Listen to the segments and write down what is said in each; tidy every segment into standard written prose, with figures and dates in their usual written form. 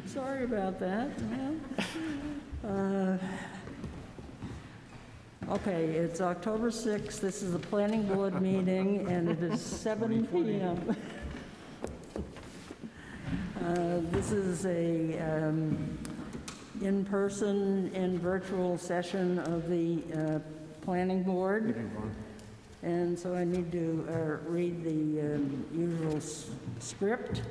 Sorry about that. Okay, it's October 6th. This is a planning board meeting, and it is 7 p.m. This is a in-person and virtual session of the planning board. And so I need to read the usual script.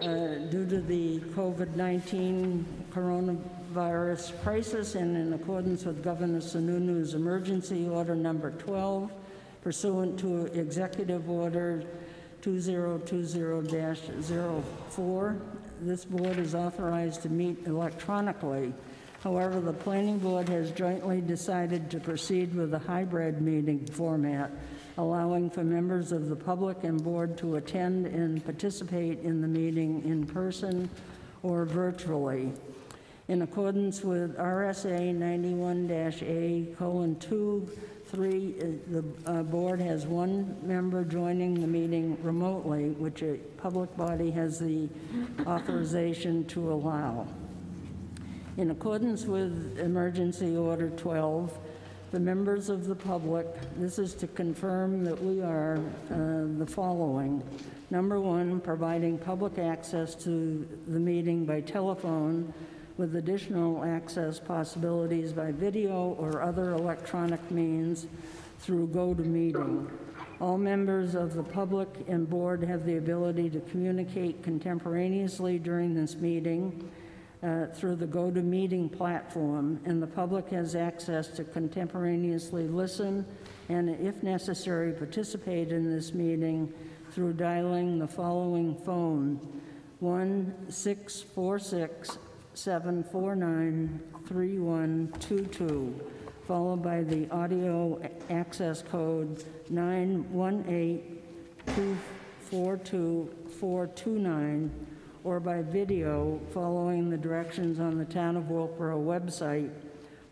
Due to the COVID-19 coronavirus crisis and in accordance with Governor Sununu's emergency order number 12, pursuant to Executive Order 2020-04, this board is authorized to meet electronically. However, the planning board has jointly decided to proceed with a hybrid meeting format, allowing for members of the public and board to attend and participate in the meeting in person or virtually. In accordance with RSA 91-A:2(3), the board has one member joining the meeting remotely, which a public body has the authorization to allow. In accordance with Emergency Order 12, the members of the public, this is to confirm that we are the following. Number one, providing public access to the meeting by telephone with additional access possibilities by video or other electronic means through GoToMeeting. All members of the public and board have the ability to communicate contemporaneously during this meeting through the GoToMeeting platform, and the public has access to contemporaneously listen and, if necessary, participate in this meeting through dialing the following phone: 1-646-749-3122, followed by the audio access code 918-242-429, or by video following the directions on the Town of Wolfeboro website,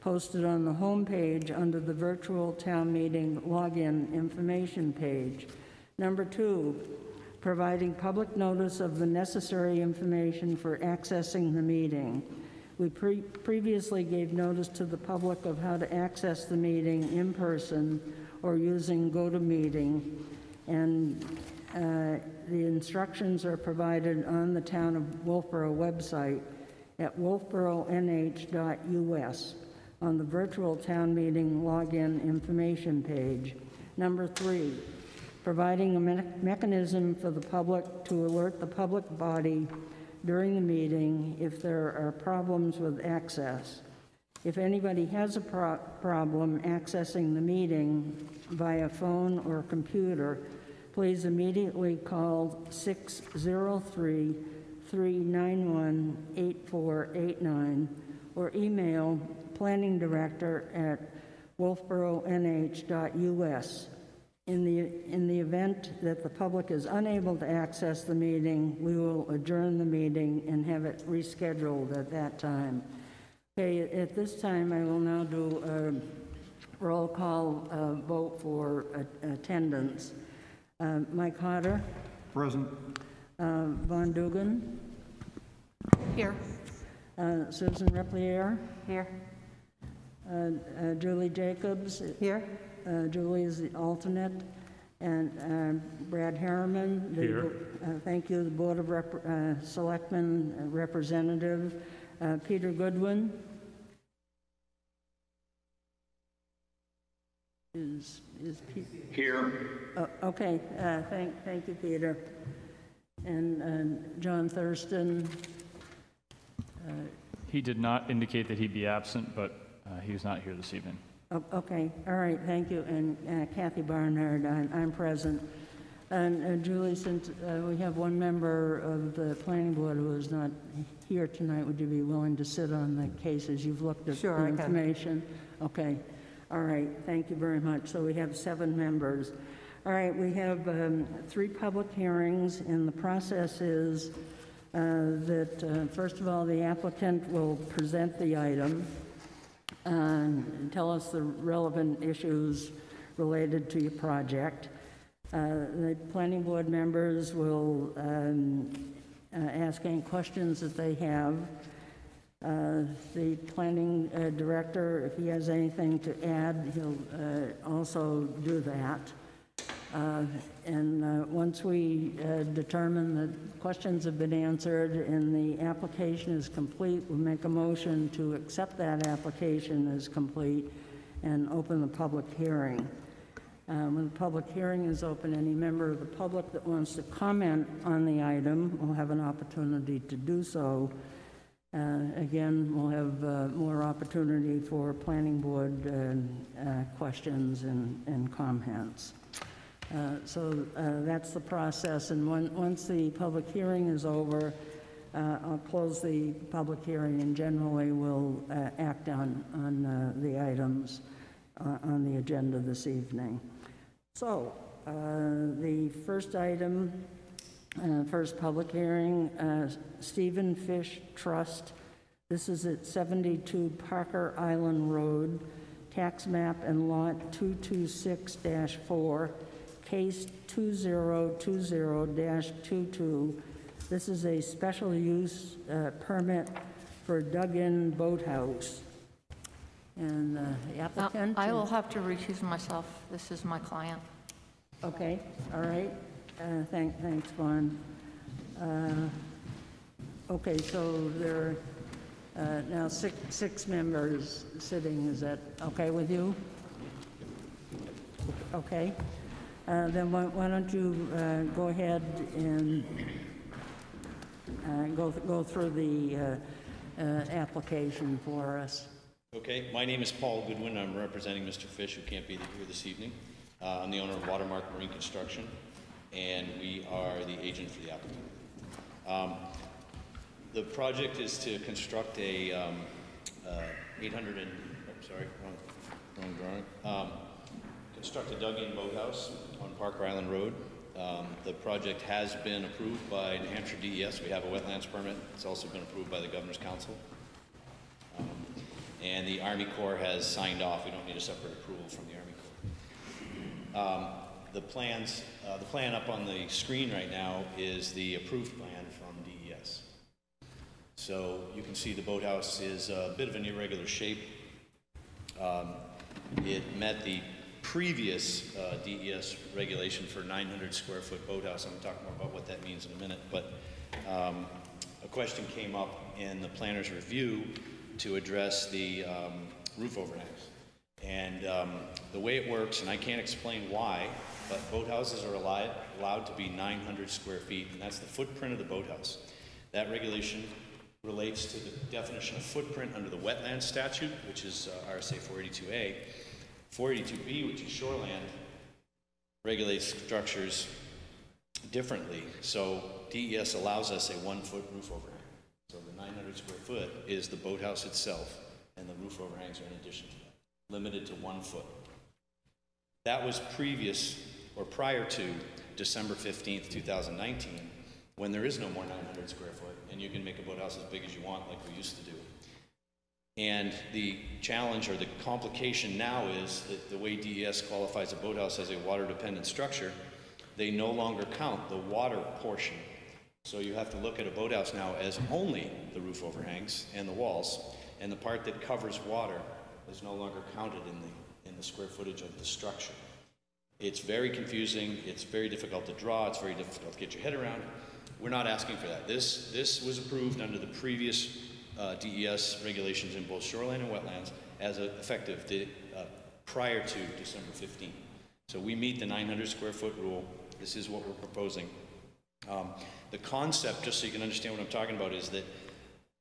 posted on the home page under the virtual town meeting login information page. Number two, providing public notice of the necessary information for accessing the meeting. We previously gave notice to the public of how to access the meeting in person or using GoToMeeting, and the instructions are provided on the Town of Wolfeboro website at wolfeboronh.us on the virtual town meeting login information page. Number three, providing a mechanism for the public to alert the public body during the meeting if there are problems with access. If anybody has a problem accessing the meeting via phone or computer, please immediately call 603-391-8489 or email planning director at wolfeboronh.us. In the event that the public is unable to access the meeting, we will adjourn the meeting and have it rescheduled at that time. Okay, at this time, I will now do a roll call vote for attendance. Mike Hodder. Present. Von Dugan. Here. Susan Replier. Here. Julie Jacobs. Here. Julie is the alternate. And Brad Harriman. Here. Thank you, the Board of Selectmen representative. Peter Goodwin. Is Here. Okay, thank you, Peter. And John Thurston. He did not indicate that he'd be absent, but he was not here this evening. Okay, all right, thank you. And Kathy Barnard, I'm present. And Julie, since we have one member of the planning board who is not here tonight, would you be willing to sit on the cases? You've looked at Sure, the I can. information. Okay, all right, thank you very much. So we have 7 members. All right, we have 3 public hearings, and the process is that, first of all, the applicant will present the item and tell us the relevant issues related to your project. The planning board members will ask any questions that they have. The planning director, if he has anything to add, he'll also do that. Once we determine that questions have been answered and the application is complete, we'll make a motion to accept that application as complete and open the public hearing. When the public hearing is open, any member of the public that wants to comment on the item will have an opportunity to do so. Again, we'll have more opportunity for planning board questions and comments. So that's the process, and once the public hearing is over, I'll close the public hearing, and generally we'll act on the items on the agenda this evening. So the first item, first public hearing, Stephen Fish Trust. This is at 72 Parker Island Road, tax map and lot 226-4, case 2020-22. This is a special use permit for dug-in boathouse. And the applicant? I will have to recuse myself. This is my client. Okay, all right. Thanks, Vaughn. Okay, so there are now six members sitting. Is that okay with you? Okay. Then why don't you go ahead and go through the application for us. Okay, my name is Paul Goodwin. I'm representing Mr. Fish, who can't be here this evening. I'm the owner of Watermark Marine Construction, and we are the agent for the applicant. The project is to construct a construct a dug-in boathouse on Parker Island Road. The project has been approved by New Hampshire DES. We have a wetlands permit. It's also been approved by the Governor's Council. And the Army Corps has signed off. We don't need a separate approval from the Army Corps. The plan up on the screen right now is the approved plan from DES. So you can see the boathouse is a bit of an irregular shape. It met the previous DES regulation for 900 square foot boathouse. I'm going to talk more about what that means in a minute, but a question came up in the planner's review to address the roof overhangs. And the way it works, and I can't explain why, but boathouses are allowed to be 900 square feet, and that's the footprint of the boathouse. That regulation relates to the definition of footprint under the wetland statute, which is RSA 482A. 482B, which is shoreland, regulates structures differently. So DES allows us a 1-foot roof overhang. So the 900 square foot is the boathouse itself, and the roof overhangs are in addition to that, limited to 1 foot. That was prior to December 15th, 2019, when there is no more 900 square foot, and you can make a boathouse as big as you want, like we used to do. And the challenge or the complication now is that the way DES qualifies a boathouse as a water-dependent structure, they no longer count the water portion. So you have to look at a boathouse now as only the roof overhangs and the walls, and the part that covers water is no longer counted in the square footage of the structure. It's very confusing. It's very difficult to draw. It's very difficult to get your head around. We're not asking for that. This was approved under the previous DES regulations in both shoreline and wetlands as effective prior to December 15th. So we meet the 900 square foot rule. This is what we're proposing. The concept, just so you can understand what I'm talking about, is that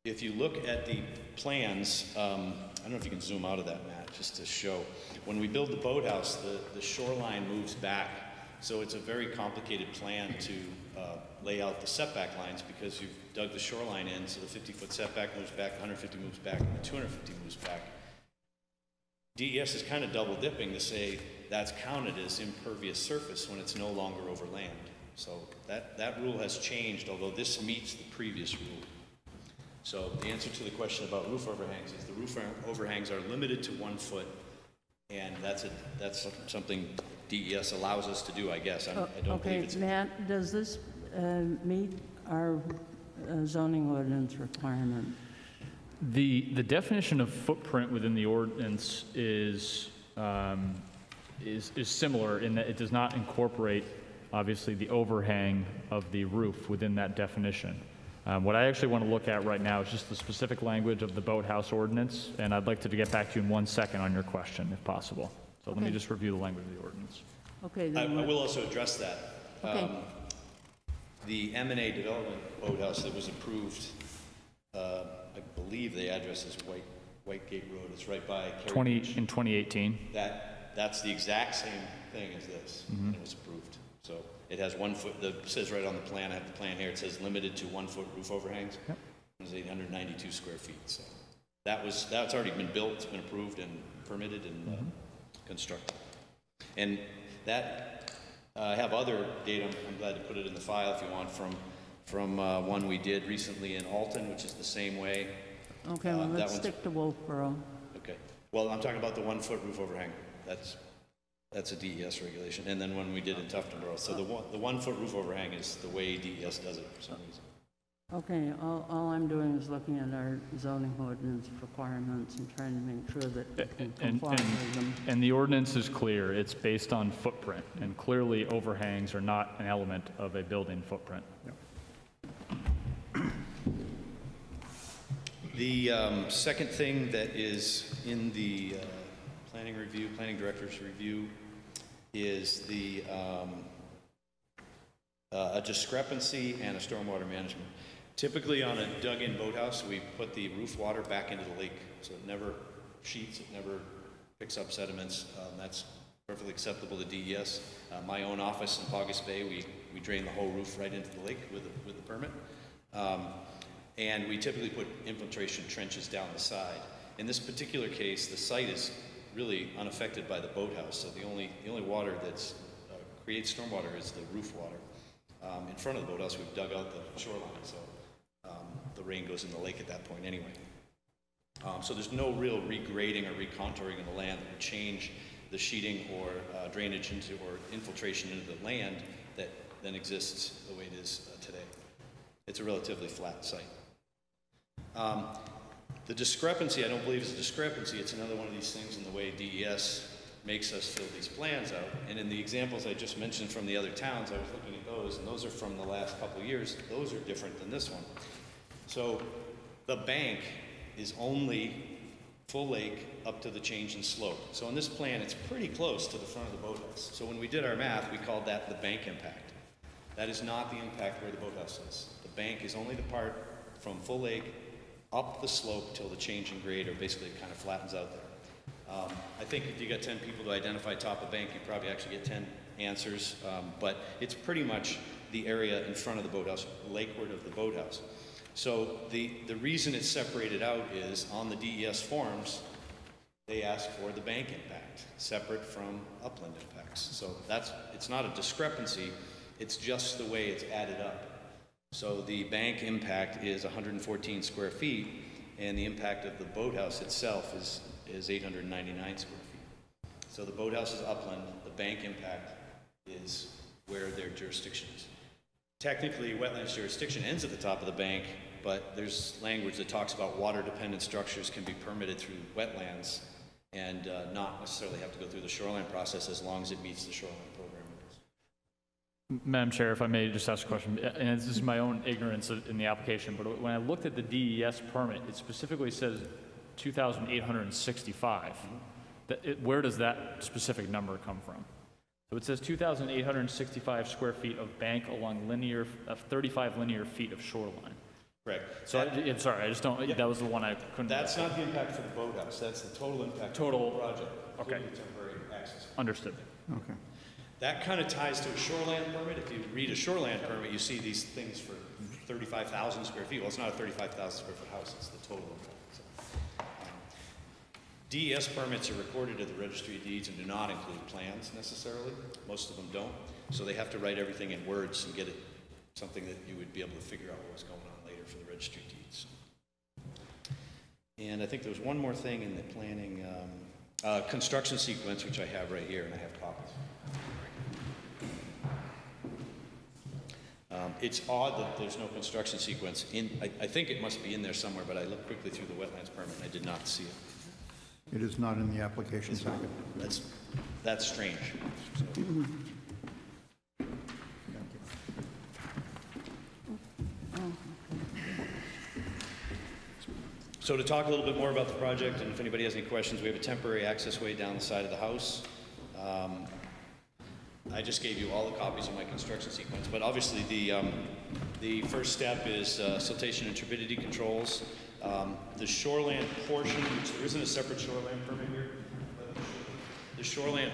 if you look at the plans, I don't know if you can zoom out of that, Matt, just to show. When we build the boathouse, the shoreline moves back. So it's a very complicated plan to lay out the setback lines because you've dug the shoreline in, so the 50-foot setback moves back, 150 moves back, and the 250 moves back. DES is kind of double dipping to say that's counted as impervious surface when it's no longer over land. So that rule has changed, although this meets the previous rule. So the answer to the question about roof overhangs is the roof overhangs are limited to 1 foot, and that's something DES allows us to do, I guess. I don't believe it's... Matt, does this meet our zoning ordinance requirement. The definition of footprint within the ordinance is similar in that it does not incorporate, obviously, the overhang of the roof within that definition. What I actually want to look at right now is just the specific language of the Boathouse ordinance, and I'd like to get back to you in 1 second on your question, if possible. So let me just review the language of the ordinance. Okay, I then, will also address that. Okay. The M&A development boathouse that was approved, I believe the address is Whitegate Road. It's right by Kerry Beach. In 2018. That's the exact same thing as this, and it was approved. So it has 1 foot, it says right on the plan, I have the plan here, it says limited to 1 foot roof overhangs. Yep. It was 892 square feet, so that's already been built, it's been approved and permitted and constructed. And that, I have other data, I'm glad to put it in the file if you want, from one we did recently in Alton, which is the same way. okay, well, let's stick to Wolfeboro. Okay, well, I'm talking about the 1 foot roof overhang. That's a DES regulation, and then one we did in Tuftonboro. So the 1 foot roof overhang is the way DES does it for some reason. Okay, all I'm doing is looking at our zoning ordinance requirements and trying to make sure that we can comply with them. And the ordinance is clear. It's based on footprint, and clearly overhangs are not an element of a building footprint. The second thing that is in the planning director's review is the a discrepancy and a stormwater management. Typically on a dug-in boathouse, we put the roof water back into the lake, so it never sheets, it never picks up sediments. That's perfectly acceptable to DES. My own office in Paugus Bay, we drain the whole roof right into the lake with the permit. And we typically put infiltration trenches down the side. In this particular case, the site is really unaffected by the boathouse, so the only water that's creates stormwater is the roof water. In front of the boathouse, we've dug out the shoreline, so the rain goes in the lake at that point anyway. So there's no real regrading or recontouring of the land that would change the sheeting or drainage into or infiltration into the land that then exists the way it is today. It's a relatively flat site. The discrepancy, I don't believe is a discrepancy. It's another one of these things in the way DES makes us fill these plans out. And in the examples I just mentioned from the other towns, I was looking at those, and those are from the last couple of years. Those are different than this one. So the bank is only full lake up to the change in slope. So in this plan, it's pretty close to the front of the boathouse. So when we did our math, we called that the bank impact. That is not the impact where the boathouse is. The bank is only the part from full lake up the slope till the change in grade, or basically it kind of flattens out there. I think if you got 10 people to identify top of bank, you probably actually get 10 answers, but it's pretty much the area in front of the boathouse, lakeward of the boathouse. So the reason it's separated out is on the DES forms, they ask for the bank impact, separate from upland impacts. So it's not a discrepancy, it's just the way it's added up. So the bank impact is 114 square feet, and the impact of the boathouse itself is 899 square feet. So the boathouse is upland, the bank impact is where their jurisdiction is. Technically, wetlands jurisdiction ends at the top of the bank, but there's language that talks about water-dependent structures can be permitted through wetlands and not necessarily have to go through the shoreline process as long as it meets the shoreline program. Madam Chair, if I may just ask a question, and this is my own ignorance in the application, but when I looked at the DES permit, it specifically says 2,865. Where does that specific number come from? So it says 2,865 square feet of bank along 35 linear feet of shoreline. Correct. So, I'm sorry, I just don't, that was the one I couldn't. That's not the impact for the boathouse, that's the total impact of the project, including temporary access. Understood. Okay. That kind of ties to a shoreline permit. If you read a shoreline permit, you see these things for 35,000 square feet. Well, it's not a 35,000 square foot house, it's the total impact. So, DES permits are recorded at the Registry of Deeds and do not include plans necessarily. Most of them don't. So they have to write everything in words and get it something that you would be able to figure out what was going on later for the Registry of Deeds. And I think there was one more thing in the planning, construction sequence, which I have right here, and I have copies. It's odd that there's no construction sequence in, I think it must be in there somewhere, but I looked quickly through the wetlands permit and I did not see it. It is not in the application packet. That's strange. So to talk a little bit more about the project, and if anybody has any questions, we have a temporary access way down the side of the house. I just gave you all the copies of my construction sequence, but obviously the first step is siltation and turbidity controls. The shoreland portion, which there isn't a separate shoreland permit here, but the shoreland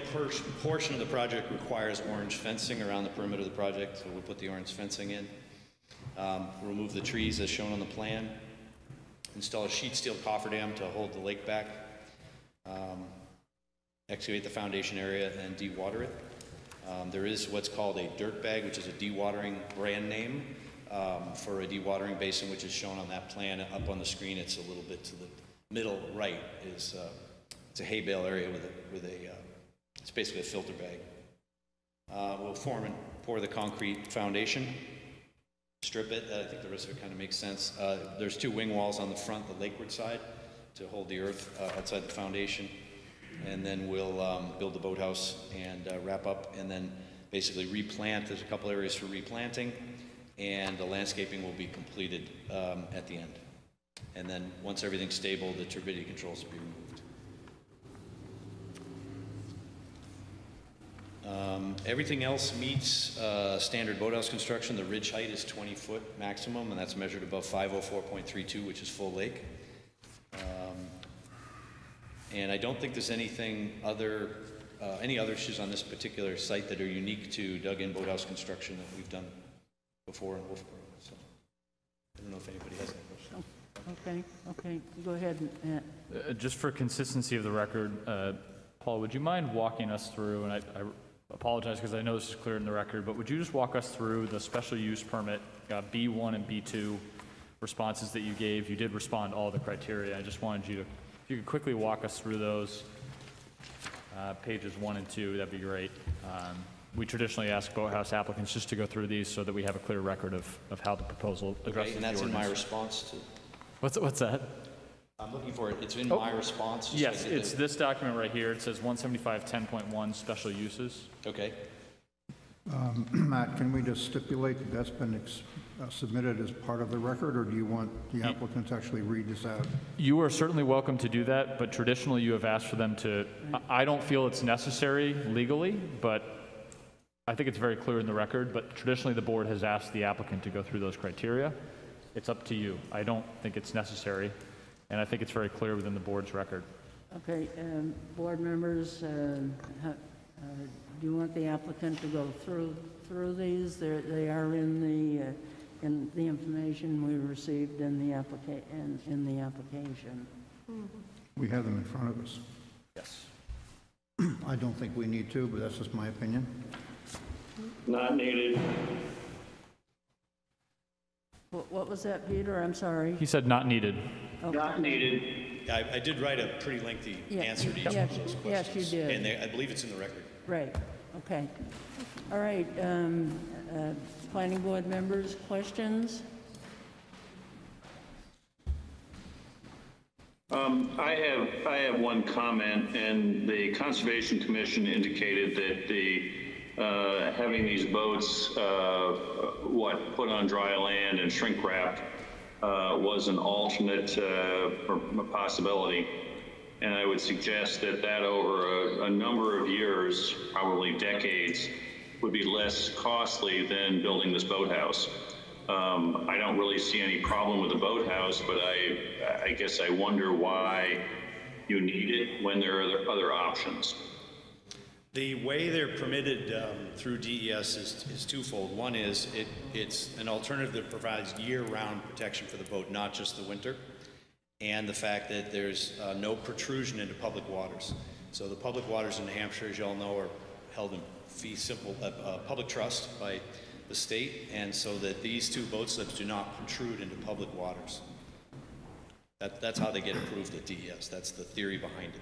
portion of the project requires orange fencing around the perimeter of the project, so we'll put the orange fencing in. Remove the trees as shown on the plan. Install a sheet steel cofferdam to hold the lake back. Excavate the foundation area and dewater it. There is what's called a dirt bag, which is a dewatering brand name for a dewatering basin, which is shown on that plan up on the screen. It's a little bit to the middle right. It's a hay bale area with a it's basically a filter bag. We'll form and pour the concrete foundation. Strip it. I think the rest of it kind of makes sense. There's two wing walls on the front, the lakeward side, to hold the earth outside the foundation. And then we'll build the boathouse and wrap up, and then basically replant. There's a couple areas for replanting, and the landscaping will be completed at the end. And then once everything's stable, the turbidity controls will be removed. Everything else meets standard boathouse construction. The ridge height is 20 foot maximum, and that's measured above 504.32, which is full lake. And I don't think there's anything other, any other issues on this particular site that are unique to dug-in boathouse construction that we've done before in Wolfeboro. So I don't know if anybody has any questions. Okay, go ahead, Matt. Just for consistency of the record, Paul, would you mind walking us through, and I apologize because I know this is clear in the record, but would you just walk us through the special use permit, B1 and B2 responses that you gave? You did respond to all the criteria. I just wanted you to, if you could quickly walk us through those, pages 1 and 2, that'd be great. We traditionally ask boathouse applicants just to go through these so that we have a clear record of how the proposal addresses Okay, and that's the in my ordinance. response to... What's that? I'm looking for it. It's in my response. Just Yes, like it's this document right here. It says 175-10.1 special uses. Okay. Matt, can we just stipulate that that's been submitted as part of the record, or do you want the applicant to actually read this out? You are certainly welcome to do that, but traditionally you have asked for them to, I don't feel it's necessary legally, but I think it's very clear in the record, but traditionally the board has asked the applicant to go through those criteria. It's up to you. I don't think it's necessary, and I think it's very clear within the board's record. Okay, board members, do you want the applicant to go through these? They are in the information we received in the application. We have them in front of us. Yes. I don't think we need to, but that's just my opinion. Not needed. What was that, Peter? I'm sorry. He said not needed. Okay. Not needed. I did write a pretty lengthy answer to each one of those questions. Yes, you did. And I believe it's in the record. Right, okay. All right, planning board members, questions? I have one comment, and the Conservation Commission indicated that the having these boats put on dry land and shrink wrapped was an alternate possibility. And I would suggest that over a number of years, probably decades, would be less costly than building this boathouse. I don't really see any problem with the boathouse, but I guess I wonder why you need it when there are other options. The way they're permitted through DES is twofold. One is it's an alternative that provides year-round protection for the boat, not just the winter, and the fact that there's no protrusion into public waters. So the public waters in New Hampshire, as you all know, are held in fee simple public trust by the state, and so that these two boat slips do not protrude into public waters. That's how they get approved at DES. That's the theory behind it.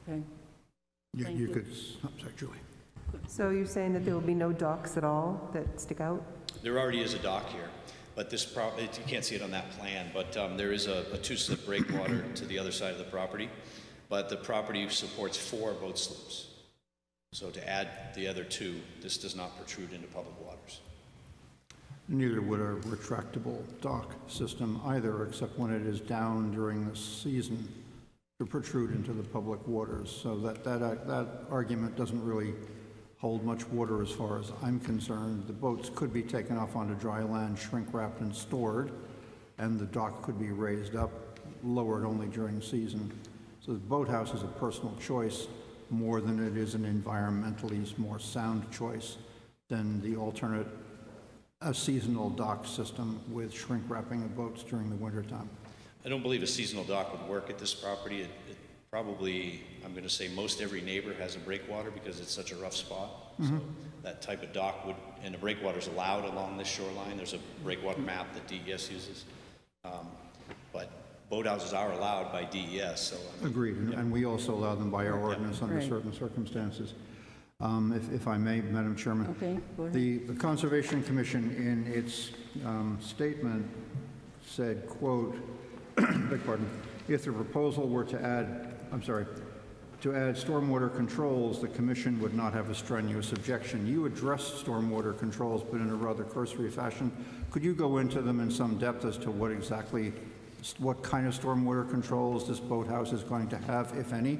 Okay. You could, I'm sorry, Julie. So you're saying that there will be no docks at all that stick out? There already is a dock here, but this you can't see it on that plan, but there is a two-slip breakwater to the other side of the property, but the property supports 4 boat slips. So to add the other 2, this does not protrude into public waters. Neither would a retractable dock system either, except when it is down during the season to protrude into the public waters. So that argument doesn't really hold much water as far as I'm concerned. The boats could be taken off onto dry land, shrink wrapped and stored, and the dock could be raised up, lowered only during season. So the boathouse is a personal choice more than it is an environmentally more sound choice than the alternate, a seasonal dock system with shrink wrapping of boats during the wintertime. I don't believe a seasonal dock would work at this property. It probably, I'm going to say most every neighbor has a breakwater because it's such a rough spot. So that type of dock would, and a breakwater is allowed along this shoreline. There's a breakwater map that DES uses. But boathouses are allowed by DES. So Agreed, and we also allow them by our ordinance under certain circumstances. If I may, Madam Chairman. Okay, go ahead. The Conservation Commission in its statement said, quote, beg pardon, if the proposal were to add stormwater controls, the commission would not have a strenuous objection. You addressed stormwater controls, but in a rather cursory fashion. Could you go into them in some depth as to what kind of stormwater controls this boathouse is going to have, if any?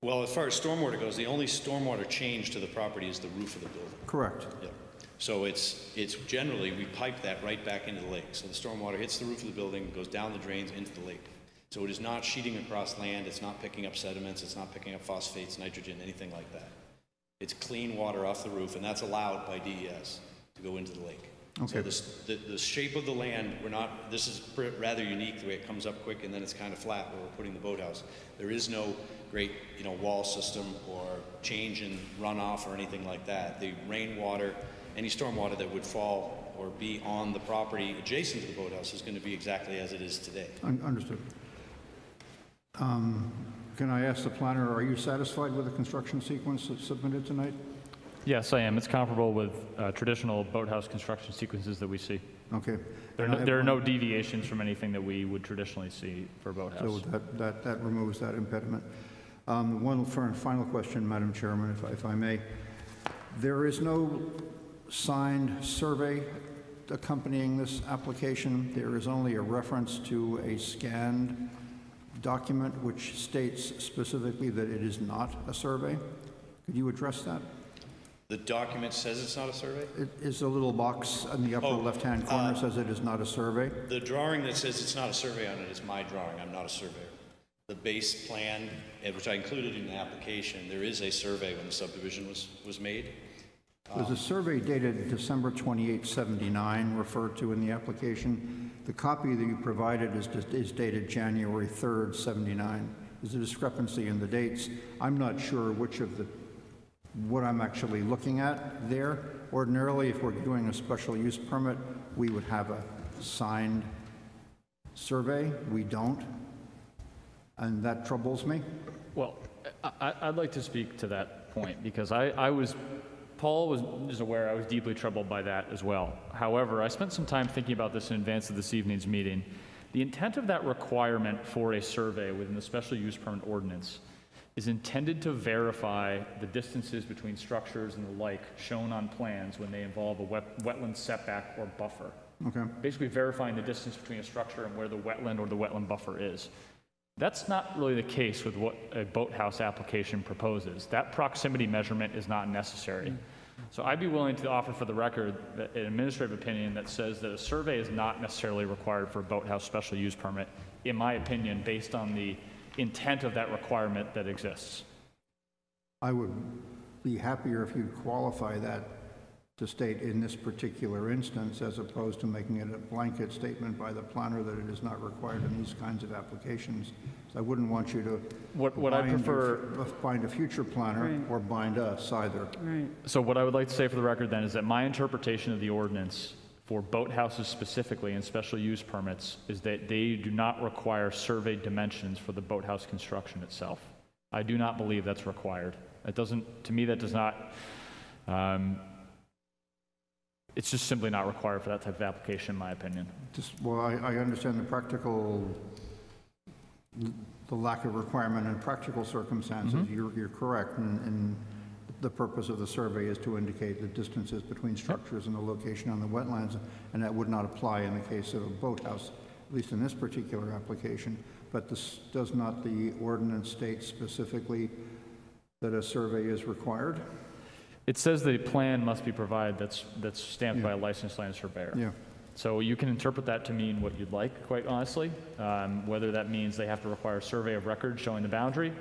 well, as far as stormwater goes, the only stormwater change to the property is the roof of the building. Correct. Yep. So it's generally, we pipe that right back into the lake. So the stormwater hits the roof of the building, goes down the drains into the lake. So it is not sheeting across land, it's not picking up sediments, it's not picking up phosphates, nitrogen, anything like that. It's clean water off the roof, and that's allowed by DES to go into the lake. Okay. So the shape of the land, this is rather unique, the way it comes up quick and then it's kind of flat where we're putting the boathouse. There is no great, wall system or change in runoff or anything like that. The rainwater, any stormwater that would fall or be on the property adjacent to the boathouse is going to be exactly as it is today. Understood. Can I ask the planner, are you satisfied with the construction sequence that's submitted tonight? Yes, I am. It's comparable with traditional boathouse construction sequences that we see. Okay. There are no deviations from anything that we would traditionally see for a boathouse. So that removes that impediment. One final question, Madam Chairman, if I may. There is no signed survey accompanying this application. There is only a reference to a scanned document which states specifically that it is not a survey. Could you address that? The document says it's not a survey? It is a little box in the upper left-hand corner says it is not a survey. The drawing that says it's not a survey on it is my drawing. I'm not a surveyor. The base plan, which I included in the application, there is a survey when the subdivision was made. There's a survey dated December 28, 79 referred to in the application. The copy that you provided is dated January 3rd, 79. There's a discrepancy in the dates. I'm not sure what I'm actually looking at there. Ordinarily, if we're doing a special use permit, we would have a signed survey. We don't, and that troubles me. Well, I'd like to speak to that point because Paul was aware I was deeply troubled by that as well. However, I spent some time thinking about this in advance of this evening's meeting. The intent of that requirement for a survey within the special use permit ordinance is intended to verify the distances between structures and the like shown on plans when they involve a wetland setback or buffer. Okay. Basically verifying the distance between a structure and where the wetland or the wetland buffer is. That's not really the case with what a boathouse application proposes. That proximity measurement is not necessary. So I'd be willing to offer for the record an administrative opinion that says that a survey is not necessarily required for a boathouse special use permit, in my opinion, based on the intent of that requirement that exists. I would be happier if you'd qualify that to state in this particular instance, as opposed to making it a blanket statement by the planner that it is not required in these kinds of applications. So I wouldn't want you to bind a future planner or bind us either. Right. So what I would like to say for the record then is that my interpretation of the ordinance for boathouses specifically and special use permits is that they do not require surveyed dimensions for the boathouse construction itself. I do not believe that's required. It doesn't, to me, that does not, it's just simply not required for that type of application, in my opinion. Well, I understand the lack of requirement in practical circumstances. You're correct, and the purpose of the survey is to indicate the distances between structures and the location on the wetlands, and that would not apply in the case of a boathouse, at least in this particular application. But does not the ordinance state specifically that a survey is required? It says the plan must be provided that's stamped by a licensed land surveyor. Yeah. So you can interpret that to mean what you'd like, quite honestly, whether that means they have to require a survey of record showing the boundary,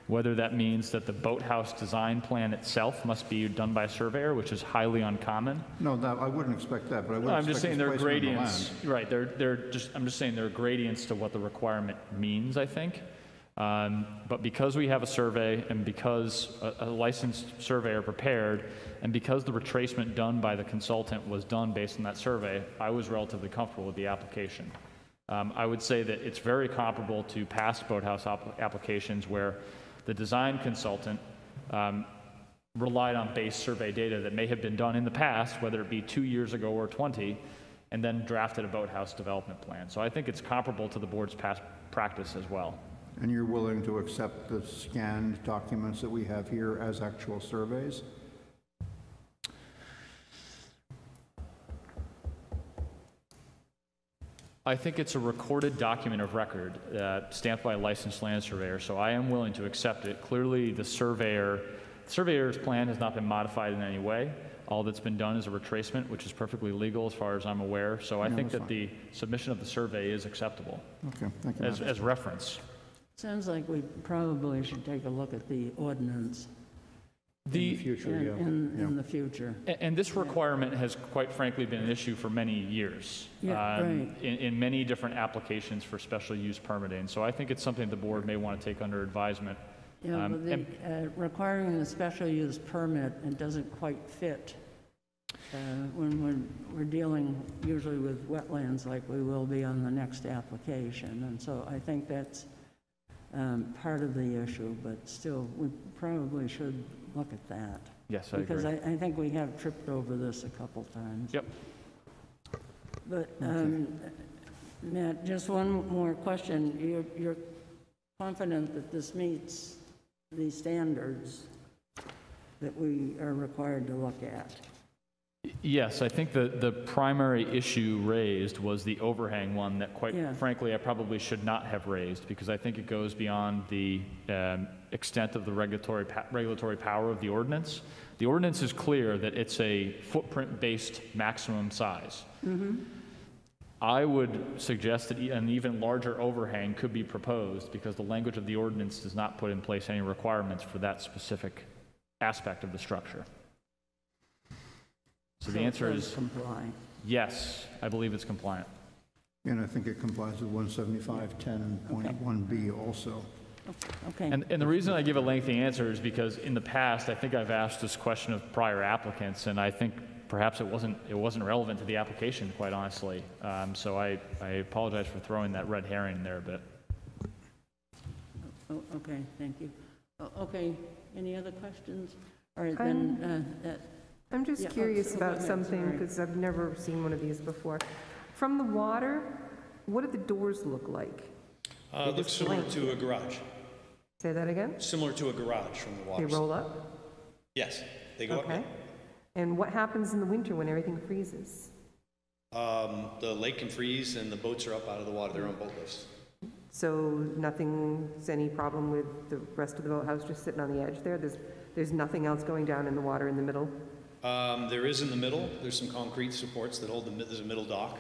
whether that means that the boathouse design plan itself must be done by a surveyor, which is highly uncommon. No, I wouldn't expect that, but I would I'm just saying there are gradients, the right? I'm just saying there are gradients to what the requirement means, I think. But because we have a survey, and because a licensed surveyor prepared, and because the retracement done by the consultant was done based on that survey, I was relatively comfortable with the application. I would say that it's very comparable to past boathouse applications where the design consultant relied on base survey data that may have been done in the past, whether it be 2 years ago or 20, and then drafted a boathouse development plan. So I think it's comparable to the board's past practice as well. And you're willing to accept the scanned documents that we have here as actual surveys? I think it's a recorded document of record stamped by a licensed land surveyor, so I am willing to accept it. Clearly, the surveyor's plan has not been modified in any way. All that's been done is a retracement, which is perfectly legal as far as I'm aware. So I think that the submission of the survey is acceptable. Okay, thank you. As reference. Sounds like we probably should take a look at the ordinance In the future, in the future. And this requirement has, quite frankly, been an issue for many years. Yeah, right. In many different applications for special use permitting. So I think it's something the board may want to take under advisement. Yeah, but requiring the special use permit, it doesn't quite fit when we're dealing usually with wetlands like we will be on the next application. And so I think that's part of the issue, but still, we probably should look at that. Yes, I Because agree. I think we have tripped over this a couple times. Yep. But, Matt, just one more question. You're confident that this meets the standards that we are required to look at? Yes, I think the primary issue raised was the overhang one that, quite Yeah. frankly, I probably should not have raised, because I think it goes beyond the extent of the regulatory power of the ordinance. The ordinance is clear that it's a footprint-based maximum size. I would suggest that an even larger overhang could be proposed, because the language of the ordinance does not put in place any requirements for that specific aspect of the structure. So the answer is comply. yes, I believe it's compliant. And I think it complies with 175.10.1B also. Okay. And the reason I give a lengthy answer is because in the past, I think I've asked this question of prior applicants, and I think perhaps it wasn't relevant to the application, quite honestly. So I apologize for throwing that red herring in there a bit. Oh, okay, thank you. Okay, any other questions? All right, then, I'm just Yeah, curious go about ahead, something, sorry. because I've never seen one of these before. From the water, what do the doors look like? Looks similar to a garage. Say that again? Similar to a garage from the They water. roll up? Yes, they go up. Okay. And what happens in the winter when everything freezes? The lake can freeze and the boats are up out of the water. They're on boat lifts. So nothing's any problem with the rest of the boathouse just sitting on the edge there? There's nothing else going down in the water in the middle? There is in the middle. There's some concrete supports that hold there's a middle dock.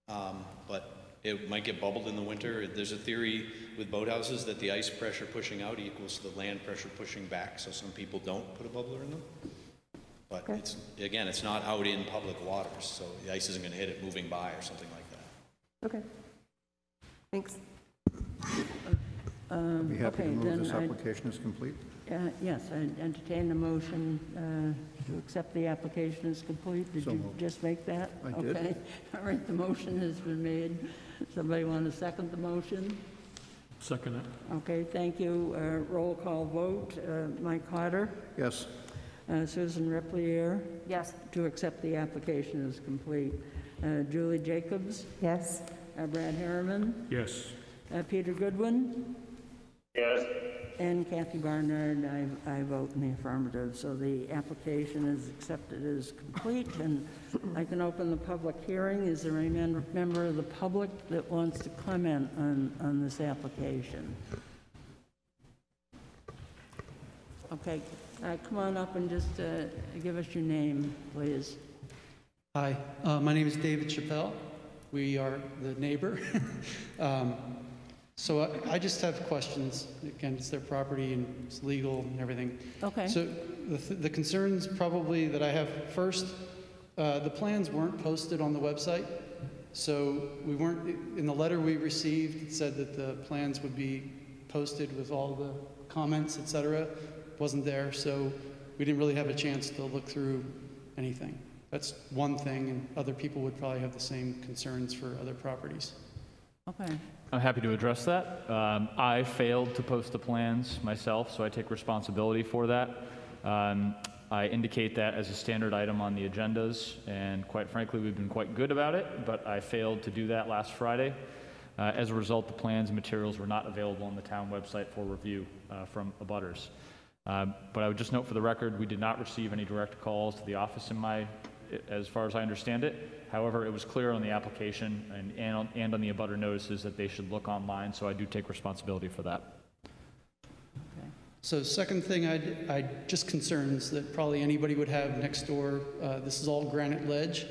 But it might get bubbled in the winter. There's a theory with boathouses that the ice pressure pushing out equals to the land pressure pushing back, so some people don't put a bubbler in them. But Okay. it's not out in public waters, so the ice isn't going to hit it moving by or something like that. Okay. Thanks. Be happy to okay, move then this application is complete. yes, I entertain a motion to accept the application as complete. Did So you moved. just make that? I did. Okay, all right, the motion has been made. Somebody want to second the motion? Second it. Okay, thank you. Roll call vote. Mike Hodder, Yes. Susan Replier, Yes. to accept the application is complete. Julie Jacobs, Yes? Brad Harriman, Yes. Peter Goodwin, Yes. and Kathy Barnard. I vote in the affirmative, so the application is accepted as complete, and I can open the public hearing. Is there any member of the public that wants to comment on this application? Okay, come on up and just give us your name, please. Hi, my name is David Chappelle. We are the neighbor. So I just have questions. Again, it's their property and it's legal and everything. Okay. So the concerns probably that I have first, the plans weren't posted on the website. So we weren't, in the letter we received, it said that the plans would be posted with all the comments, et cetera. Wasn't there, so we didn't really have a chance to look through anything. That's one thing, and other people would probably have the same concerns for other properties. Okay. I'm happy to address that. I failed to post the plans myself, so I take responsibility for that. I indicate that as a standard item on the agendas, and quite frankly, we've been quite good about it, but I failed to do that last Friday. As a result, the plans and materials were not available on the town website for review from abutters. But I would just note for the record, we did not receive any direct calls to the office as far as I understand it. However, it was clear on the application and on the abutter notices that they should look online, so I do take responsibility for that. Okay. So second thing, I just concerns that probably anybody would have next door. This is all granite ledge,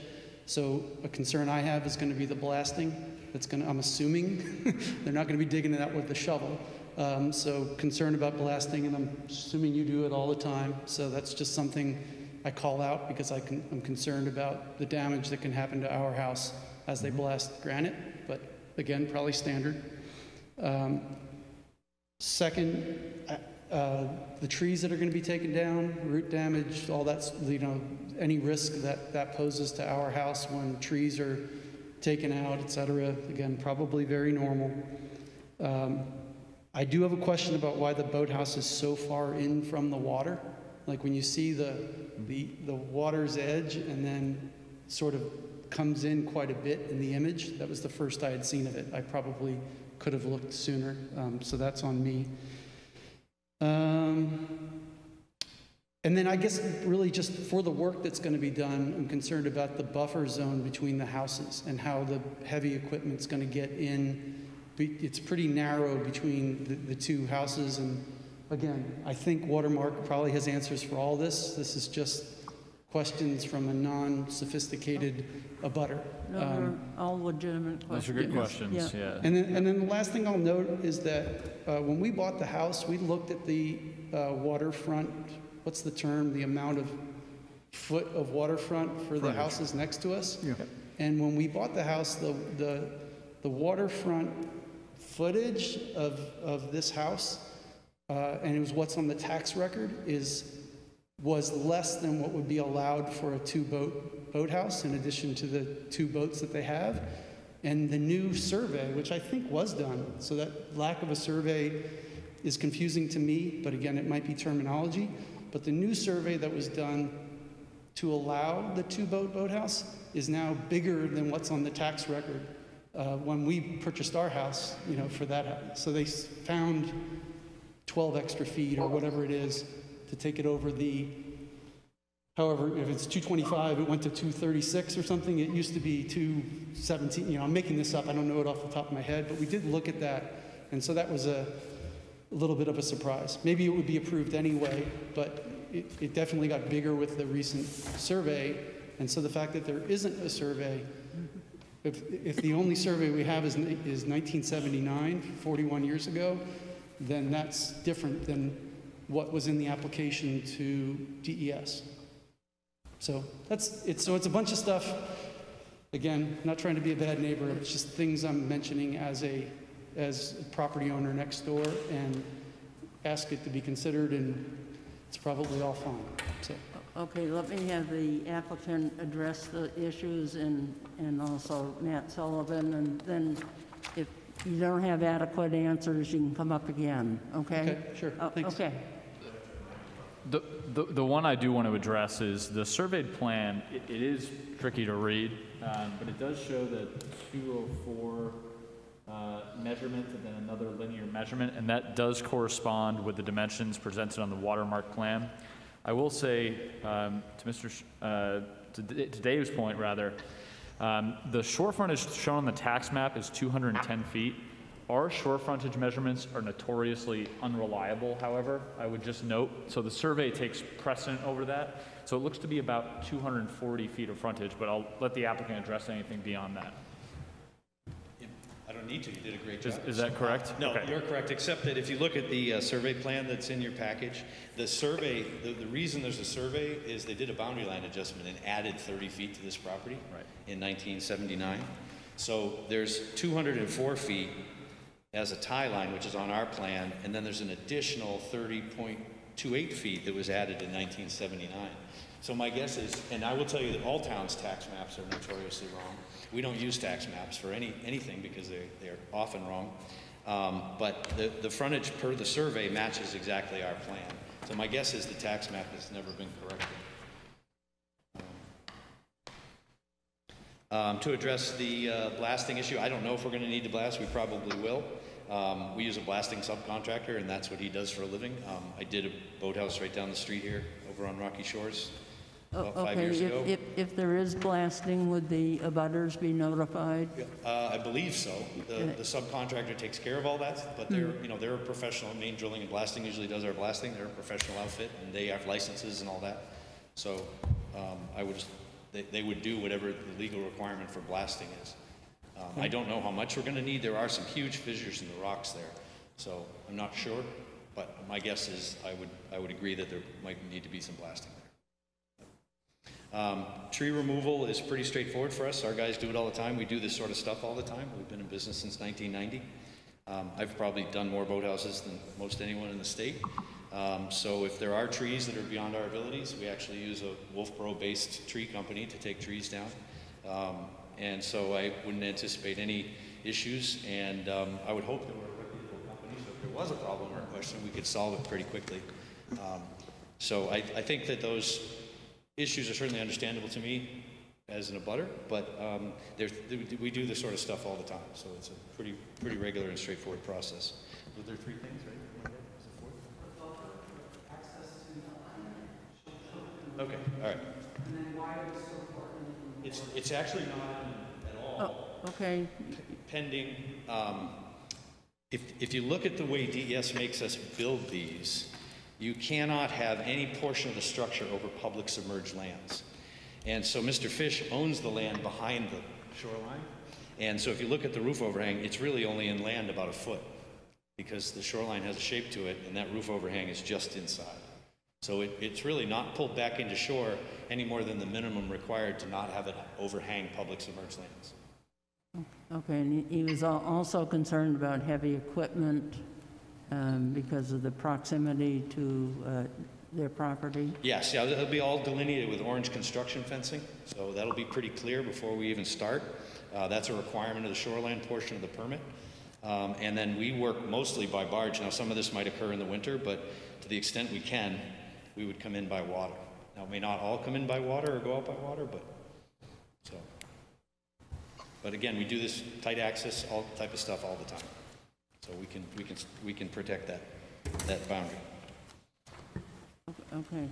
so a concern I have is going to be the blasting. That's going to, I'm assuming, they're not going to be digging it out with the shovel. So concerned about blasting, and I'm assuming you do it all the time. So that's just something I call out because I'm concerned about the damage that can happen to our house as they blast granite. But again, probably standard. Second, the trees that are going to be taken down, root damage, all that's, any risk that poses to our house when trees are taken out, et cetera. Again, probably very normal. I do have a question about why the boathouse is so far in from the water. Like when you see the water's edge and then sort of comes in quite a bit in the image. That was the first I had seen of it. I probably could have looked sooner, so that's on me. And then I guess really just for the work that's going to be done, I'm concerned about the buffer zone between the houses and how the heavy equipment's going to get in. It's pretty narrow between the two houses, and again, I think Watermark probably has answers for all this. This is just questions from a non-sophisticated abutter. No, they're all legitimate questions. Those are good questions, yeah. And then the last thing I'll note is that when we bought the house, we looked at the waterfront, what's the term, the amount of foot of waterfront for the houses next to us. Yeah. And when we bought the house, the waterfront footage of this house, and it was what's on the tax record, was less than what would be allowed for a boathouse, in addition to the 2 boats that they have. And the new survey, which I think was done, so that lack of a survey is confusing to me, but again, it might be terminology. But the new survey that was done to allow the 2-boathouse is now bigger than what's on the tax record when we purchased our house, for that house. So they found 12 extra feet or whatever it is to take it over however, if it's 225, it went to 236 or something. It used to be 217. I'm making this up. I don't know it off the top of my head, but we did look at that. And so that was a little bit of a surprise. Maybe it would be approved anyway, but it definitely got bigger with the recent survey. And so the fact that there isn't a survey, if the only survey we have is 1979, 41 years ago, then that's different than what was in the application to DES. So it's a bunch of stuff. Again, not trying to be a bad neighbor. It's just things I'm mentioning as a property owner next door, and ask it to be considered, and it's probably all fine. So. Okay, let me have the applicant address the issues, and also Matt Sullivan, and then if you don't have adequate answers, you can come up again, okay? Okay, sure, thanks. Okay. The one I do want to address is the surveyed plan. It is tricky to read, but it does show the 204 measurement and then another linear measurement, and that does correspond with the dimensions presented on the watermark plan. I will say to Dave's point, rather, the shore frontage shown on the tax map is 210 feet. Our shore frontage measurements are notoriously unreliable, however, I would just note. So the survey takes precedent over that. So it looks to be about 240 feet of frontage, but I'll let the applicant address anything beyond that. I don't need to, you did a great job. Is that correct? No, Okay. you're correct, except that if you look at the survey plan that's in your package, the survey, the reason there's a survey is they did a boundary line adjustment and added 30 feet to this property in 1979. So there's 204 feet as a tie line, which is on our plan, and then there's an additional 30.28 feet that was added in 1979. So my guess is, and I will tell you that all towns' tax maps are notoriously wrong. We don't use tax maps for anything because they're often wrong. But the frontage per the survey matches exactly our plan. So my guess is the tax map has never been corrected. To address the blasting issue, I don't know if we're going to need to blast. We probably will. We use a blasting subcontractor, and that's what he does for a living. I did a boathouse right down the street here over on Rocky Shores about 5 years ago. If there is blasting, would the abutters be notified? I believe so. The subcontractor takes care of all that, but they're a professional. Main Drilling and Blasting usually does our blasting. They're a professional outfit, and they have licenses and all that. So they would do whatever the legal requirement for blasting is. I don't know how much we're going to need. There are some huge fissures in the rocks there, so I'm not sure. But my guess is I would agree that there might need to be some blasting there. Tree removal is pretty straightforward for us. Our guys do it all the time. We do this sort of stuff all the time. We've been in business since 1990. I've probably done more boathouses than most anyone in the state. So if there are trees that are beyond our abilities, we actually use a Wolfeboro-based tree company to take trees down. And so I wouldn't anticipate any issues, and I would hope that we're a reputable company, so if there was a problem or a question, we could solve it pretty quickly. So I think that those issues are certainly understandable to me as an abutter, but we do this sort of stuff all the time, so it's a pretty regular and straightforward process. Were there three things, right? Is it four? Okay, all right. And then why is it so important? It's actually not at all. Oh, okay. Pending. If you look at the way DES makes us build these, you cannot have any portion of the structure over public submerged lands. And so Mr. Fish owns the land behind the shoreline. And so if you look at the roof overhang, it's really only in land about a foot because the shoreline has a shape to it and that roof overhang is just inside. So it's really not pulled back into shore any more than the minimum required to not have it overhang public submerged lands. Okay, and he was also concerned about heavy equipment because of the proximity to their property? Yes, yeah, it'll be all delineated with orange construction fencing, so that'll be pretty clear before we even start. That's a requirement of the shoreline portion of the permit. And then we work mostly by barge. Now, some of this might occur in the winter, but to the extent we can, we would come in by water. Now, it may not all come in by water or go out by water, but so. But again, we do this tight access, all type of stuff all the time. So we can protect that boundary. Okay.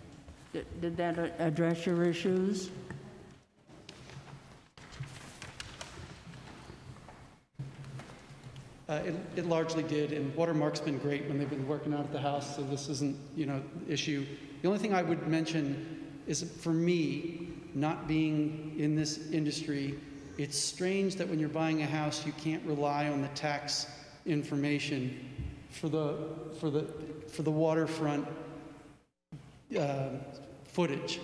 Did that address your issues? It largely did, and Watermark's been great when they've been working out at the house, so this isn't, issue. The only thing I would mention is, for me, not being in this industry, it's strange that when you're buying a house, you can't rely on the tax information for the waterfront footage,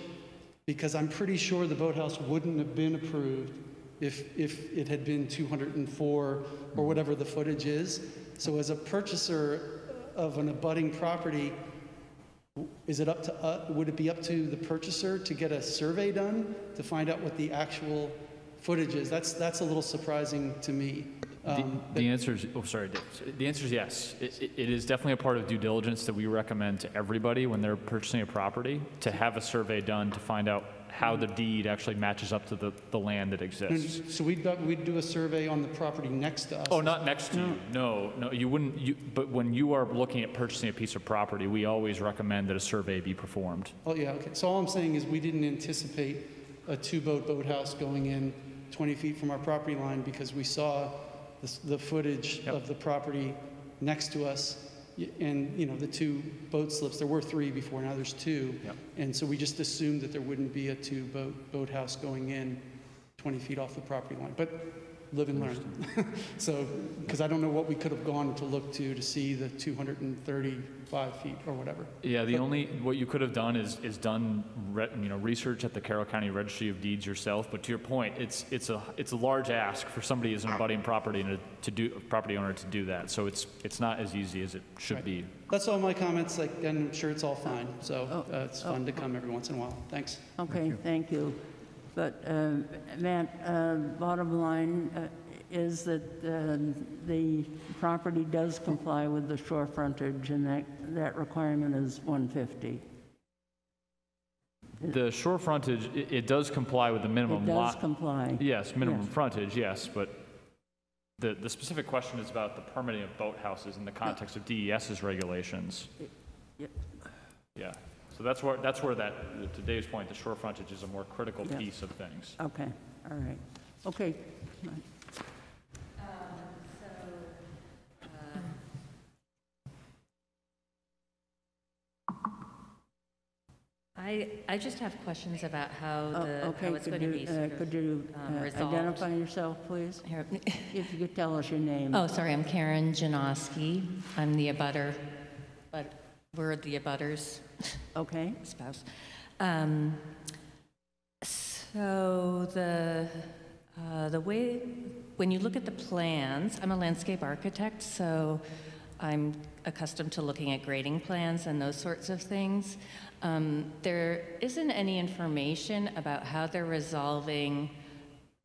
because I'm pretty sure the boathouse wouldn't have been approved if it had been 204 or whatever the footage is. So as a purchaser of an abutting property, is it up to would it be up to the purchaser to get a survey done to find out what the actual footage is? That's a little surprising to me. The answer is, the answer is yes. It is definitely a part of due diligence that we recommend to everybody when they're purchasing a property, to have a survey done to find out how the deed actually matches up to the land that exists. So we'd do a survey on the property next to us. Oh, not next to you. No, you wouldn't. But when you are looking at purchasing a piece of property, we always recommend that a survey be performed. Oh, yeah, okay. So all I'm saying is we didn't anticipate a boathouse going in 20 feet from our property line because we saw the footage of the property next to us and, you know, the 2 boat slips. There were 3 before, now there's 2. Yep. And so we just assumed that there wouldn't be a boathouse going in 20 feet off the property line. But live and learn. So, because I don't know what we could have gone to look to see the 235 feet or whatever. Yeah, what you could have done is done research at the Carroll County Registry of Deeds yourself. But to your point, it's a large ask for somebody as an abutting property owner to do that. So it's not as easy as it should be. That's all my comments. And I'm sure it's all fine. So it's fun to come every once in a while. Thanks. Okay, thank you. But Matt, bottom line is that the property does comply with the shore frontage, and that requirement is 150. The shore frontage, it does comply with the minimum It lot. does comply. Yes, minimum frontage, yes, but the specific question is about the permitting of boathouses in the context of DES's regulations. Yep. Yeah. So that's where to Dave's point, the shore frontage is a more critical piece of things. Okay, all right. Okay. I just have questions about how how it's going to be could you resolved. identify yourself, please? Here. If you could tell us your name. Oh, sorry, I'm Karen Janoski. I'm the abutter, but we're the abutters. Okay. Spouse. So the way, when you look at the plans, I'm a landscape architect, so I'm accustomed to looking at grading plans and those sorts of things. There isn't any information about how they're resolving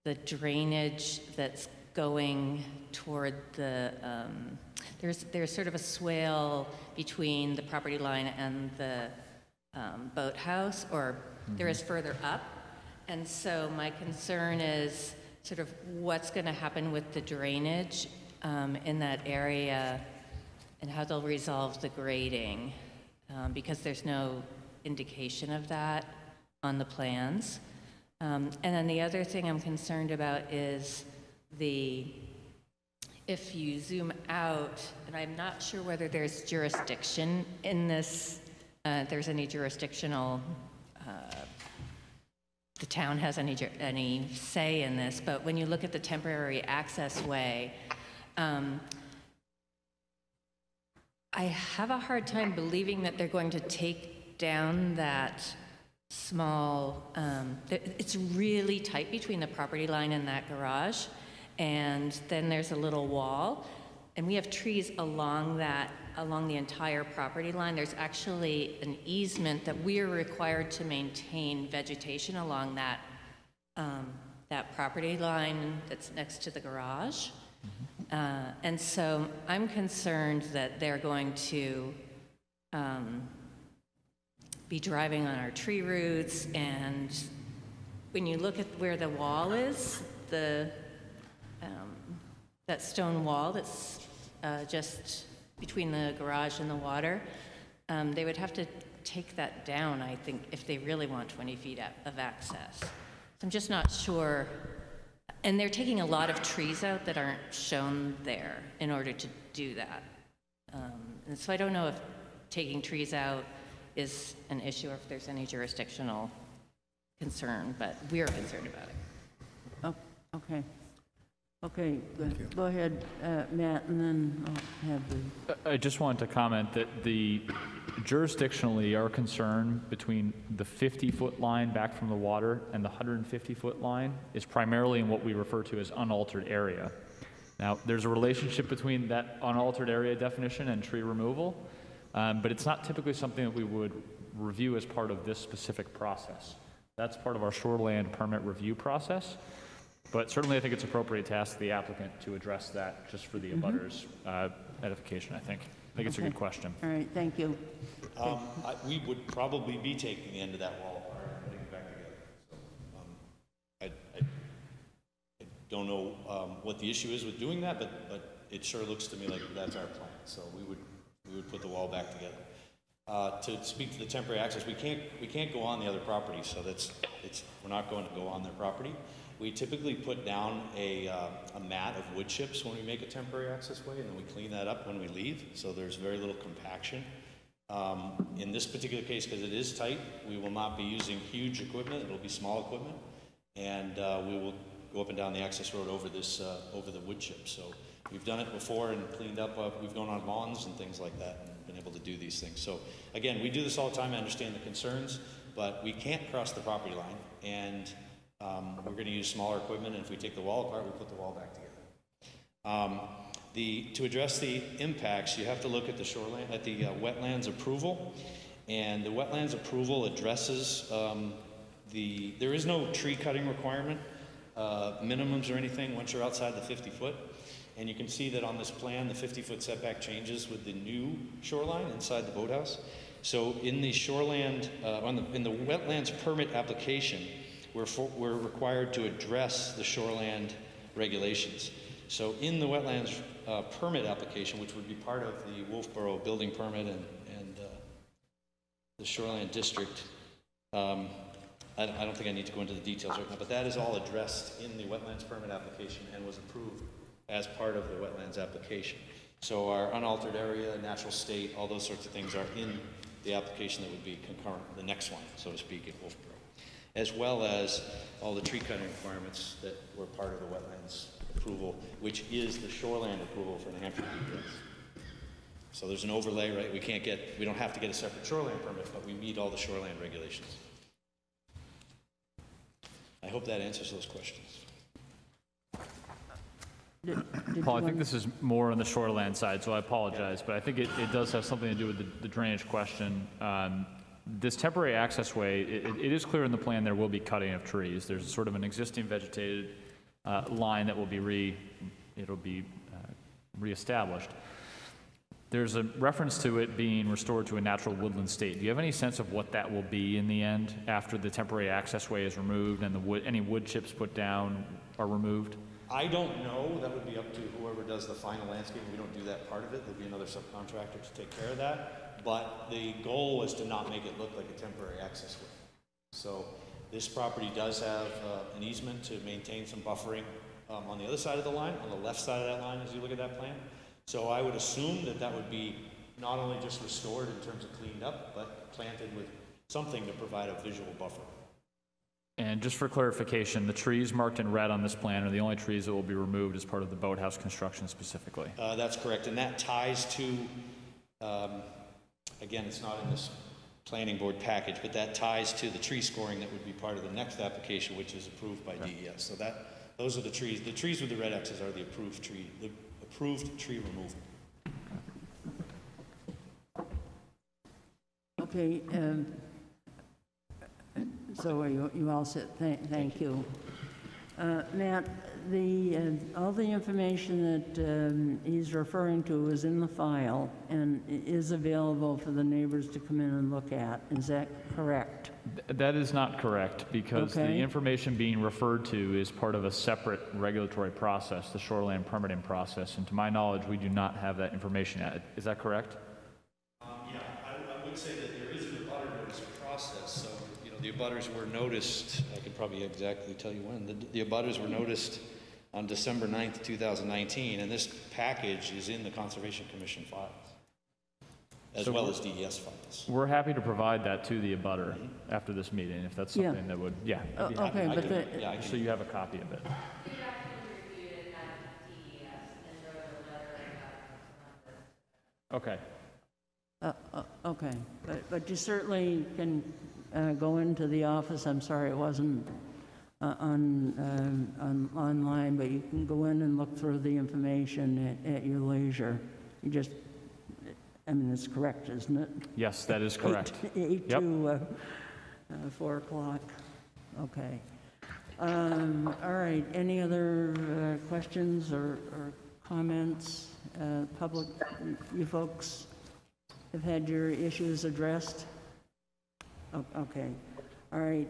the drainage that's going toward the, there's sort of a swale between the property line and the boathouse, or there is further up. And so my concern is sort of what's going to happen with the drainage in that area and how they'll resolve the grading, because there's no indication of that on the plans. And then the other thing I'm concerned about is if you zoom out, and I'm not sure whether there's jurisdiction in this, there's any jurisdictional, the town has any say in this, but when you look at the temporary access way, I have a hard time believing that they're going to take down that small, it's really tight between the property line and that garage, and then there's a little wall, and we have trees along the entire property line. There's actually an easement that we are required to maintain vegetation along that that property line that's next to the garage. And so I'm concerned that they're going to be driving on our tree roots, and when you look at where the wall is, that stone wall that's just between the garage and the water, they would have to take that down, I think, if they really want 20 feet of access. So I'm just not sure. And they're taking a lot of trees out that aren't shown there in order to do that. And so I don't know if taking trees out is an issue or if there's any jurisdictional concern, but we're concerned about it. Oh, okay. Okay, good. Go ahead, Matt, and then I'll have the... I just wanted to comment that jurisdictionally, our concern between the 50-foot line back from the water and the 150-foot line is primarily in what we refer to as unaltered area. Now, there's a relationship between that unaltered area definition and tree removal, but it's not typically something that we would review as part of this specific process. That's part of our shoreland permit review process. But certainly, I think it's appropriate to ask the applicant to address that just for the abutters edification, I think. I think it's a good question. All right, thank you. We would probably be taking the end of that wall apart and putting it back together. So, I don't know what the issue is with doing that, but it sure looks to me like that's our plan. So we would put the wall back together. To speak to the temporary access, we can't go on the other property, so we're not going to go on their property. We typically put down a mat of wood chips when we make a temporary access way, and then we clean that up when we leave, so there's very little compaction. In this particular case, because it is tight, we will not be using huge equipment. It'll be small equipment, and we will go up and down the access road over the wood chips. So we've done it before and cleaned up. We've gone on lawns and things like that and been able to do these things. So again, we do this all the time. I understand the concerns, but we can't cross the property line, and we're going to use smaller equipment. And if we take the wall apart, we put the wall back together. To address the impacts, you have to look at the shoreline, at the wetlands approval, and the wetlands approval addresses there is no tree cutting requirement, minimums or anything once you're outside the 50-foot. And you can see that on this plan, the 50-foot setback changes with the new shoreline inside the boathouse. So in the shoreland, in the wetlands permit application, we're required to address the shoreland regulations. So in the wetlands permit application, which would be part of the Wolfeboro building permit and the shoreland district, I don't think I need to go into the details right now, but that is all addressed in the wetlands permit application and was approved as part of the wetlands application. So our unaltered area, natural state, all those sorts of things are in the application that would be concurrent, the next one, so to speak, in Wolfeboro, as well as all the tree cutting requirements that were part of the wetlands approval, which is the shoreland approval for New Hampshire DES. So there's an overlay, right? We don't have to get a separate shoreland permit, but we meet all the shoreland regulations. I hope that answers those questions. Paul, I think this is more on the shoreland side, so I apologize, but I think it does have something to do with the drainage question. This temporary access way, it is clear in the plan there will be cutting of trees. There's sort of an existing vegetated line that will be reestablished. There's a reference to it being restored to a natural woodland state. Do you have any sense of what that will be in the end after the temporary access way is removed and any wood chips put down are removed? I don't know. That would be up to whoever does the final landscape. We don't do that part of it. There'll be another subcontractor to take care of that. But the goal was to not make it look like a temporary access way. So this property does have an easement to maintain some buffering on the other side of the line, on the left side of that line as you look at that plan. So I would assume that would be not only just restored in terms of cleaned up, but planted with something to provide a visual buffer. And just for clarification, the trees marked in red on this plan are the only trees that will be removed as part of the boathouse construction specifically? That's correct, and that ties to, again, it's not in this planning board package, but that ties to the tree scoring that would be part of the next application, which is approved by DES. So those are the trees. The trees with the red X's are the approved tree removal. Okay, so you all said thank you. Matt, all the information that he's referring to is in the file and is available for the neighbors to come in and look at. Is that correct? That is not correct, because the information being referred to is part of a separate regulatory process, the shoreline permitting process, and to my knowledge, we do not have that information yet. Is that correct? Yeah, I would say that there is an abutter notice process. So, the abutters were noticed, I could probably exactly tell you when, the abutters were noticed on December 9th, 2019, and this package is in the Conservation Commission files, as well as DES files. We're happy to provide that to the abutter after this meeting, if that's something that would, I'd be happy. Okay, but so you have a copy of it. Okay. Okay, but you certainly can go into the office. I'm sorry it wasn't online, but you can go in and look through the information at your leisure. You just, it's correct, isn't it? Yes, that is correct. 8 to 4 o'clock. Okay. All right, any other questions or comments? Public, you folks have had your issues addressed? Okay, all right.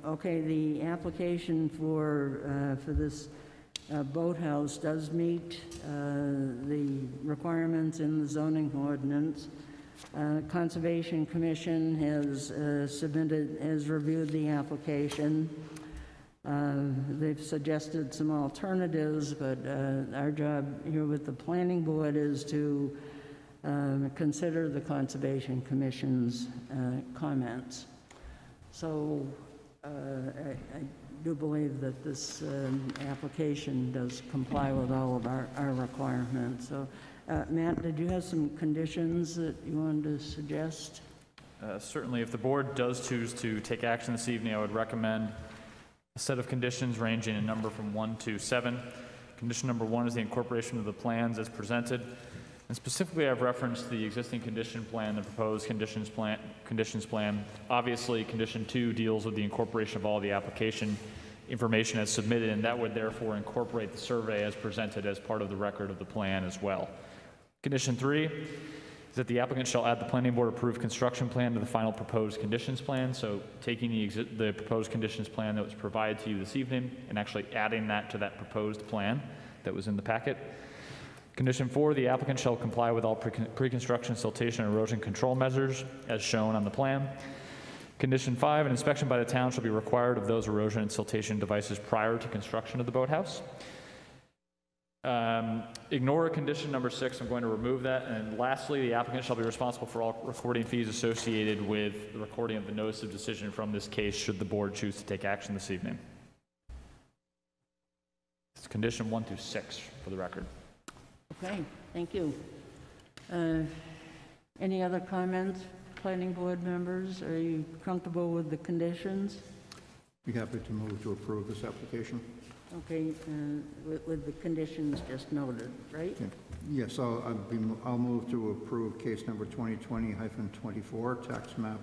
Okay, the application for this boathouse does meet the requirements in the zoning ordinance. Conservation Commission has reviewed the application. They've suggested some alternatives, but our job here with the planning board is to consider the Conservation Commission's comments. So I do believe that this application does comply with all of our requirements. So Matt, did you have some conditions that you wanted to suggest? Certainly, if the board does choose to take action this evening, I would recommend a set of conditions ranging in number from 1 to 7. Condition number 1 is the incorporation of the plans as presented. And specifically, I've referenced the existing condition plan, the proposed conditions plan. Obviously, condition 2 deals with the incorporation of all the application information as submitted, and that would therefore incorporate the survey as presented as part of the record of the plan as well. Condition 3 is that the applicant shall add the planning board approved construction plan to the final proposed conditions plan. So taking the proposed conditions plan that was provided to you this evening and actually adding that to that proposed plan that was in the packet. Condition 4, the applicant shall comply with all pre-construction siltation and erosion control measures as shown on the plan. Condition 5, an inspection by the town shall be required of those erosion and siltation devices prior to construction of the boathouse. Ignore condition number 6, I'm going to remove that. And lastly, the applicant shall be responsible for all recording fees associated with the recording of the notice of decision from this case should the board choose to take action this evening. It's condition 1 through 6 for the record. Okay, thank you. Any other comments, planning board members? Are you comfortable with the conditions? Be happy to move to approve this application. Okay, with the conditions just noted, right? Yeah. Yes, I'll move to approve case number 2020-24, tax map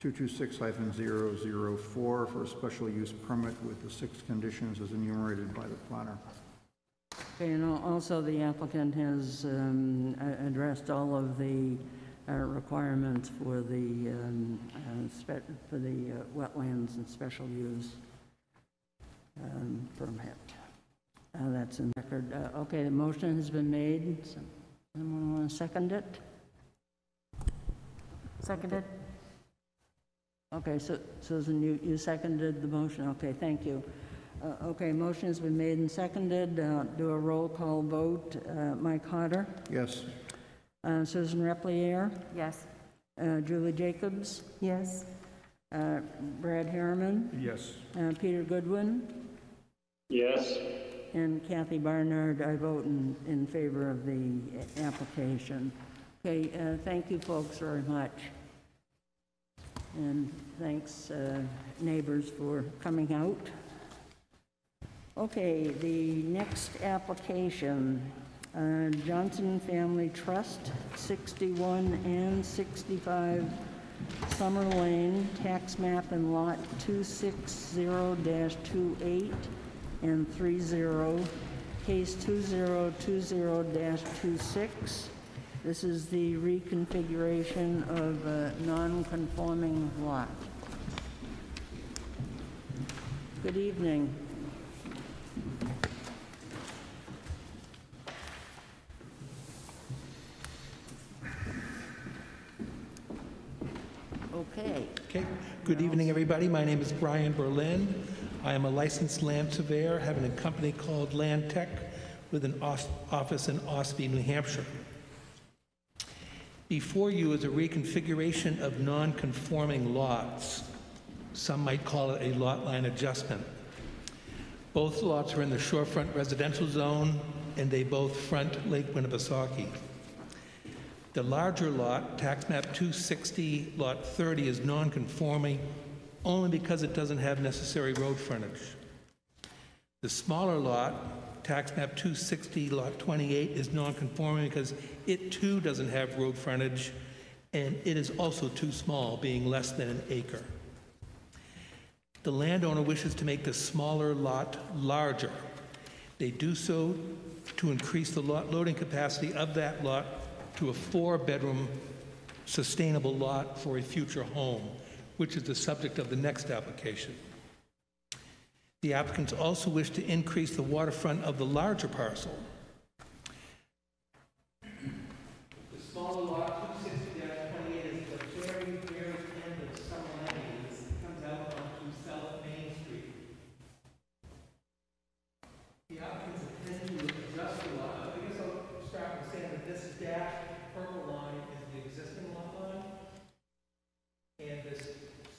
226-004 for a special use permit with the 6 conditions as enumerated by the planner. Okay, and also the applicant has addressed all of the requirements for the wetlands and special use permit. That's in record. Okay, the motion has been made. Someone want to second it? Seconded. Okay, so Susan, you seconded the motion. Okay, thank you. Okay, motion has been made and seconded. Do a roll call vote. Mike Hodder? Yes. Susan Replier? Yes. Julie Jacobs? Yes. Brad Harriman? Yes. Peter Goodwin? Yes. And Kathy Barnard, I vote in favor of the application. Okay, thank you folks very much. And thanks neighbors for coming out. Okay, the next application, Johnson Family Trust, 61 and 65 Summer Lane, tax map and lot 260-28 and 30, case 2020-26. This is the reconfiguration of a non-conforming lot. Good evening. Okay. Good evening, everybody. My name is Brian Berlin. I am a licensed land surveyor, having a company called Land Tech with an office in Ospey, New Hampshire. Before you is a reconfiguration of non-conforming lots. Some might call it a lot line adjustment. Both lots are in the shorefront residential zone, and they both front Lake Winnipesaukee. The larger lot, tax map 260, lot 30, is non-conforming only because it doesn't have necessary road frontage. The smaller lot, tax map 260, lot 28, is non-conforming because it too doesn't have road frontage, and it is also too small, being less than an acre. The landowner wishes to make the smaller lot larger. They do so to increase the lot loading capacity of that lot to a 4-bedroom sustainable lot for a future home, which is the subject of the next application. The applicants also wish to increase the waterfront of the larger parcel. The smaller lot, 260-28, is the very, very end of Summer Lane. It comes out onto South Main Street. The applicants intend to adjust the lot. I guess I'll start with saying that this dashed purple line is the existing lot line, and this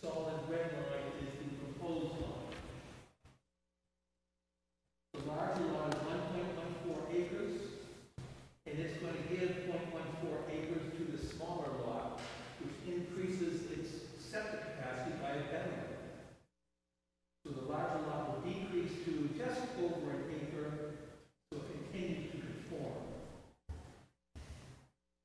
solid red line is the proposed line. The larger lot is 1.14 acres, and it's going to give 0.14 acres to the smaller lot, which increases its septic capacity by a bedroom. So the larger lot will decrease to just over an acre, so it continues to conform.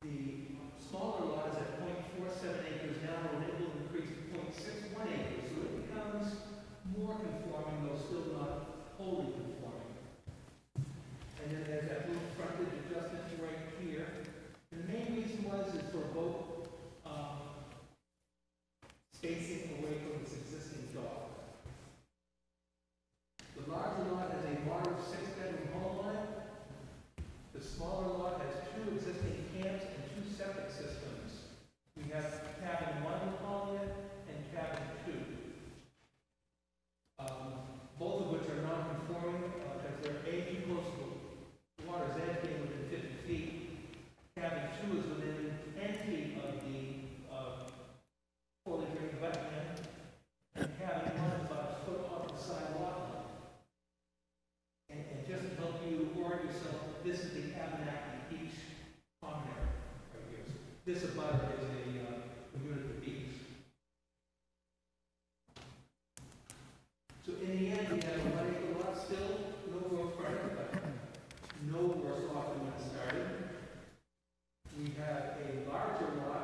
The smaller lot is at 0.47 acres now, and it will increase to 0.61 acres, so it becomes more conforming, though still not wholly conforming. And then there's that little frontage adjustment right here. And the main reason is for both spacing away from its existing dock. The larger lot has a modern 6-bedroom home line. The smaller lot has 2 existing camps and 2 septic systems. We have cabin 1 in Collier and cabin 2. Both of which are non-conforming because they're too close to the water's edge, being within 50 feet. Cabin 2 is within 10 feet of the fully drained wetland, and cabin 1 is about a foot off the side lot line. And just to help you orient yourself, this is the Abenaki Beach common area right here. So this above is a community beach. So in the end, we have a 1-acre lot still, no growth frontage, but no worse off than when it started. We have a larger lot,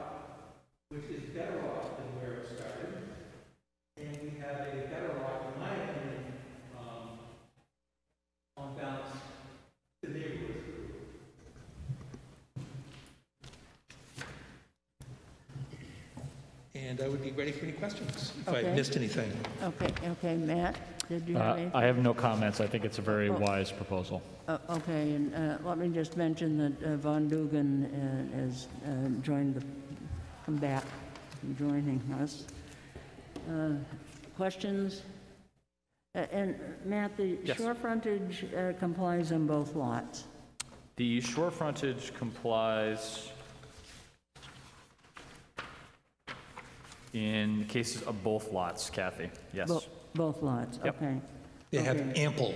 which is better off than where it started. And we have a better lot, in my opinion, on balance, the neighborhood. And I would be ready for any questions if I missed anything. Okay, Matt, did you have anything? I have no comments. I think it's a very wise proposal. Okay, and let me just mention that Von Dugan has come back and joining us. Questions? And Matt, the Yes. shore frontage complies on both lots? The shore frontage complies in cases of both lots, Kathy. Yes. Both lots, Yep. okay. They have ample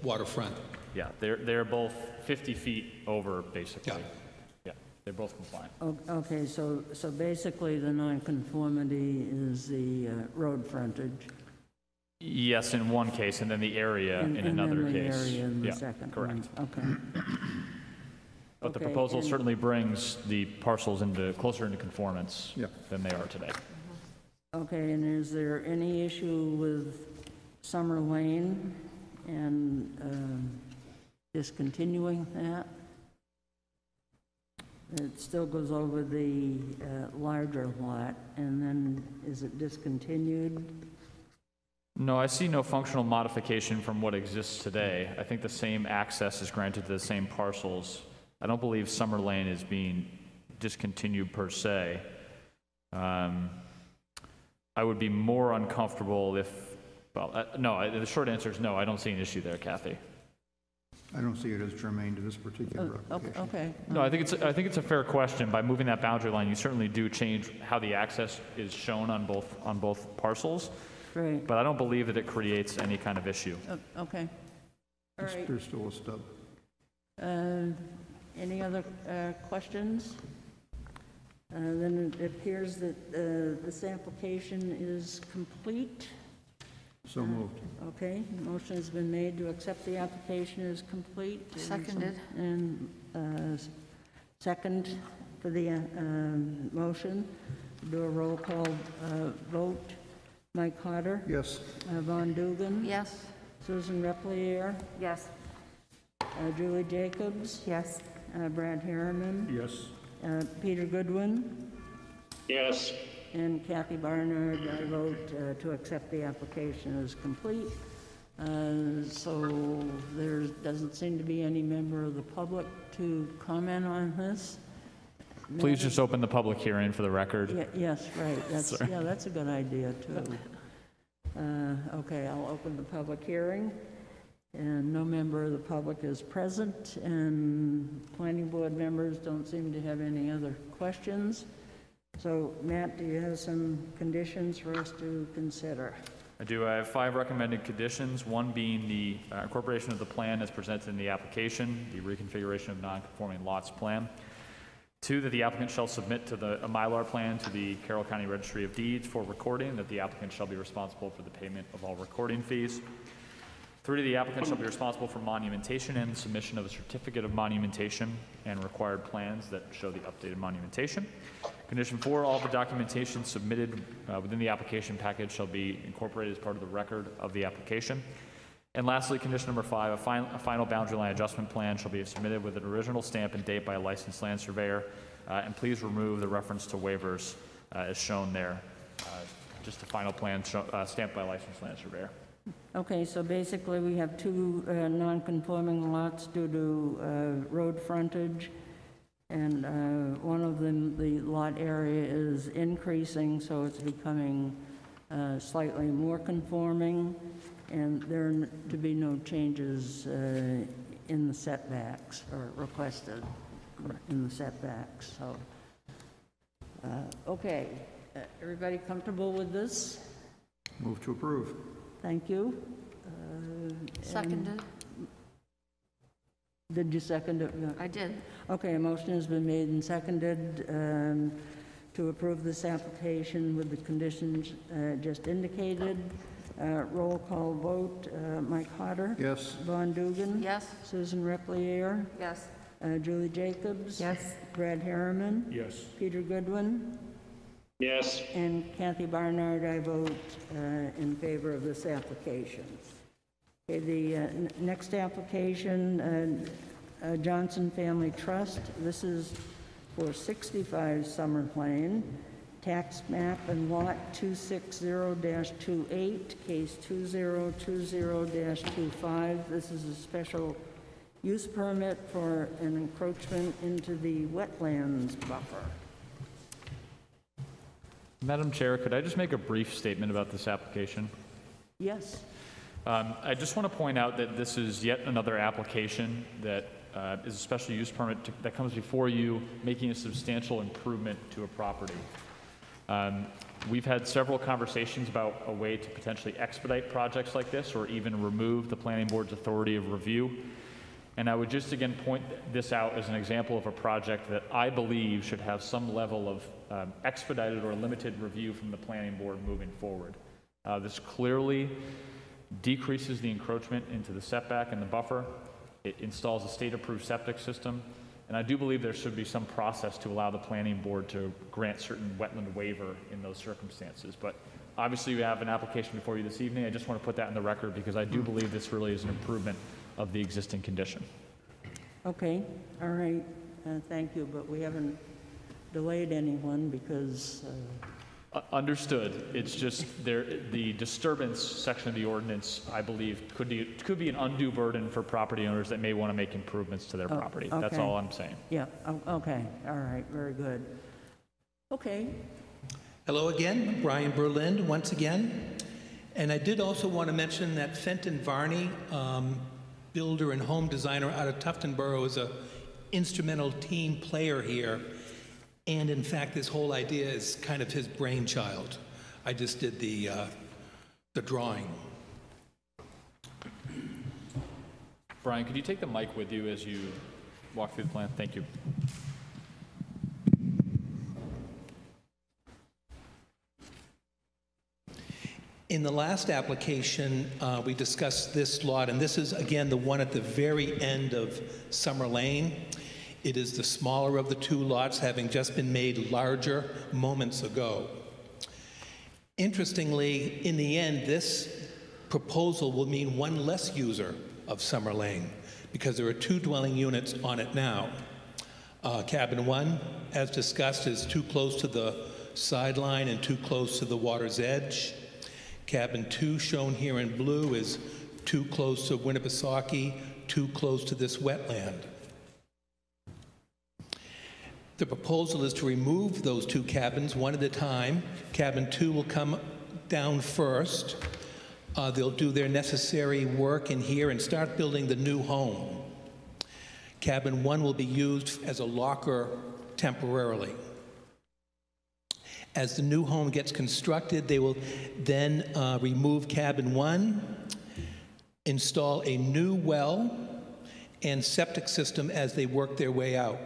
waterfront. Yeah, they're both 50 feet over, basically. Yeah. Yeah, they're both compliant. Okay, so basically the nonconformity is the road frontage? Yes, in one case, and then the area in another and then case. the area in the Yeah, second correct. one. Okay. But the Okay, proposal and- certainly brings the parcels closer into conformance Yeah. than they are today. Okay, and is there any issue with Summer Lane and discontinuing that? It still goes over the larger lot, and then is it discontinued? No, I see no functional modification from what exists today. I think the same access is granted to the same parcels. I don't believe Summer Lane is being discontinued per se. I would be more uncomfortable if, no, the short answer is no, I don't see an issue there, Kathy. I don't see it as germane to this particular application. Okay. No, I think it's a fair question. By moving that boundary line, you certainly do change how the access is shown on both parcels. Great. But I don't believe that it creates any kind of issue. Okay. All right. There's still a stub. Any other questions? Then it appears that this application is complete. So moved. Okay, motion has been made to accept the application as complete. Seconded. And second for the motion. Do a roll call vote. Mike Hodder, Yes. Von Dugan, Yes. Susan Replier, Yes. Julie Jacobs, Yes. Brad Harriman, Yes. Peter Goodwin, Yes. and Kathy Barnard. I vote to accept the application as complete. So there doesn't seem to be any member of the public to comment on this. Please just open the public hearing for the record. Yes, right. That's, Sorry. yeah, that's a good idea, too. Okay, I'll open the public hearing. And no member of the public is present, and planning board members don't seem to have any other questions. So, Matt, do you have some conditions for us to consider? I do. I have 5 recommended conditions, one being the incorporation of the plan as presented in the application, the reconfiguration of non-conforming lots plan. 2, that the applicant shall submit to a Mylar plan to the Carroll County Registry of Deeds for recording, that the applicant shall be responsible for the payment of all recording fees. 3, the applicant shall be responsible for monumentation and submission of a certificate of monumentation and required plans that show the updated monumentation. Condition 4, all the documentation submitted within the application package shall be incorporated as part of the record of the application. And lastly, condition number 5, a final boundary line adjustment plan shall be submitted with an original stamp and date by a licensed land surveyor. And please remove the reference to waivers as shown there. Just a final plan stamped by a licensed land surveyor. Okay, so basically we have 2 non-conforming lots due to road frontage, and one of them, the lot area is increasing, so it's becoming slightly more conforming, and there are to be no changes in the setbacks, or requested in the setbacks, so. Okay, everybody comfortable with this? Move to approve. Thank you. Seconded. Did you second it? No. I did. Okay, a motion has been made and seconded to approve this application with the conditions just indicated. Roll call vote. Mike Hodder? Yes. Von Dugan? Yes. Susan Replier? Yes. Julie Jacobs? Yes. Brad Harriman? Yes. Peter Goodwin? Yes. And Kathy Barnard, I vote in favor of this application. Okay, the next application, Johnson Family Trust. This is for 65 Summer Plain, tax map and lot 260-28, case 2020-25. This is a special use permit for an encroachment into the wetlands buffer. Madam Chair, could I just make a brief statement about this application? Yes. I just want to point out that this is yet another application that is a special use permit that comes before you, making a substantial improvement to a property. We've had several conversations about a way to potentially expedite projects like this, or even remove the planning board's authority of review. And I would just again point this out as an example of a project that I believe should have some level of expedited or limited review from the planning board moving forward. This clearly decreases the encroachment into the setback and the buffer. It installs a state-approved septic system. And I do believe there should be some process to allow the planning board to grant certain wetland waiver in those circumstances. But obviously you have an application before you this evening. I just want to put that in the record because I do believe this really is an improvement of the existing condition. Okay, all right, thank you, but we haven't delayed anyone because... Understood. It's just the disturbance section of the ordinance, I believe, could be an undue burden for property owners that may want to make improvements to their property. Okay. That's all I'm saying. Yeah, okay, all right, very good. Okay, Hello again, Brian Berlind once again. And I did also want to mention that Fenton Varney, builder and home designer out of Tufton Borough, is an instrumental team player here. And in fact, this whole idea is kind of his brainchild. I just did the drawing. Brian, could you take the mic with you as you walk through the plan? Thank you. In the last application, we discussed this lot, and this is, again, the one at the very end of Summer Lane. It is the smaller of the 2 lots, having just been made larger moments ago. Interestingly, in the end, this proposal will mean one less user of Summer Lane because there are 2 dwelling units on it now. Cabin 1, as discussed, is too close to the sideline and too close to the water's edge. Cabin 2, shown here in blue, is too close to Winnipesaukee, too close to this wetland. The proposal is to remove those 2 cabins one at a time. Cabin 2 will come down first. They'll do their necessary work in here and start building the new home. Cabin 1 will be used as a locker temporarily. As the new home gets constructed, they will then remove cabin 1, install a new well and septic system as they work their way out.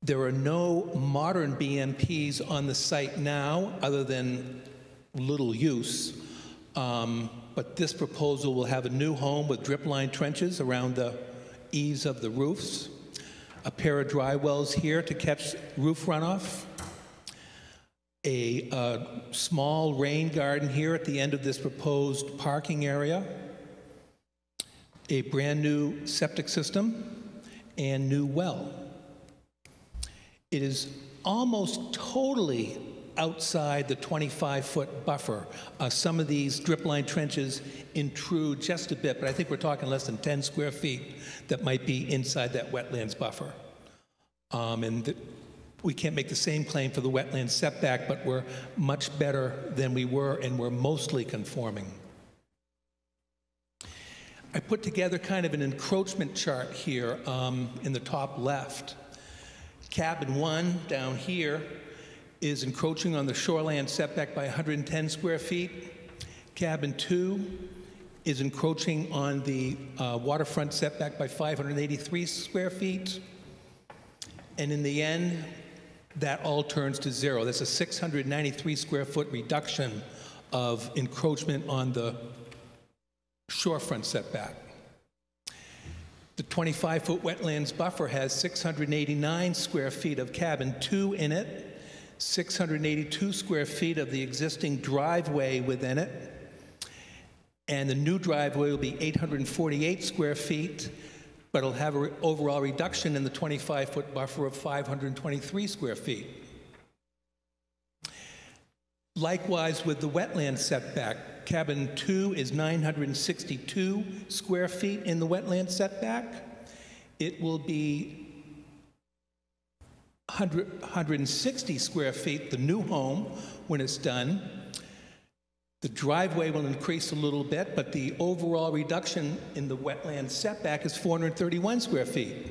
There are no modern BMPs on the site now, other than little use. But this proposal will have a new home with drip line trenches around the eaves of the roofs, a pair of dry wells here to catch roof runoff, a small rain garden here at the end of this proposed parking area, a brand new septic system, and new well. It is almost totally outside the 25-foot buffer. Some of these drip line trenches intrude just a bit, but I think we're talking less than 10 square feet that might be inside that wetlands buffer. We can't make the same claim for the wetland setback, but we're much better than we were, and we're mostly conforming. I put together kind of an encroachment chart here in the top left. Cabin 1 down here is encroaching on the shoreland setback by 110 square feet. Cabin 2 is encroaching on the waterfront setback by 583 square feet. And in the end, that all turns to 0. That's a 693 square foot reduction of encroachment on the shorefront setback. The 25-foot wetlands buffer has 689 square feet of cabin 2 in it, 682 square feet of the existing driveway within it, and the new driveway will be 848 square feet, but it'll have an overall reduction in the 25-foot buffer of 523 square feet. Likewise with the wetland setback, cabin 2 is 962 square feet in the wetland setback. It will be 160 square feet, the new home, when it's done. The driveway will increase a little bit, but the overall reduction in the wetland setback is 431 square feet.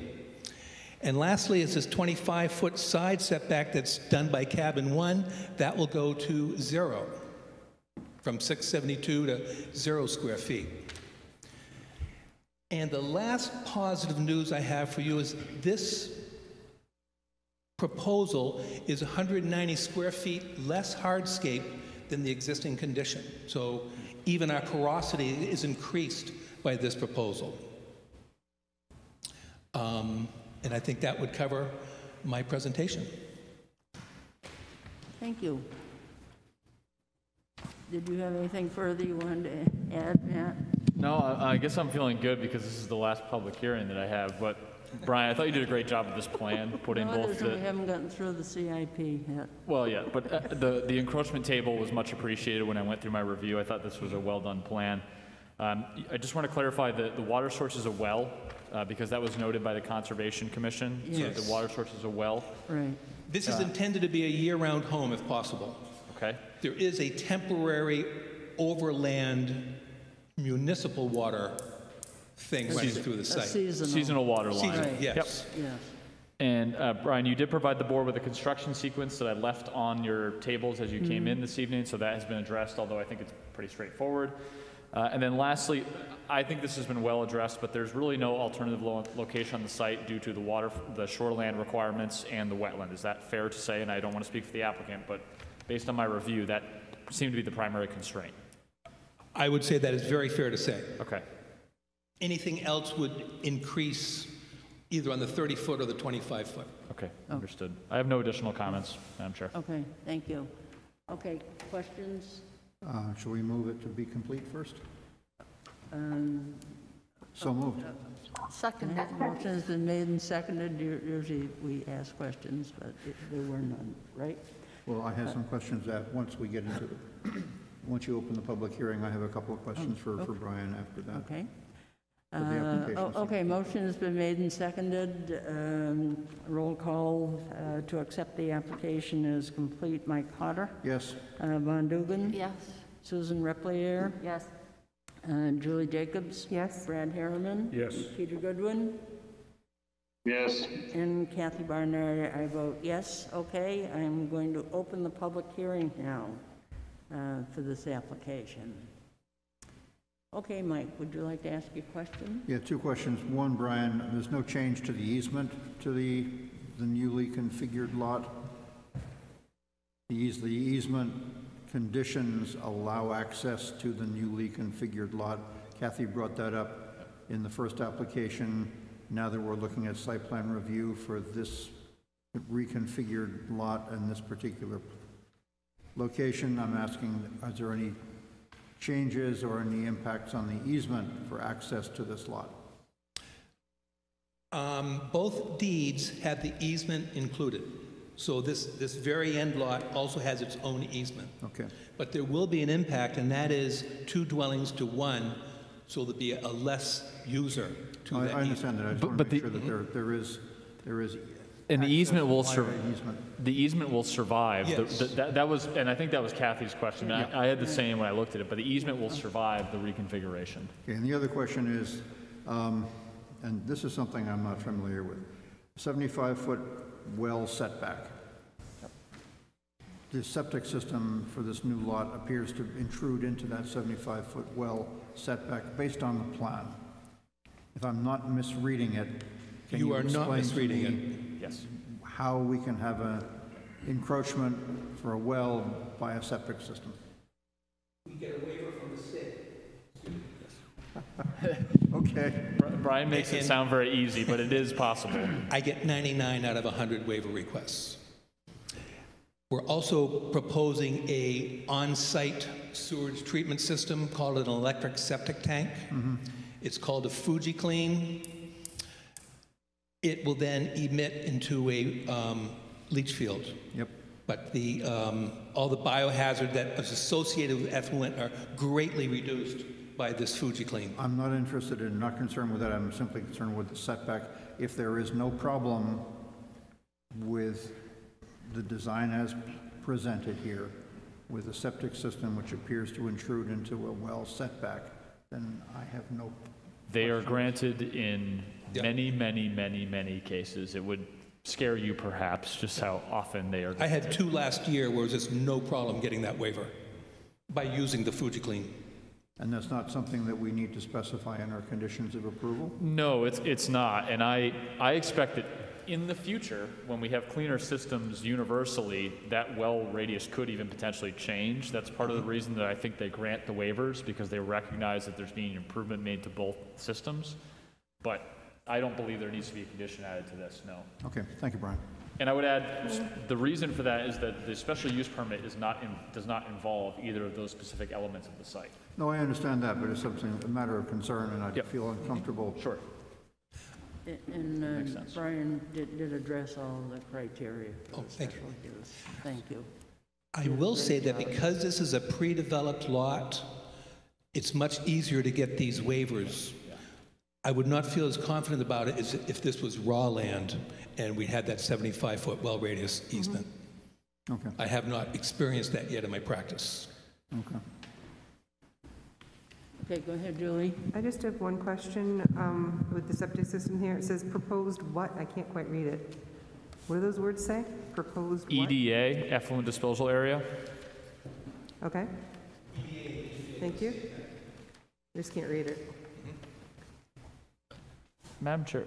And lastly is this 25-foot side setback that's done by cabin 1. That will go to 0, from 672 to 0 square feet. And the last positive news I have for you is this proposal is 190 square feet less hardscape than the existing condition. So even our porosity is increased by this proposal. And I think that would cover my presentation. Thank you. Did you have anything further you wanted to add, Matt? No, I guess I'm feeling good because this is the last public hearing that I have. But Brian, I thought you did a great job with this plan, putting both the... We haven't gotten through the CIP yet. Well, yeah, but the encroachment table was much appreciated when I went through my review. I thought this was a well-done plan. I just want to clarify that the water source is a well, because that was noted by the Conservation Commission. Yes. So the water source is a well. Right. This is intended to be a year-round home if possible. Okay. There is a temporary overland municipal water thing running through the site. Seasonal water line. Seasonal, yes. Yep. Yes. And Brian, you did provide the board with a construction sequence that I left on your tables as you came in this evening, so that has been addressed, although I think it's pretty straightforward. And then lastly, I think this has been well addressed, but there's really no alternative location on the site due to the shoreland requirements and the wetland. Is that fair to say? And I don't want to speak for the applicant, but based on my review, that seemed to be the primary constraint. I would say that is very fair to say. Okay. Anything else would increase either on the 30-foot or the 25-foot. Okay, understood. I have no additional comments, Madam Chair. Okay, thank you. Okay, questions? Shall we move it to be complete first? Um, So moved. Seconded. Motion has been made and seconded. Usually we ask questions, but there were none, right? Well, I have some questions that once we get into, once you open the public hearing, I have a couple of questions for Brian after that. Okay. For the application. Okay, motion has been made and seconded. Roll call to accept the application is complete. Mike Potter, Yes, Von Dugan, Yes. Susan Replier, Yes. Julie Jacobs, Yes? Brad Harriman, Yes. Peter Goodwin, Yes. and Kathy Barnard. I vote yes. Okay, I'm going to open the public hearing now for this application. Okay, Mike, would you like to ask a question? yeah, two questions. One, Brian, there's no change to the easement to the newly configured lot? The easement conditions allow access to the newly configured lot. Kathy brought that up in the first application. Now that we're looking at site plan review for this reconfigured lot and this particular location, I'm asking, is there any changes or any impacts on the easement for access to this lot? Both deeds have the easement included. So this very end lot also has its own easement. Okay. But there will be an impact, and that is 2 dwellings to 1, so there'll be a less user to that I understand that. I just want to make sure that there is And the easement will access via easement. the easement will survive. Yes. That was, and I think that was Kathy's question. I had the same when I looked at it, but the easement will survive the reconfiguration. Okay, and the other question is, and this is something I'm not familiar with, 75-foot well setback. The septic system for this new lot appears to intrude into that 75-foot well setback based on the plan. If I'm not misreading it, can you You are not explain to misreading me it. Yes. how we can have an encroachment for a well by a septic system? We get a waiver from the state. Okay. Brian makes it sound very easy, but it is possible. I get 99 out of 100 waiver requests. We're also proposing a on-site sewage treatment system called an electric septic tank. It's called a FujiClean. It will then emit into a leach field. Yep. But all the biohazard that is associated with effluent are greatly reduced by this FujiClean. I'm not interested in, not concerned with that, I'm simply concerned with the setback. If there is no problem with the design as presented here, with a septic system which appears to intrude into a well setback, then I have no... They are granted in many cases. It would scare you perhaps just how often they are. I had 2 last year where it was just no problem getting that waiver by using the FujiClean. And that's not something that we need to specify in our conditions of approval? No, it's not. And I expect that in the future, when we have cleaner systems universally, that well radius could even potentially change. That's part of the reason that I think they grant the waivers, because they recognize that there's being improvement made to both systems. But I don't believe there needs to be a condition added to this, no. Okay, thank you, Brian. And I would add, the reason for that is that the special use permit does not involve either of those specific elements of the site. No, I understand that, but it's something, a matter of concern, and I feel uncomfortable. Sure. And sense. Brian did address all of the criteria for Oh, the thank you. special use. Thank you. I will say that because this is a pre-developed lot, it's much easier to get these waivers. I would not feel as confident about it as if this was raw land and we had that 75-foot well radius easement. Okay, I have not experienced that yet in my practice. okay. Okay, go ahead, Julie. I just have one question with the septic system here. It says proposed what? I can't quite read it. What do those words say? Proposed what? EDA, effluent disposal area. Okay. Thank you. I just can't read it. Madam Chair,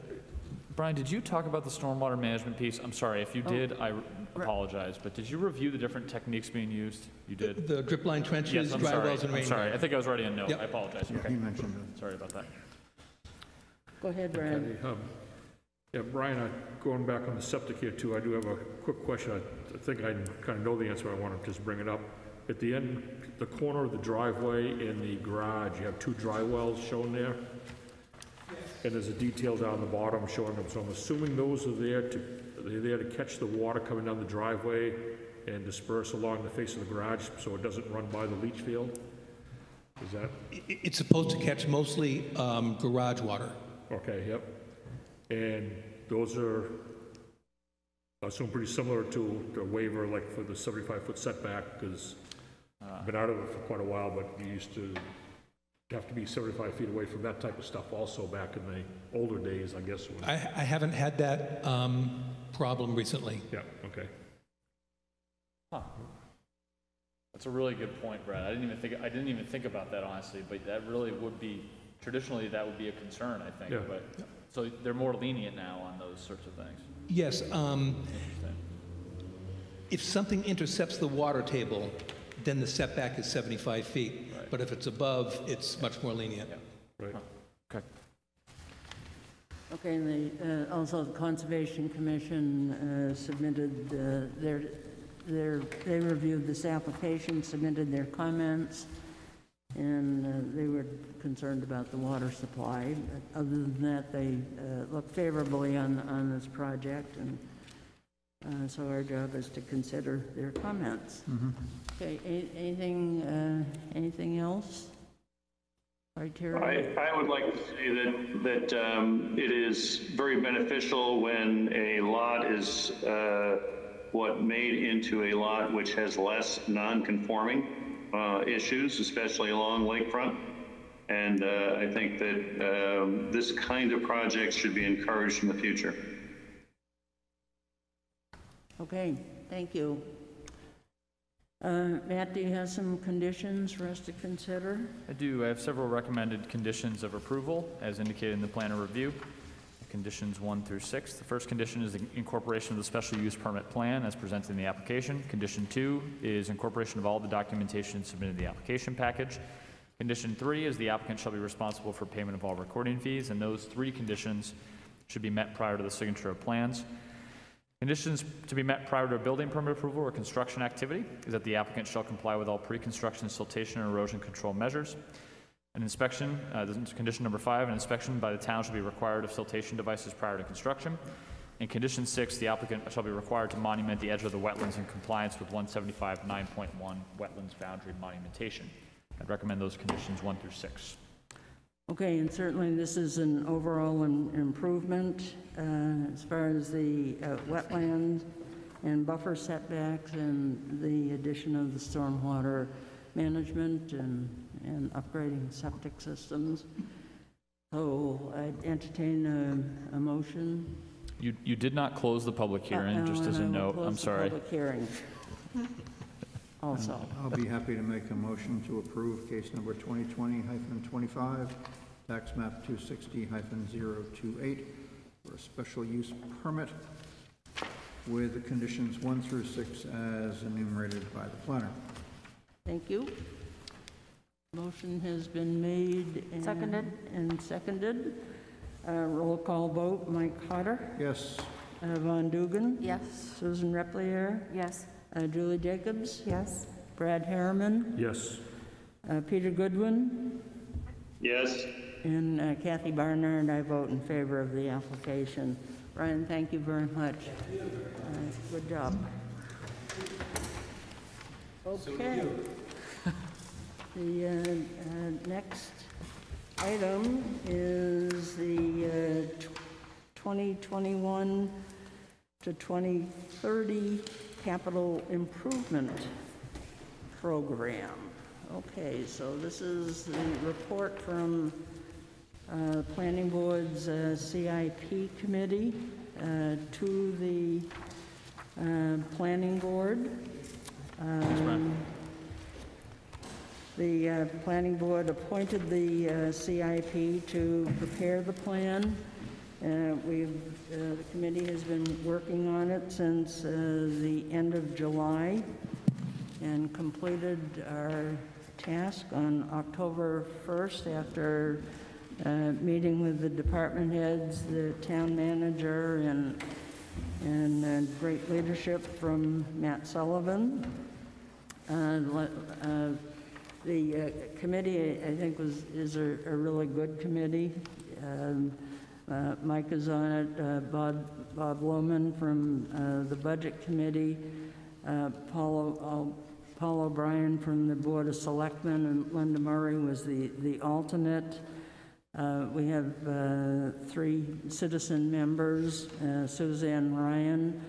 Brian, did you talk about the stormwater management piece? I'm sorry, if you did, I apologize, but did you review the different techniques being used? You did? The drip line trenches, Yes, I'm dry sorry. wells, and rain I'm sorry, I gardens. think I was writing a note. Yep. I apologize. Yeah, Okay. he mentioned it. Sorry about that. Go ahead, Brad. Yeah, Brian, going back on the septic here too, I do have a quick question. I think I kind of know the answer. I want to just bring it up. At the end, the corner of the driveway and the garage, you have 2 dry wells shown there? And there's a detail down the bottom showing them. So I'm assuming those are there to catch the water coming down the driveway and disperse along the face of the garage so it doesn't run by the leach field? Is that? It's supposed to catch mostly garage water. Okay, yep. And those are, I assume, pretty similar to the waiver, like for the 75-foot setback, because I've been out of it for quite a while, but you used to have to be 75 feet away from that type of stuff also back in the older days, I guess. I haven't had that problem recently. Yeah, okay. Huh. That's a really good point, Brad. I didn't even think about that, honestly, but that really would be, traditionally, that would be a concern, I think. Yeah. But, so they're more lenient now on those sorts of things. Yes. Interesting. If something intercepts the water table, then the setback is 75 feet. Right. But if it's above, it's much more lenient. Right. Okay. Okay, and also the Conservation Commission submitted they reviewed this application, submitted their comments, and they were concerned about the water supply. But other than that, they look favorably on this project, and so our job is to consider their comments. Okay, anything else? Criteria? I would like to say that it is very beneficial when a lot is made into a lot which has less non-conforming issues, especially along lakefront. And I think that this kind of project should be encouraged in the future. Okay, thank you. Matt, do you have some conditions for us to consider? I do. I have several recommended conditions of approval, as indicated in the plan of review. Conditions 1 through 6. The first condition is the incorporation of the special use permit plan as presented in the application. Condition 2 is incorporation of all the documentation submitted in the application package. Condition 3 is the applicant shall be responsible for payment of all recording fees, and those 3 conditions should be met prior to the signature of plans. Conditions to be met prior to a building permit approval or construction activity is that the applicant shall comply with all pre-construction siltation and erosion control measures. An inspection, this is condition number 5, an inspection by the town shall be required of siltation devices prior to construction. In condition 6, the applicant shall be required to monument the edge of the wetlands in compliance with 175 9.1 wetlands boundary monumentation. I'd recommend those conditions 1 through 6. Okay, and certainly this is an overall improvement as far as the wetland and buffer setbacks and the addition of the stormwater management and upgrading septic systems. So I'd entertain a motion. You did not close the public hearing, just as a note. I'm sorry. Public hearing. Also. I'll be happy to make a motion to approve case number 2020-25, tax map 260-028, for a special use permit with the conditions 1 through 6 as enumerated by the planner. Thank you. Motion has been made and seconded. Roll call vote. Mike Cotter. Yes. Von Dugan. Yes. Susan Replier. Yes. Julie Jacobs. Yes? Brad Harriman. Yes. Peter Goodwin. Yes. And Kathy Barnard. I vote in favor of the application. Ryan, thank you very much. Good job. Okay. The next item is the 2021 to 2030 capital improvement program. Okay, so this is the report from Planning Board's CIP committee to the Planning Board. The Planning Board appointed the CIP to prepare the plan. The committee has been working on it since the end of July and completed our task on October 1st after meeting with the department heads, the town manager, and great leadership from Matt Sullivan. The committee, I think, is a really good committee. Mike is on it, Bob Lohman from the Budget Committee, Paul O'Brien from the Board of Selectmen, and Linda Murray was the alternate. We have 3 citizen members, Suzanne Ryan,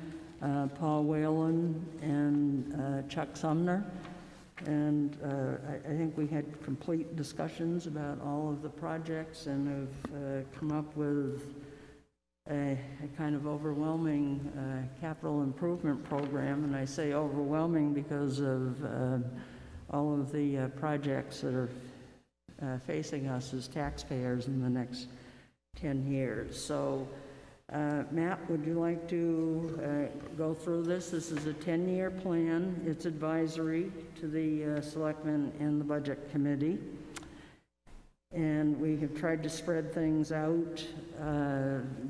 Paul Whalen, and Chuck Sumner. And I think we had complete discussions about all of the projects and have come up with a kind of overwhelming capital improvement program. And I say overwhelming because of all of the projects that are facing us as taxpayers in the next 10 years. So Matt, would you like to go through this? This is a 10-year plan. It's advisory to the Selectmen and the Budget Committee. And we have tried to spread things out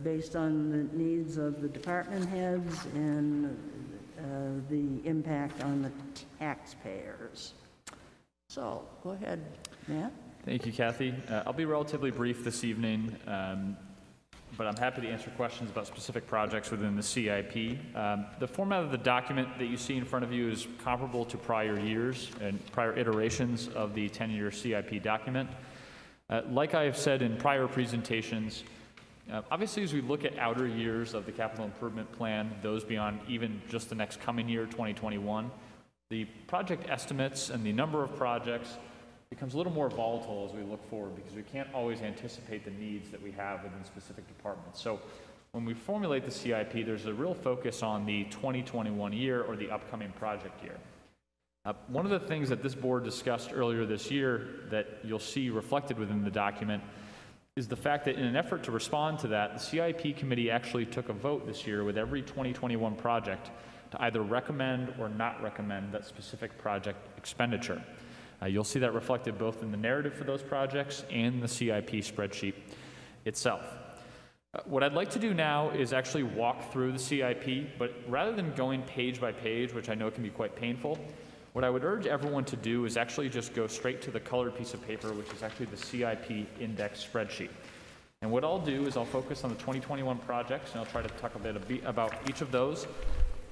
based on the needs of the department heads and the impact on the taxpayers. So, go ahead, Matt. Thank you, Kathy. I'll be relatively brief this evening. But I'm happy to answer questions about specific projects within the CIP. The format of the document that you see in front of you is comparable to prior years and prior iterations of the 10-year CIP document. Like I have said in prior presentations, obviously as we look at outer years of the capital improvement plan, those beyond even just the next coming year, 2021, the project estimates and the number of projects becomes a little more volatile as we look forward because we can't always anticipate the needs that we have within specific departments. So when we formulate the CIP, there's a real focus on the 2021 year or the upcoming project year. One of the things that this board discussed earlier this year that you'll see reflected within the document is the fact that in an effort to respond to that, the CIP committee actually took a vote this year with every 2021 project to either recommend or not recommend that specific project expenditure. You'll see that reflected both in the narrative for those projects and the CIP spreadsheet itself. What I'd like to do now is actually walk through the CIP, but rather than going page by page, which I know can be quite painful, what I would urge everyone to do is actually just go straight to the colored piece of paper, which is actually the CIP Index Spreadsheet. And what I'll do is I'll focus on the 2021 projects, and I'll try to talk a bit about each of those,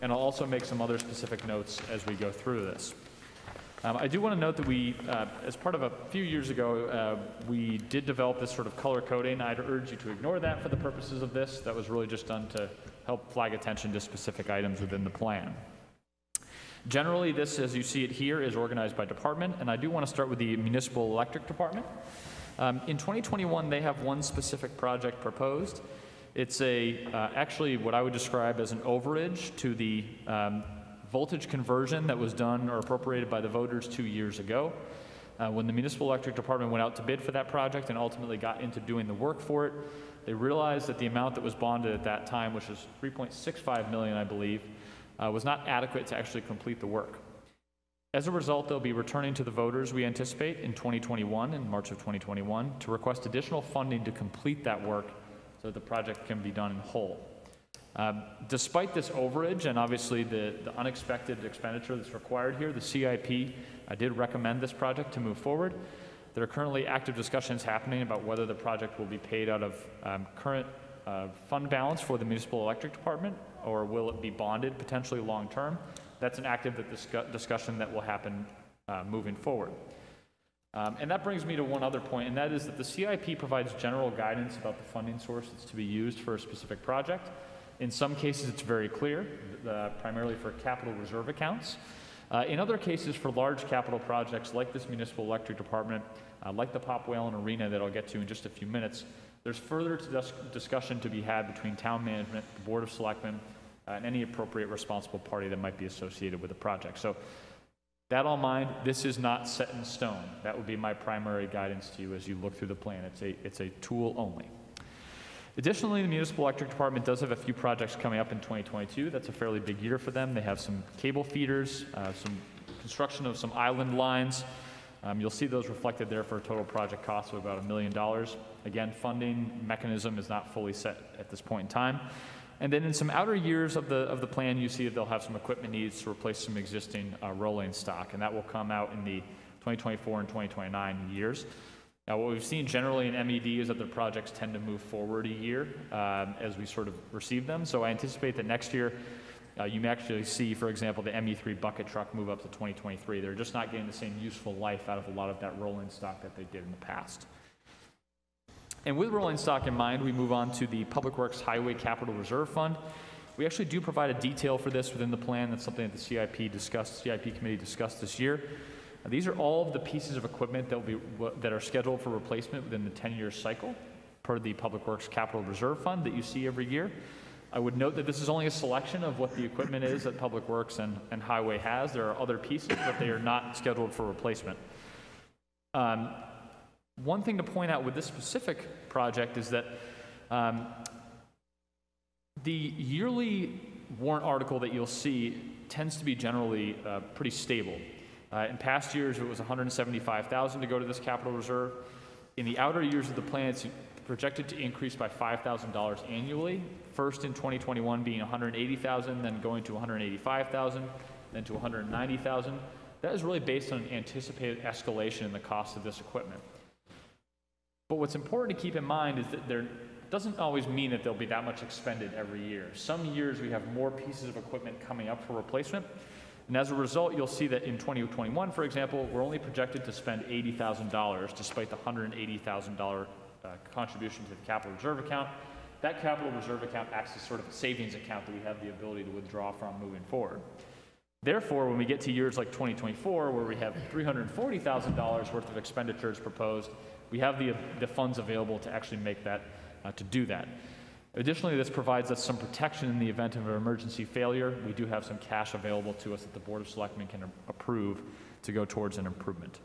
and I'll also make some other specific notes as we go through this. I do want to note that we, as part of a few years ago, we did develop this sort of color coding. I'd urge you to ignore that for the purposes of this. That was really just done to help flag attention to specific items within the plan. Generally, this, as you see it here, is organized by department, and I do want to start with the Municipal Electric Department. In 2021, they have one specific project proposed. It's actually what I would describe as an overage to the voltage conversion that was done or appropriated by the voters 2 years ago. When the Municipal Electric Department went out to bid for that project and ultimately got into doing the work for it, they realized that the amount that was bonded at that time, which was $3.65 million, I believe, was not adequate to actually complete the work. As a result, they'll be returning to the voters, we anticipate, in 2021, in March of 2021, to request additional funding to complete that work so that the project can be done in whole. Despite this overage and obviously the unexpected expenditure that's required here, the CIP did recommend this project to move forward. There are currently active discussions happening about whether the project will be paid out of current fund balance for the Municipal Electric Department, or will it be bonded potentially long term. That's an active discussion that will happen moving forward. And that brings me to one other point, and that is that the CIP provides general guidance about the funding source that's to be used for a specific project. In some cases, it's very clear, primarily for capital reserve accounts. In other cases, for large capital projects like this Municipal Electric Department, like the Pop Whalen Arena that I'll get to in just a few minutes, there's further discussion to be had between town management, the Board of Selectmen, and any appropriate responsible party that might be associated with the project. So that all in mind, this is not set in stone. That would be my primary guidance to you as you look through the plan. It's a tool only. Additionally, the Municipal Electric Department does have a few projects coming up in 2022. That's a fairly big year for them. They have some cable feeders, some construction of some island lines, You'll see those reflected there for a total project cost of about $1 million. Again, funding mechanism is not fully set at this point in time. And then in some outer years of the plan, you see that they'll have some equipment needs to replace some existing rolling stock, and that will come out in the 2024 and 2029 years. Now, what we've seen generally in MED is that the projects tend to move forward a year as we sort of receive them. So I anticipate that next year you may actually see, for example, the ME3 bucket truck move up to 2023. They're just not getting the same useful life out of a lot of that rolling stock that they did in the past. And with rolling stock in mind, we move on to the Public Works Highway Capital Reserve Fund. We actually do provide a detail for this within the plan. That's something that the CIP committee discussed this year. These are all of the pieces of equipment that are scheduled for replacement within the 10-year cycle per the Public Works Capital Reserve Fund that you see every year. I would note that this is only a selection of what the equipment is that Public Works and Highway has. There are other pieces, but they are not scheduled for replacement. One thing to point out with this specific project is that the yearly warrant article that you'll see tends to be generally pretty stable. In past years, it was $175,000 to go to this capital reserve. In the outer years of the plan, it's projected to increase by $5,000 annually. First in 2021 being $180,000, then going to $185,000, then to $190,000. That is really based on an anticipated escalation in the cost of this equipment. But what's important to keep in mind is that there doesn't always mean that there'll be that much expended every year. Some years we have more pieces of equipment coming up for replacement. And as a result, you'll see that in 2021, for example, we're only projected to spend $80,000 despite the $180,000 contribution to the capital reserve account. That capital reserve account acts as sort of a savings account that we have the ability to withdraw from moving forward. Therefore, when we get to years like 2024, where we have $340,000 worth of expenditures proposed, we have the funds available to actually make that, to do that. Additionally, this provides us some protection in the event of an emergency failure. We do have some cash available to us that the Board of Selectmen can approve to go towards an improvement.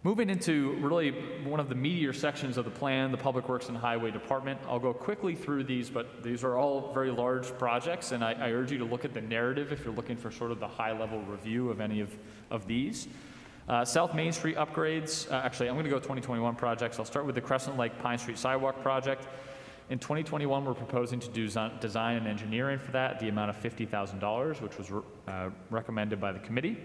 Moving into really one of the meatier sections of the plan, the Public Works and Highway Department. I'll go quickly through these, but these are all very large projects, and I urge you to look at the narrative if you're looking for sort of the high-level review of any of these. South Main Street upgrades, actually I'm going to go 2021 projects. I'll start with the Crescent Lake Pine Street Sidewalk project. In 2021, we're proposing to do design and engineering for that, the amount of $50,000, which was recommended by the committee.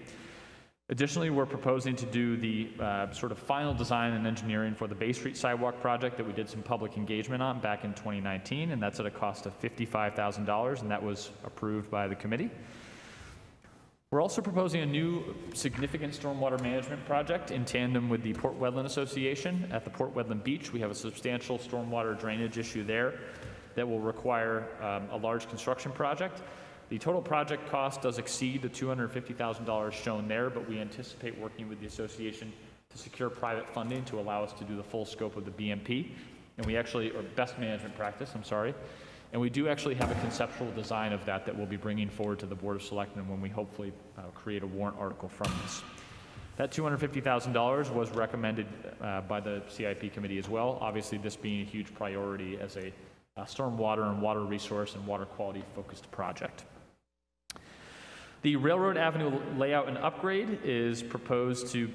Additionally, we're proposing to do the sort of final design and engineering for the Bay Street Sidewalk project that we did some public engagement on back in 2019, and that's at a cost of $55,000, and that was approved by the committee. We're also proposing a new significant stormwater management project in tandem with the Port Wetland Association. At the Port Wetland Beach, we have a substantial stormwater drainage issue there that will require a large construction project. The total project cost does exceed the $250,000 shown there, but we anticipate working with the association to secure private funding to allow us to do the full scope of the BMP. And we actually, or best management practice, I'm sorry. And we do actually have a conceptual design of that we'll be bringing forward to the Board of Selectmen when we hopefully create a warrant article from this. That $250,000 was recommended by the CIP committee as well, obviously this being a huge priority as a stormwater and water resource and water quality focused project. The Railroad Avenue layout and upgrade is proposed to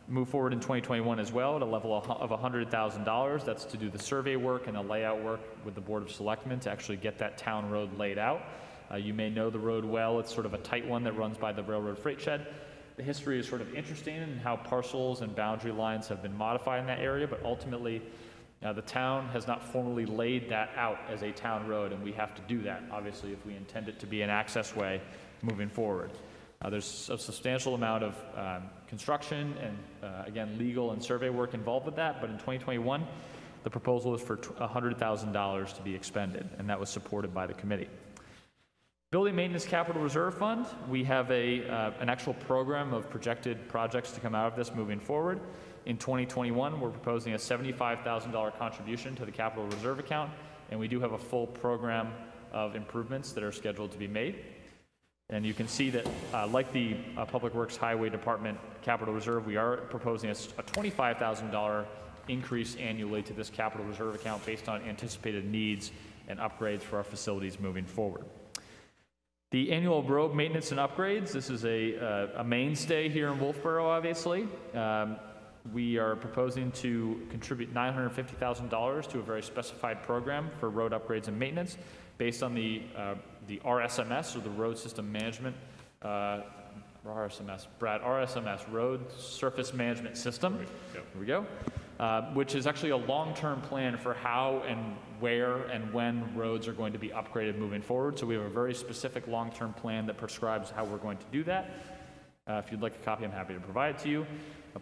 move forward in 2021 as well at a level of $100,000. That's to do the survey work and the layout work with the Board of Selectmen to actually get that town road laid out. You may know the road well. It's sort of a tight one that runs by the railroad freight shed. The history is sort of interesting in how parcels and boundary lines have been modified in that area, but ultimately the town has not formally laid that out as a town road, and we have to do that, obviously, if we intend it to be an access way moving forward. There's a substantial amount of construction and, again, legal and survey work involved with that, but in 2021, the proposal is for $100,000 to be expended, and that was supported by the committee. Building Maintenance Capital Reserve Fund, we have an actual program of projected projects to come out of this moving forward. In 2021, we're proposing a $75,000 contribution to the Capital Reserve account, and we do have a full program of improvements that are scheduled to be made. And you can see that, like the Public Works Highway Department Capital Reserve, we are proposing a $25,000 increase annually to this Capital Reserve account based on anticipated needs and upgrades for our facilities moving forward. The annual road maintenance and upgrades, this is a mainstay here in Wolfeboro, obviously. We are proposing to contribute $950,000 to a very specified program for road upgrades and maintenance based on the RSMS, or the Road System Management, RSMS, Road Surface Management System. There we go. Which is actually a long-term plan for how and where and when roads are going to be upgraded moving forward. So we have a very specific long-term plan that prescribes how we're going to do that. If you'd like a copy, I'm happy to provide it to you.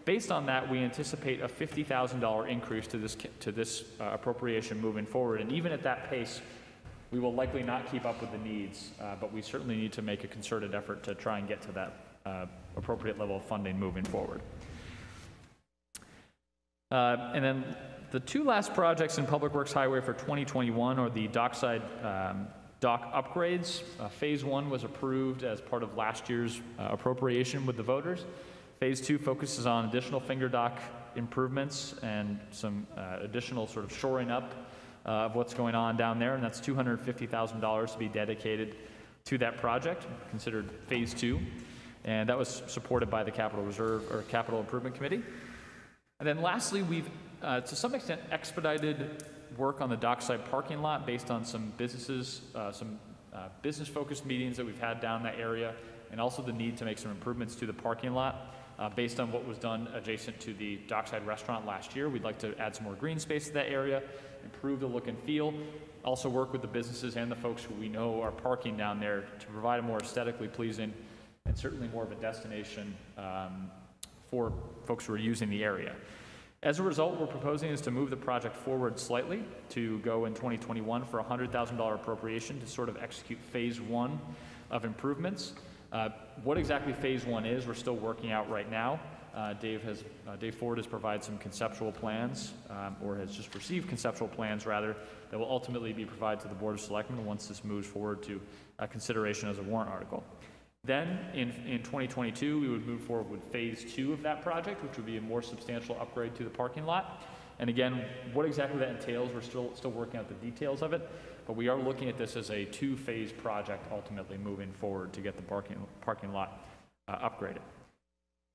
Based on that, we anticipate a $50,000 increase to this appropriation moving forward. And even at that pace, we will likely not keep up with the needs, but we certainly need to make a concerted effort to try and get to that appropriate level of funding moving forward. And then the two last projects in Public Works Highway for 2021 are the dockside dock upgrades. Phase 1 was approved as part of last year's appropriation with the voters. Phase 2 focuses on additional finger dock improvements and some additional sort of shoring up of what's going on down there, and that's $250,000 to be dedicated to that project, considered Phase 2, and that was supported by the Capital Reserve or Capital Improvement Committee. And then lastly, we've to some extent expedited work on the dockside parking lot based on some businesses, business-focused meetings that we've had down that area, and also the need to make some improvements to the parking lot based on what was done adjacent to the dockside restaurant last year. We'd like to add some more green space to that area, improve the look and feel, also work with the businesses and the folks who we know are parking down there to provide a more aesthetically pleasing and certainly more of a destination for folks who are using the area. As a result, we're proposing is to move the project forward slightly to go in 2021 for a $100,000 appropriation to sort of execute Phase 1 of improvements. What exactly Phase 1 is, we're still working out right now. Dave Ford has provided some conceptual plans, or has just received conceptual plans rather, that will ultimately be provided to the Board of Selectmen once this moves forward to consideration as a warrant article. Then, in 2022, we would move forward with Phase 2 of that project, which would be a more substantial upgrade to the parking lot. And again, what exactly that entails, we're still working out the details of it, but we are looking at this as a two-phase project ultimately moving forward to get the parking lot upgraded.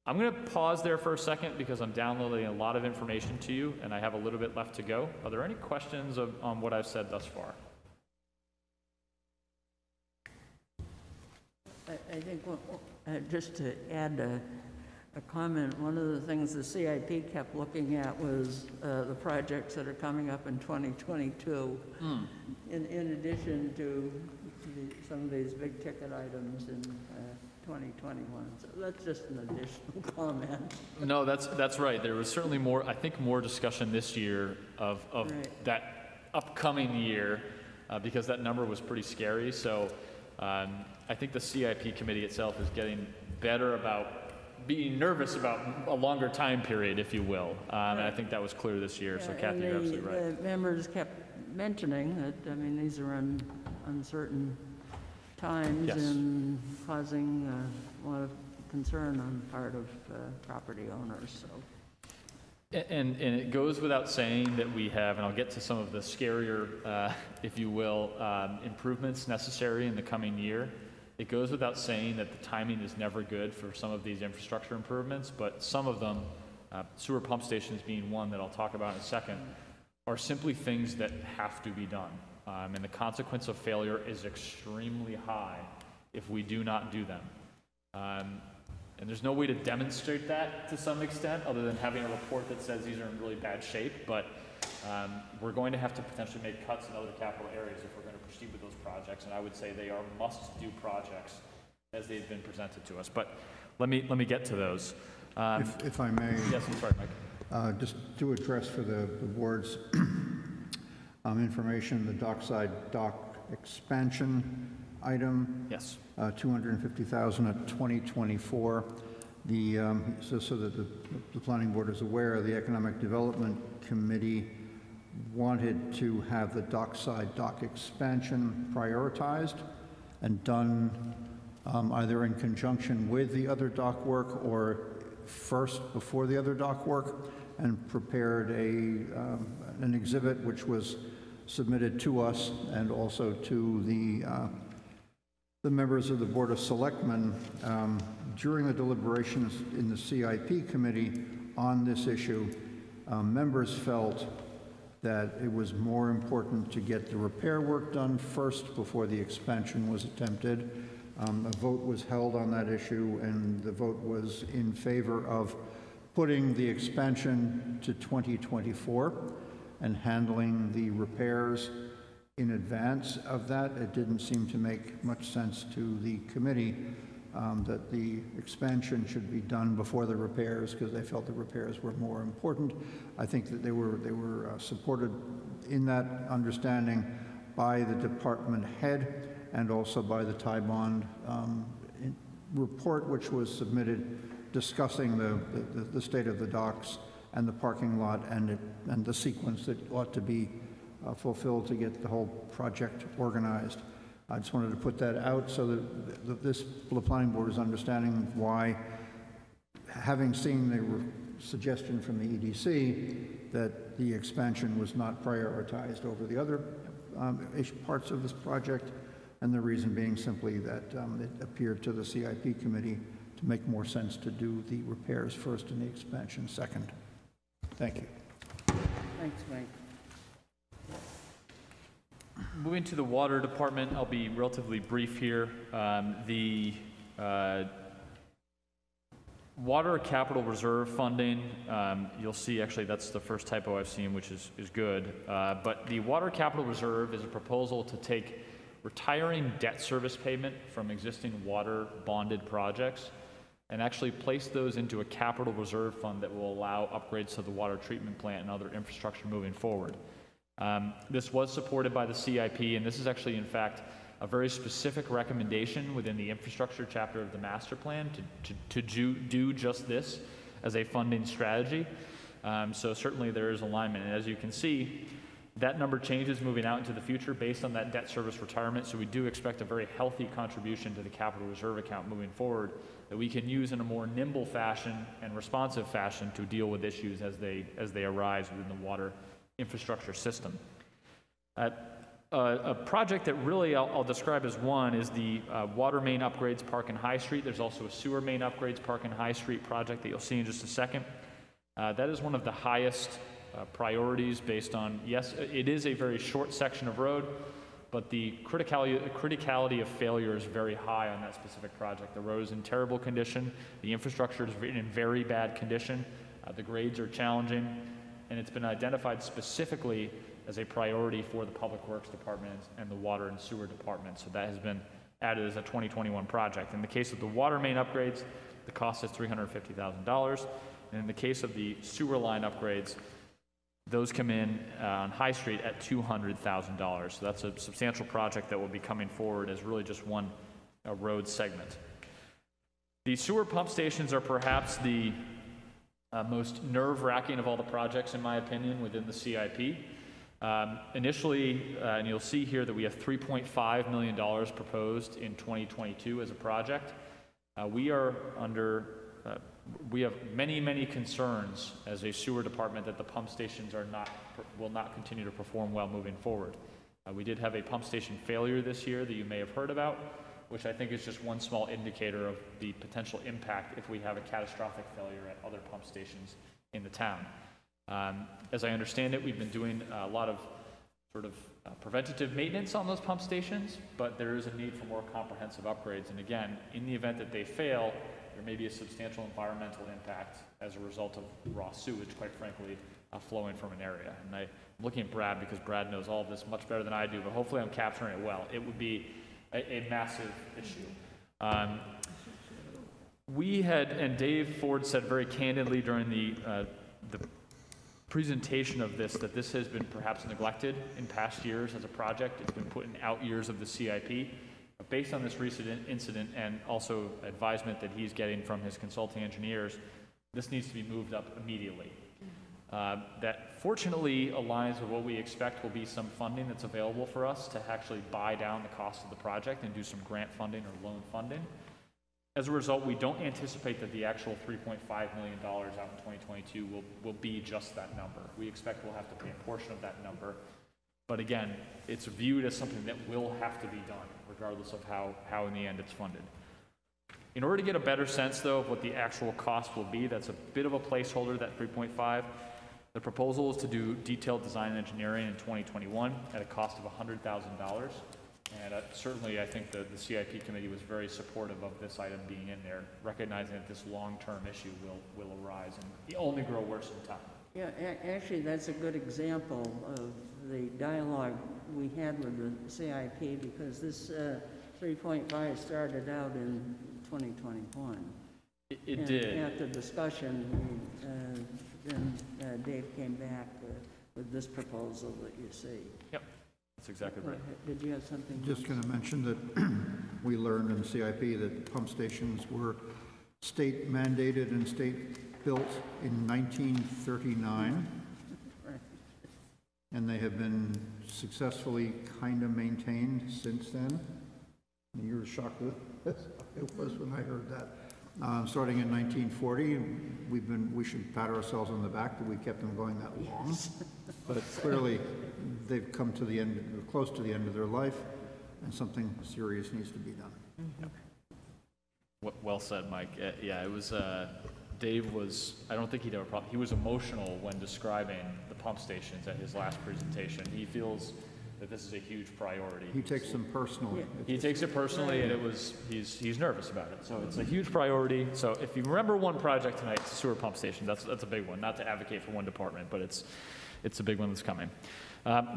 I'm going to pause there for a second because I'm downloading a lot of information to you, and I have a little bit left to go. Are there any questions on what I've said thus far? I think, just to add a comment, one of the things the CIP kept looking at was the projects that are coming up in 2022, in addition to some of these big ticket items in 2021. So that's just an additional comment. No, that's right. There was certainly more, I think, more discussion this year of right. That upcoming year because that number was pretty scary. So I think the CIP committee itself is getting better about being nervous about a longer time period, if you will. Right. And I think that was clear this year. So Kathy, you're absolutely right. The members kept mentioning that, I mean, these are uncertain times, yes, and causing a lot of concern on the part of property owners. So. And it goes without saying that we have, and I'll get to some of the scarier, if you will, improvements necessary in the coming year. It goes without saying that the timing is never good for some of these infrastructure improvements, but some of them, sewer pump stations being one that I'll talk about in a second, are simply things that have to be done. And the consequence of failure is extremely high if we do not do them. And there's no way to demonstrate that to some extent other than having a report that says these are in really bad shape, but we're going to have to potentially make cuts in other capital areas if we're going to proceed with those projects, and I would say they are must-do projects as they've been presented to us. But let me get to those. If I may. Yes, I'm sorry, Mike. Just to address for the board's information, the dockside dock expansion item. Yes. 250,000 at 2024. So that the planning board is aware, the Economic Development Committee wanted to have the dockside dock expansion prioritized and done either in conjunction with the other dock work or first before the other dock work, and prepared an exhibit which was submitted to us and also to the the members of the Board of Selectmen, during the deliberations in the CIP committee on this issue, members felt that it was more important to get the repair work done first before the expansion was attempted. A vote was held on that issue, and the vote was in favor of putting the expansion to 2024 and handling the repairs in advance of that. It didn't seem to make much sense to the committee that the expansion should be done before the repairs, because they felt the repairs were more important. I think that they were supported in that understanding by the department head and also by the tie bond report, which was submitted discussing the state of the docks and the parking lot and the sequence that ought to be fulfilled to get the whole project organized. I just wanted to put that out so that the planning board is understanding why, having seen the suggestion from the EDC that the expansion was not prioritized over the other parts of this project, and the reason being simply that it appeared to the CIP committee to make more sense to do the repairs first and the expansion second. Thank you. Thanks, Mike. Moving to the water department, I'll be relatively brief here. The water capital reserve funding, you'll see actually that's the first typo I've seen, which is good. But the water capital reserve is a proposal to take retiring debt service payment from existing water bonded projects and actually place those into a capital reserve fund that will allow upgrades to the water treatment plant and other infrastructure moving forward. This was supported by the CIP, and this is actually, in fact, a very specific recommendation within the infrastructure chapter of the master plan to do just this as a funding strategy. So certainly there is alignment, and as you can see, that number changes moving out into the future based on that debt service retirement, so we do expect a very healthy contribution to the capital reserve account moving forward that we can use in a more nimble fashion and responsive fashion to deal with issues as they arise within the water infrastructure system. A project that really I'll describe as one is the water main upgrades Park and High Street. There's also a sewer main upgrades Park and High Street project that you'll see in just a second. That is one of the highest priorities based on, yes, it is a very short section of road, but the criticality of failure is very high on that specific project. The road is in terrible condition, the infrastructure is in very bad condition, the grades are challenging, and it's been identified specifically as a priority for the Public Works Department and the Water and Sewer Department, so that has been added as a 2021 project. In the case of the water main upgrades, the cost is $350,000, and in the case of the sewer line upgrades, those come in on High Street at $200,000. So that's a substantial project that will be coming forward as really just one road segment. The sewer pump stations are perhaps the most nerve-wracking of all the projects, in my opinion, within the CIP. Initially, and you'll see here that we have $3.5 million proposed in 2022 as a project. We have many concerns as a sewer department that the pump stations will not continue to perform well moving forward. We did have a pump station failure this year that you may have heard about, which I think is just one small indicator of the potential impact if we have a catastrophic failure at other pump stations in the town. As I understand it, we've been doing a lot of preventative maintenance on those pump stations, but there is a need for more comprehensive upgrades. And again, in the event that they fail, there may be a substantial environmental impact as a result of raw sewage, quite frankly, flowing from an area. And I'm looking at Brad because Brad knows all of this much better than I do, but hopefully I'm capturing it well. It would be a massive issue. We had, and Dave Ford said very candidly during the presentation of this, that this has been perhaps neglected in past years as a project. It's been put in out years of the CIP. Based on this recent incident and also advisement that he's getting from his consulting engineers, this needs to be moved up immediately. That fortunately aligns with what we expect will be some funding that's available for us to actually buy down the cost of the project and do some grant funding or loan funding. As a result, we don't anticipate that the actual $3.5 million out in 2022 will be just that number. We expect we'll have to pay a portion of that number. But again, it's viewed as something that will have to be done. We're regardless of how in the end it's funded. In order to get a better sense, though, of what the actual cost will be, that's a bit of a placeholder, that 3.5. The proposal is to do detailed design and engineering in 2021 at a cost of $100,000. And certainly, I think the CIP committee was very supportive of this item being in there, recognizing that this long-term issue will arise and only grow worse in time. Yeah, actually, that's a good example of the dialogue we had with the CIP, because this 3.5 started out in 2021. It did. After discussion, then Dave came back with this proposal that you see. Yep, that's exactly right. Did you have something? Just going to mention that we learned in CIP that pump stations were state mandated and state built in 1939. Right. And they have been successfully kind of maintained since then. And you were shocked as it was when I heard that. Starting in 1940, we should pat ourselves on the back that we kept them going that long. But clearly, they've come to the end, close to the end of their life, and something serious needs to be done. Mm-hmm. Well said, Mike. Yeah, it was, Dave was, I don't think he'd have a problem. He was emotional when describing the pump stations at his last presentation. He feels that this is a huge priority. He takes them personally. He takes it personally, and he's nervous about it. So it's a huge priority. So if you remember one project tonight, it's a sewer pump station. That's a big one. Not to advocate for one department, but it's a big one that's coming.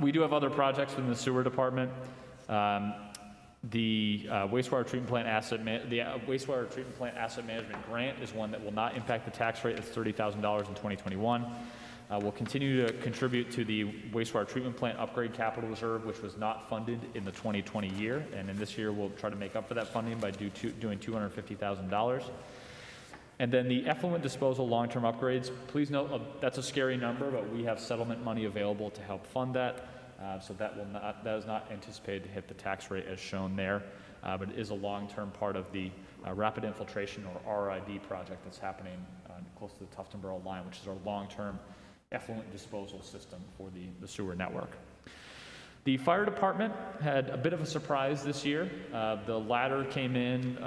We do have other projects within the sewer department. The wastewater treatment plant asset management grant is one that will not impact the tax rate. It's $30,000 in 2021. We'll continue to contribute to the wastewater treatment plant upgrade capital reserve, which was not funded in the 2020 year. And in this year, we'll try to make up for that funding by doing $250,000. And then the effluent disposal long-term upgrades, please note that's a scary number, but we have settlement money available to help fund that. So that is not anticipated to hit the tax rate as shown there. But it is a long-term part of the rapid infiltration, or RID project, that's happening close to the Tuftonboro line, which is our long-term effluent disposal system for the sewer network. The fire department had a bit of a surprise this year. The ladder came in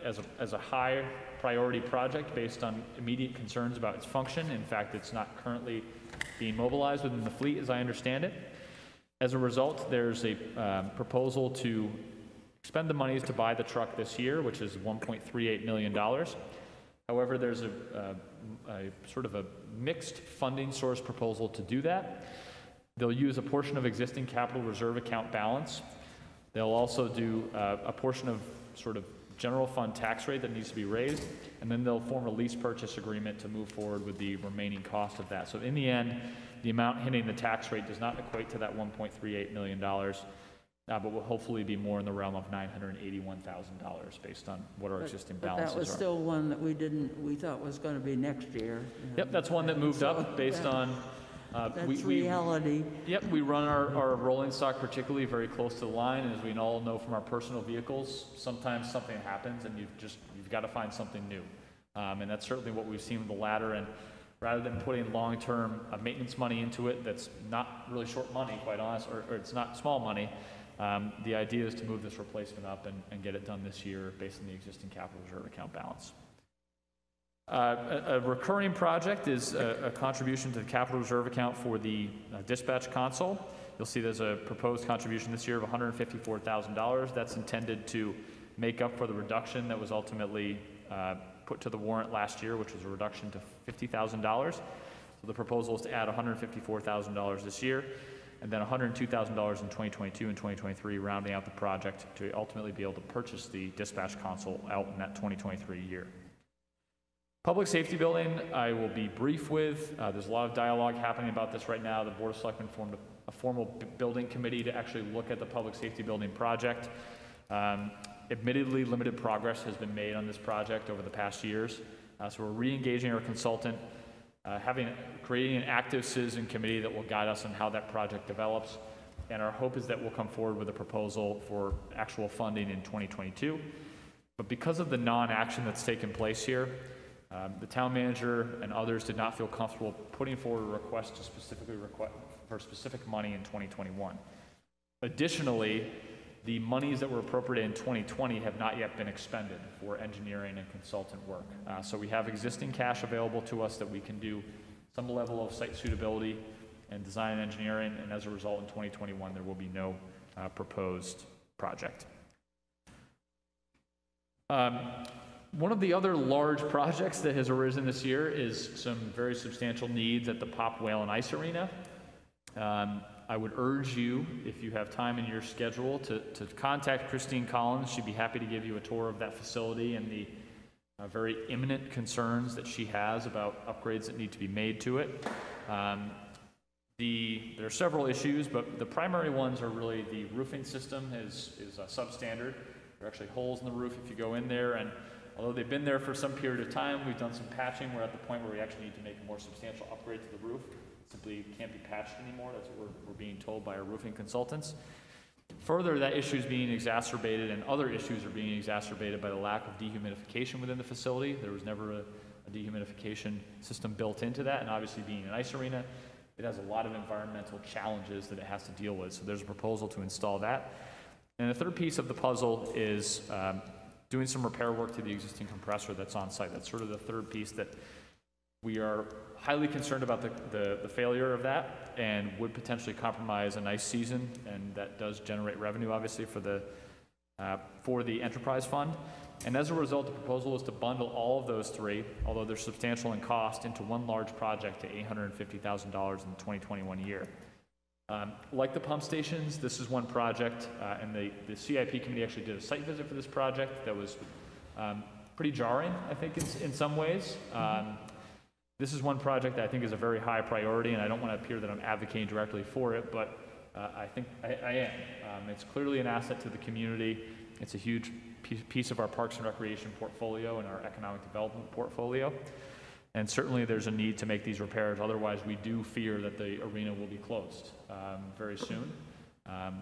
as a high priority project based on immediate concerns about its function. In fact, it's not currently being mobilized within the fleet, as I understand it. As a result, there's a proposal to expend the monies to buy the truck this year, which is $1.38 million. However, there's a sort of a mixed funding source proposal to do that. They'll use a portion of existing capital reserve account balance. They'll also do a portion of sort of general fund tax rate that needs to be raised, and then they'll form a lease purchase agreement to move forward with the remaining cost of that. So in the end, the amount hitting the tax rate does not equate to that $1.38 million, but will hopefully be more in the realm of $981,000 based on what our existing balances are. That was still one that we thought was going to be next year. Yep, that's one that moved up based on that's reality. Yep, we run our rolling stock particularly very close to the line, and as we all know from our personal vehicles, sometimes something happens and you've got to find something new. And that's certainly what we've seen with the ladder. And rather than putting long-term maintenance money into it, that's not really short money, quite honest, or it's not small money. The idea is to move this replacement up and get it done this year based on the existing capital reserve account balance. A recurring project is a contribution to the capital reserve account for the dispatch console. You'll see there's a proposed contribution this year of $154,000. That's intended to make up for the reduction that was ultimately put to the warrant last year, which was a reduction to $50,000. So the proposal is to add $154,000 this year, and then $102,000 in 2022 and 2023, rounding out the project to ultimately be able to purchase the dispatch console out in that 2023 year. Public safety building, I will be brief with. There's a lot of dialogue happening about this right now. The Board of Selectmen formed a formal building committee to actually look at the public safety building project. Admittedly, limited progress has been made on this project over the past years. So we're re-engaging our consultant, creating an active citizen committee that will guide us on how that project develops. And our hope is that we'll come forward with a proposal for actual funding in 2022. But because of the non-action that's taken place here, the town manager and others did not feel comfortable putting forward a request to specifically request for specific money in 2021. Additionally, the monies that were appropriated in 2020 have not yet been expended for engineering and consultant work. So we have existing cash available to us that we can do some level of site suitability and design and engineering, and as a result in 2021 there will be no proposed project. One of the other large projects that has arisen this year is some very substantial needs at the Pop Whale and Ice Arena. I would urge you, if you have time in your schedule, to contact Christine Collins. She'd be happy to give you a tour of that facility and the very imminent concerns that she has about upgrades that need to be made to it. There are several issues, but the primary ones are really the roofing system is substandard. There are actually holes in the roof if you go in there, and although they've been there for some period of time, we've done some patching. We're at the point where we actually need to make a more substantial upgrade to the roof. It simply can't be patched anymore. That's what we're being told by our roofing consultants. Further, that issue is being exacerbated, and other issues are being exacerbated by the lack of dehumidification within the facility. There was never a dehumidification system built into that, and obviously being an ice arena, it has a lot of environmental challenges that it has to deal with. So there's a proposal to install that. And the third piece of the puzzle is doing some repair work to the existing compressor that's on site. That's sort of the third piece that we are highly concerned about the failure of that, and would potentially compromise a nice season, and that does generate revenue obviously for the enterprise fund. And as a result, the proposal is to bundle all of those three, although they're substantial in cost, into one large project to $850,000 in the 2021 year. Like the pump stations, this is one project, and the CIP committee actually did a site visit for this project that was pretty jarring, I think, in some ways. This is one project that I think is a very high priority, and I don't want to appear that I'm advocating directly for it, but I think I am. It's clearly an asset to the community. It's a huge piece of our Parks and Recreation portfolio and our economic development portfolio. And certainly there's a need to make these repairs. Otherwise, we do fear that the arena will be closed very soon.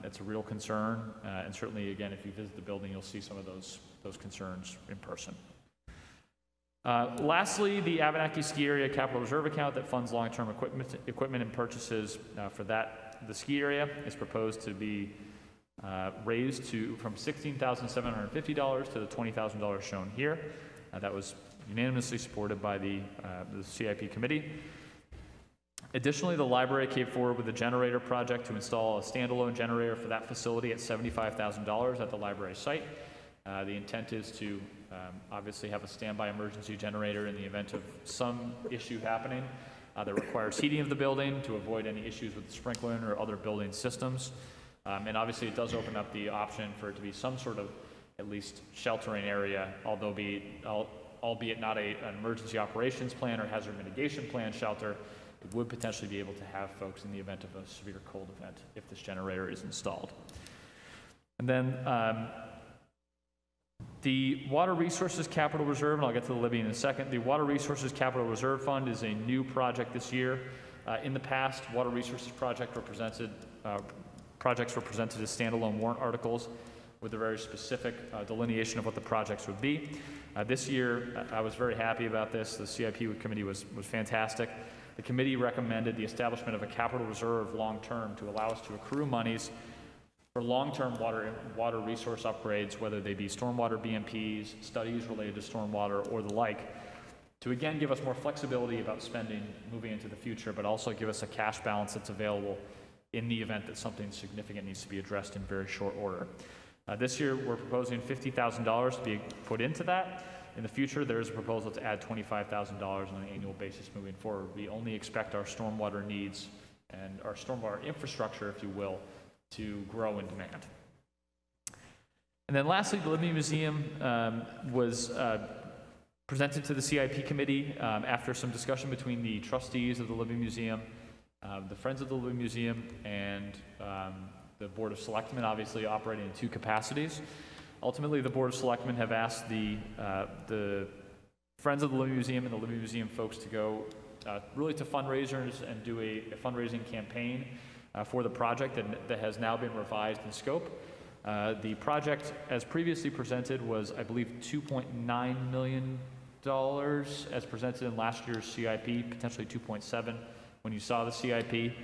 It's a real concern. And certainly, again, if you visit the building, you'll see some of those concerns in person. Lastly, the Abenaki Ski Area Capital Reserve account that funds long-term equipment and purchases for the ski area is proposed to be raised from $16,750 to the $20,000 shown here. That was unanimously supported by the CIP committee. Additionally, the library came forward with a generator project to install a standalone generator for that facility at $75,000 at the library site. The intent is to obviously have a standby emergency generator in the event of some issue happening that requires heating of the building to avoid any issues with the sprinkler or other building systems. And obviously it does open up the option for it to be some sort of at least sheltering area, albeit not an emergency operations plan or hazard mitigation plan shelter. It would potentially be able to have folks in the event of a severe cold event if this generator is installed. And then the Water Resources Capital Reserve, and I'll get to the Libby in a second. The Water Resources Capital Reserve Fund is a new project this year. In the past, Water Resources projects were presented as standalone warrant articles with a very specific delineation of what the projects would be. This year, I was very happy about this. The CIP committee was fantastic. The committee recommended the establishment of a capital reserve long-term to allow us to accrue monies for long-term water resource upgrades, whether they be stormwater BMPs, studies related to stormwater, or the like, to again give us more flexibility about spending moving into the future, but also give us a cash balance that's available in the event that something significant needs to be addressed in very short order. This year, we're proposing $50,000 to be put into that. In the future, there is a proposal to add $25,000 on an annual basis moving forward. We only expect our stormwater needs and our stormwater infrastructure, if you will, to grow in demand. And then lastly, the Libby Museum was presented to the CIP committee after some discussion between the trustees of the Libby Museum, the Friends of the Libby Museum, and the Board of Selectmen, obviously operating in two capacities. Ultimately, the Board of Selectmen have asked the Friends of the Libby Museum and the Libby Museum folks to go really to fundraisers and do a fundraising campaign for the project that has now been revised in scope. The project, as previously presented, was, I believe, $2.9 million as presented in last year's CIP, potentially 2.7 when you saw the CIP.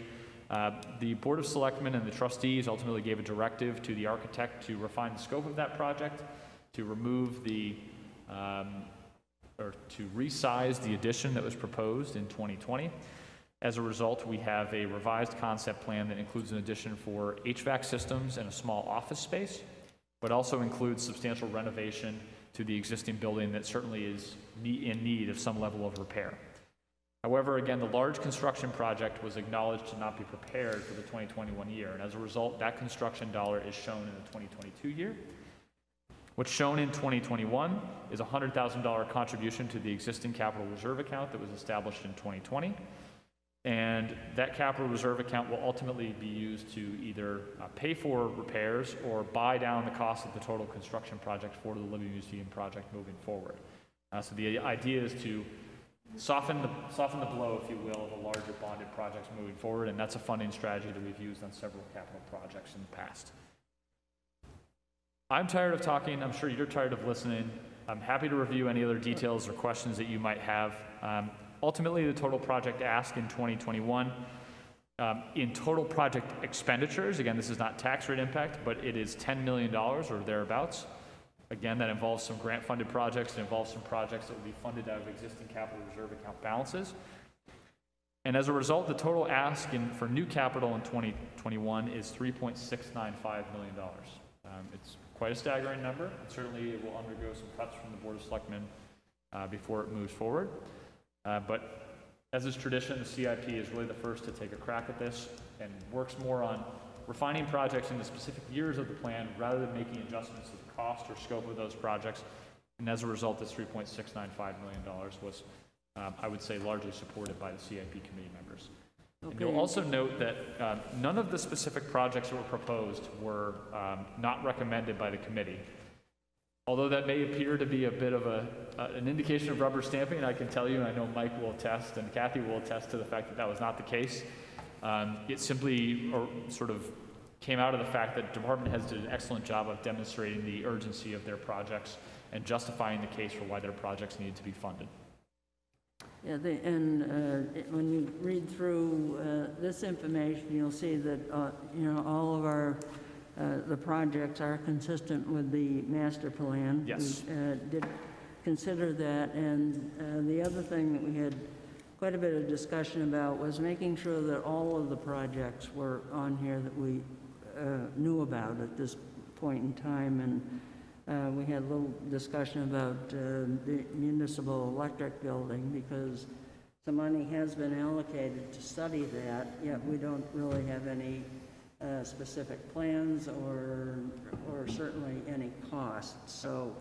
The Board of Selectmen and the trustees ultimately gave a directive to the architect to refine the scope of that project, to remove the, or to resize the addition that was proposed in 2020. As a result, we have a revised concept plan that includes an addition for HVAC systems and a small office space, but also includes substantial renovation to the existing building that certainly is in need of some level of repair. However, again, the large construction project was acknowledged to not be prepared for the 2021 year, and as a result, that construction dollar is shown in the 2022 year. What's shown in 2021 is a $100,000 contribution to the existing capital reserve account that was established in 2020, and that capital reserve account will ultimately be used to either pay for repairs or buy down the cost of the total construction project for the Living Museum project moving forward. So the idea is to soften the blow, if you will, of the larger bonded projects moving forward, and that's a funding strategy that we've used on several capital projects in the past. I'm tired of talking. I'm sure you're tired of listening. I'm happy to review any other details or questions that you might have. Ultimately, the total project ask in 2021, in total project expenditures, again, this is not tax rate impact, but it is $10 million or thereabouts. Again, that involves some grant-funded projects. It involves some projects that will be funded out of existing capital reserve account balances. And as a result, the total ask for new capital in 2021 is $3.695 million. It's quite a staggering number, and certainly it will undergo some cuts from the Board of Selectmen before it moves forward. But as is tradition, the CIP is really the first to take a crack at this and works more on refining projects into specific years of the plan rather than making adjustments to the cost or scope of those projects. And as a result, this $3.695 million was, I would say, largely supported by the CIP committee members. Okay. And you'll also note that none of the specific projects that were proposed were not recommended by the committee. Although that may appear to be a bit of an indication of rubber stamping, I can tell you, and I know Mike will attest and Kathy will attest to the fact that that was not the case. It simply sort of came out of the fact that department heads did an excellent job of demonstrating the urgency of their projects and justifying the case for why their projects needed to be funded. Yeah, when you read through this information, you'll see that all of our the projects are consistent with the master plan. Yes. We did consider that, and the other thing that we had quite a bit of discussion about was making sure that all of the projects were on here that we knew about at this point in time, and we had a little discussion about the municipal electric building because some money has been allocated to study that, yet we don't really have any specific plans or certainly any costs. So,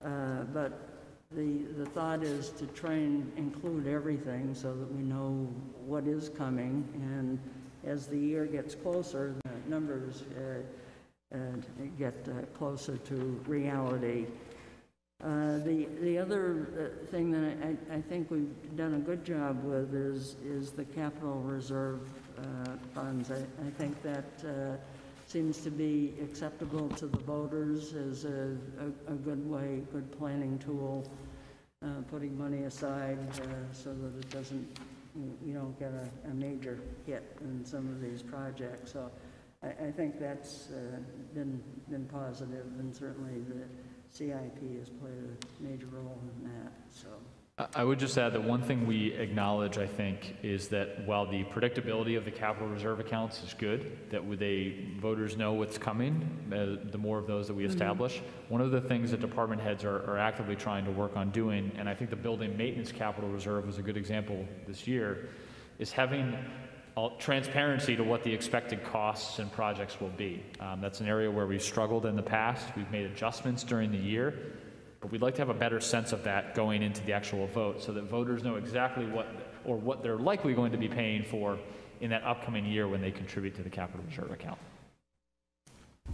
but the thought is to try and include everything so that we know what is coming, and as the year gets closer, the numbers get closer to reality. The other thing that I think we've done a good job with is the capital reserve funds. I think that seems to be acceptable to the voters as a good way, good planning tool, putting money aside so that it doesn't, you don't get a major hit in some of these projects. So I think that's been positive, and certainly the CIP has played a major role in that. So I would just add that one thing we acknowledge, I think, is that while the predictability of the capital reserve accounts is good, that voters know what's coming, the more of those that we establish. One of the things that department heads are actively trying to work on doing, and I think the building maintenance capital reserve was a good example this year, is having transparency to what the expected costs and projects will be. That's an area where we've struggled in the past. We've made adjustments during the year, but we'd like to have a better sense of that going into the actual vote so that voters know exactly what they're likely going to be paying for in that upcoming year when they contribute to the capital reserve account.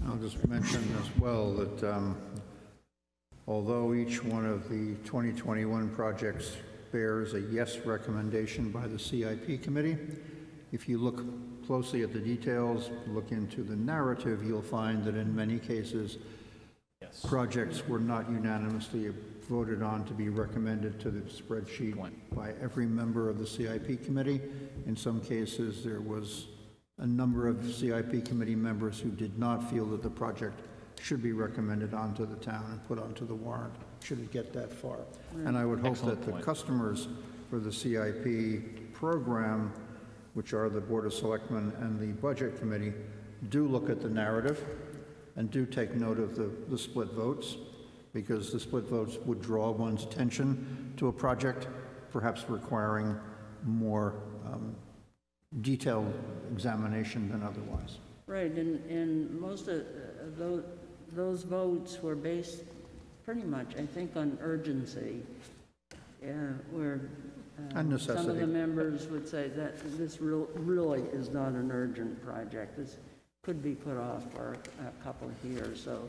I'll just mention as well that although each one of the 2021 projects bears a yes recommendation by the CIP committee, if you look closely at the details, look into the narrative, you'll find that in many cases, yes, projects were not unanimously voted on to be recommended to the spreadsheet by every member of the CIP committee. In some cases, there was a number of CIP committee members who did not feel that the project should be recommended onto the town and put onto the warrant, should it get that far. And I would hope Excellent that the point. customers for the CIP program, which are the Board of Selectmen and the Budget Committee, do look at the narrative and do take note of the split votes, because the split votes would draw one's attention to a project, perhaps requiring more detailed examination than otherwise. Right, and most of those votes were based pretty much, I think, on urgency, where And some of necessity. the members would say that this really is not an urgent project. This could be put off for a couple of years. So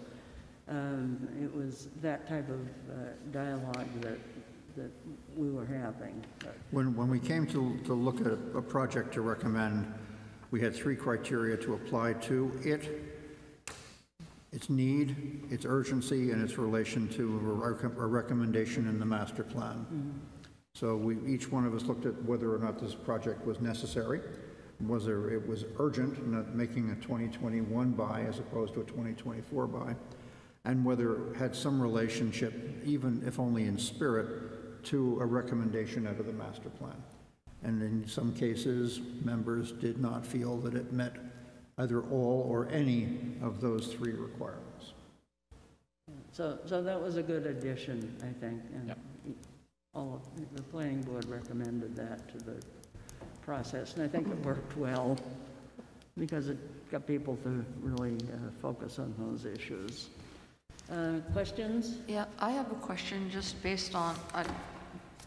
it was that type of dialogue that we were having. But When we came to look at a project to recommend, we had three criteria to apply to it: its need, its urgency, and its relation to a recommendation in the master plan. So each one of us looked at whether or not this project was necessary, whether it was urgent, not making a 2021 buy as opposed to a 2024 buy, and whether it had some relationship, even if only in spirit, to a recommendation out of the master plan. And in some cases, members did not feel that it met either all or any of those three requirements. so that was a good addition, I think. And Yep. all of the planning board recommended that to the process, and I think it worked well because it got people to really focus on those issues. Questions? Yeah, I have a question just based on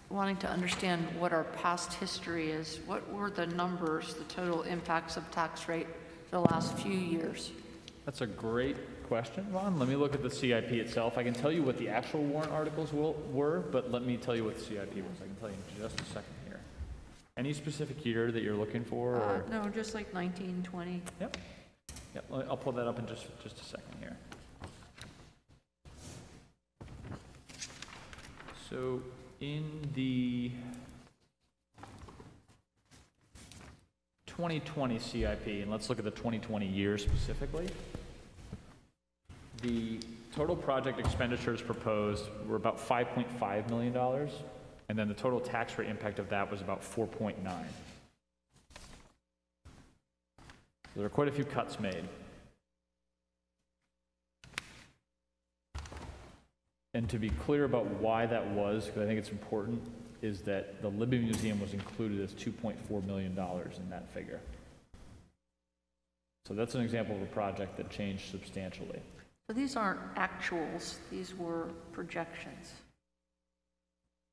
wanting to understand what our past history is. What were the numbers, the total impacts of tax rate for the last few years? That's a great question, Ron. Let me look at the CIP itself. I can tell you what the actual warrant articles were, but let me tell you what the CIP was. I can tell you in just a second here. Any specific year that you're looking for? Or? No, just like 19, 20. Yep. I'll pull that up in just a second here. So in the 2020 CIP, and let's look at the 2020 year specifically, the total project expenditures proposed were about $5.5 million, and then the total tax rate impact of that was about 4.9. So there are quite a few cuts made. And to be clear about why that was, because I think it's important, is that the Libby Museum was included as $2.4 million in that figure. So that's an example of a project that changed substantially. So these aren't actuals, these were projections.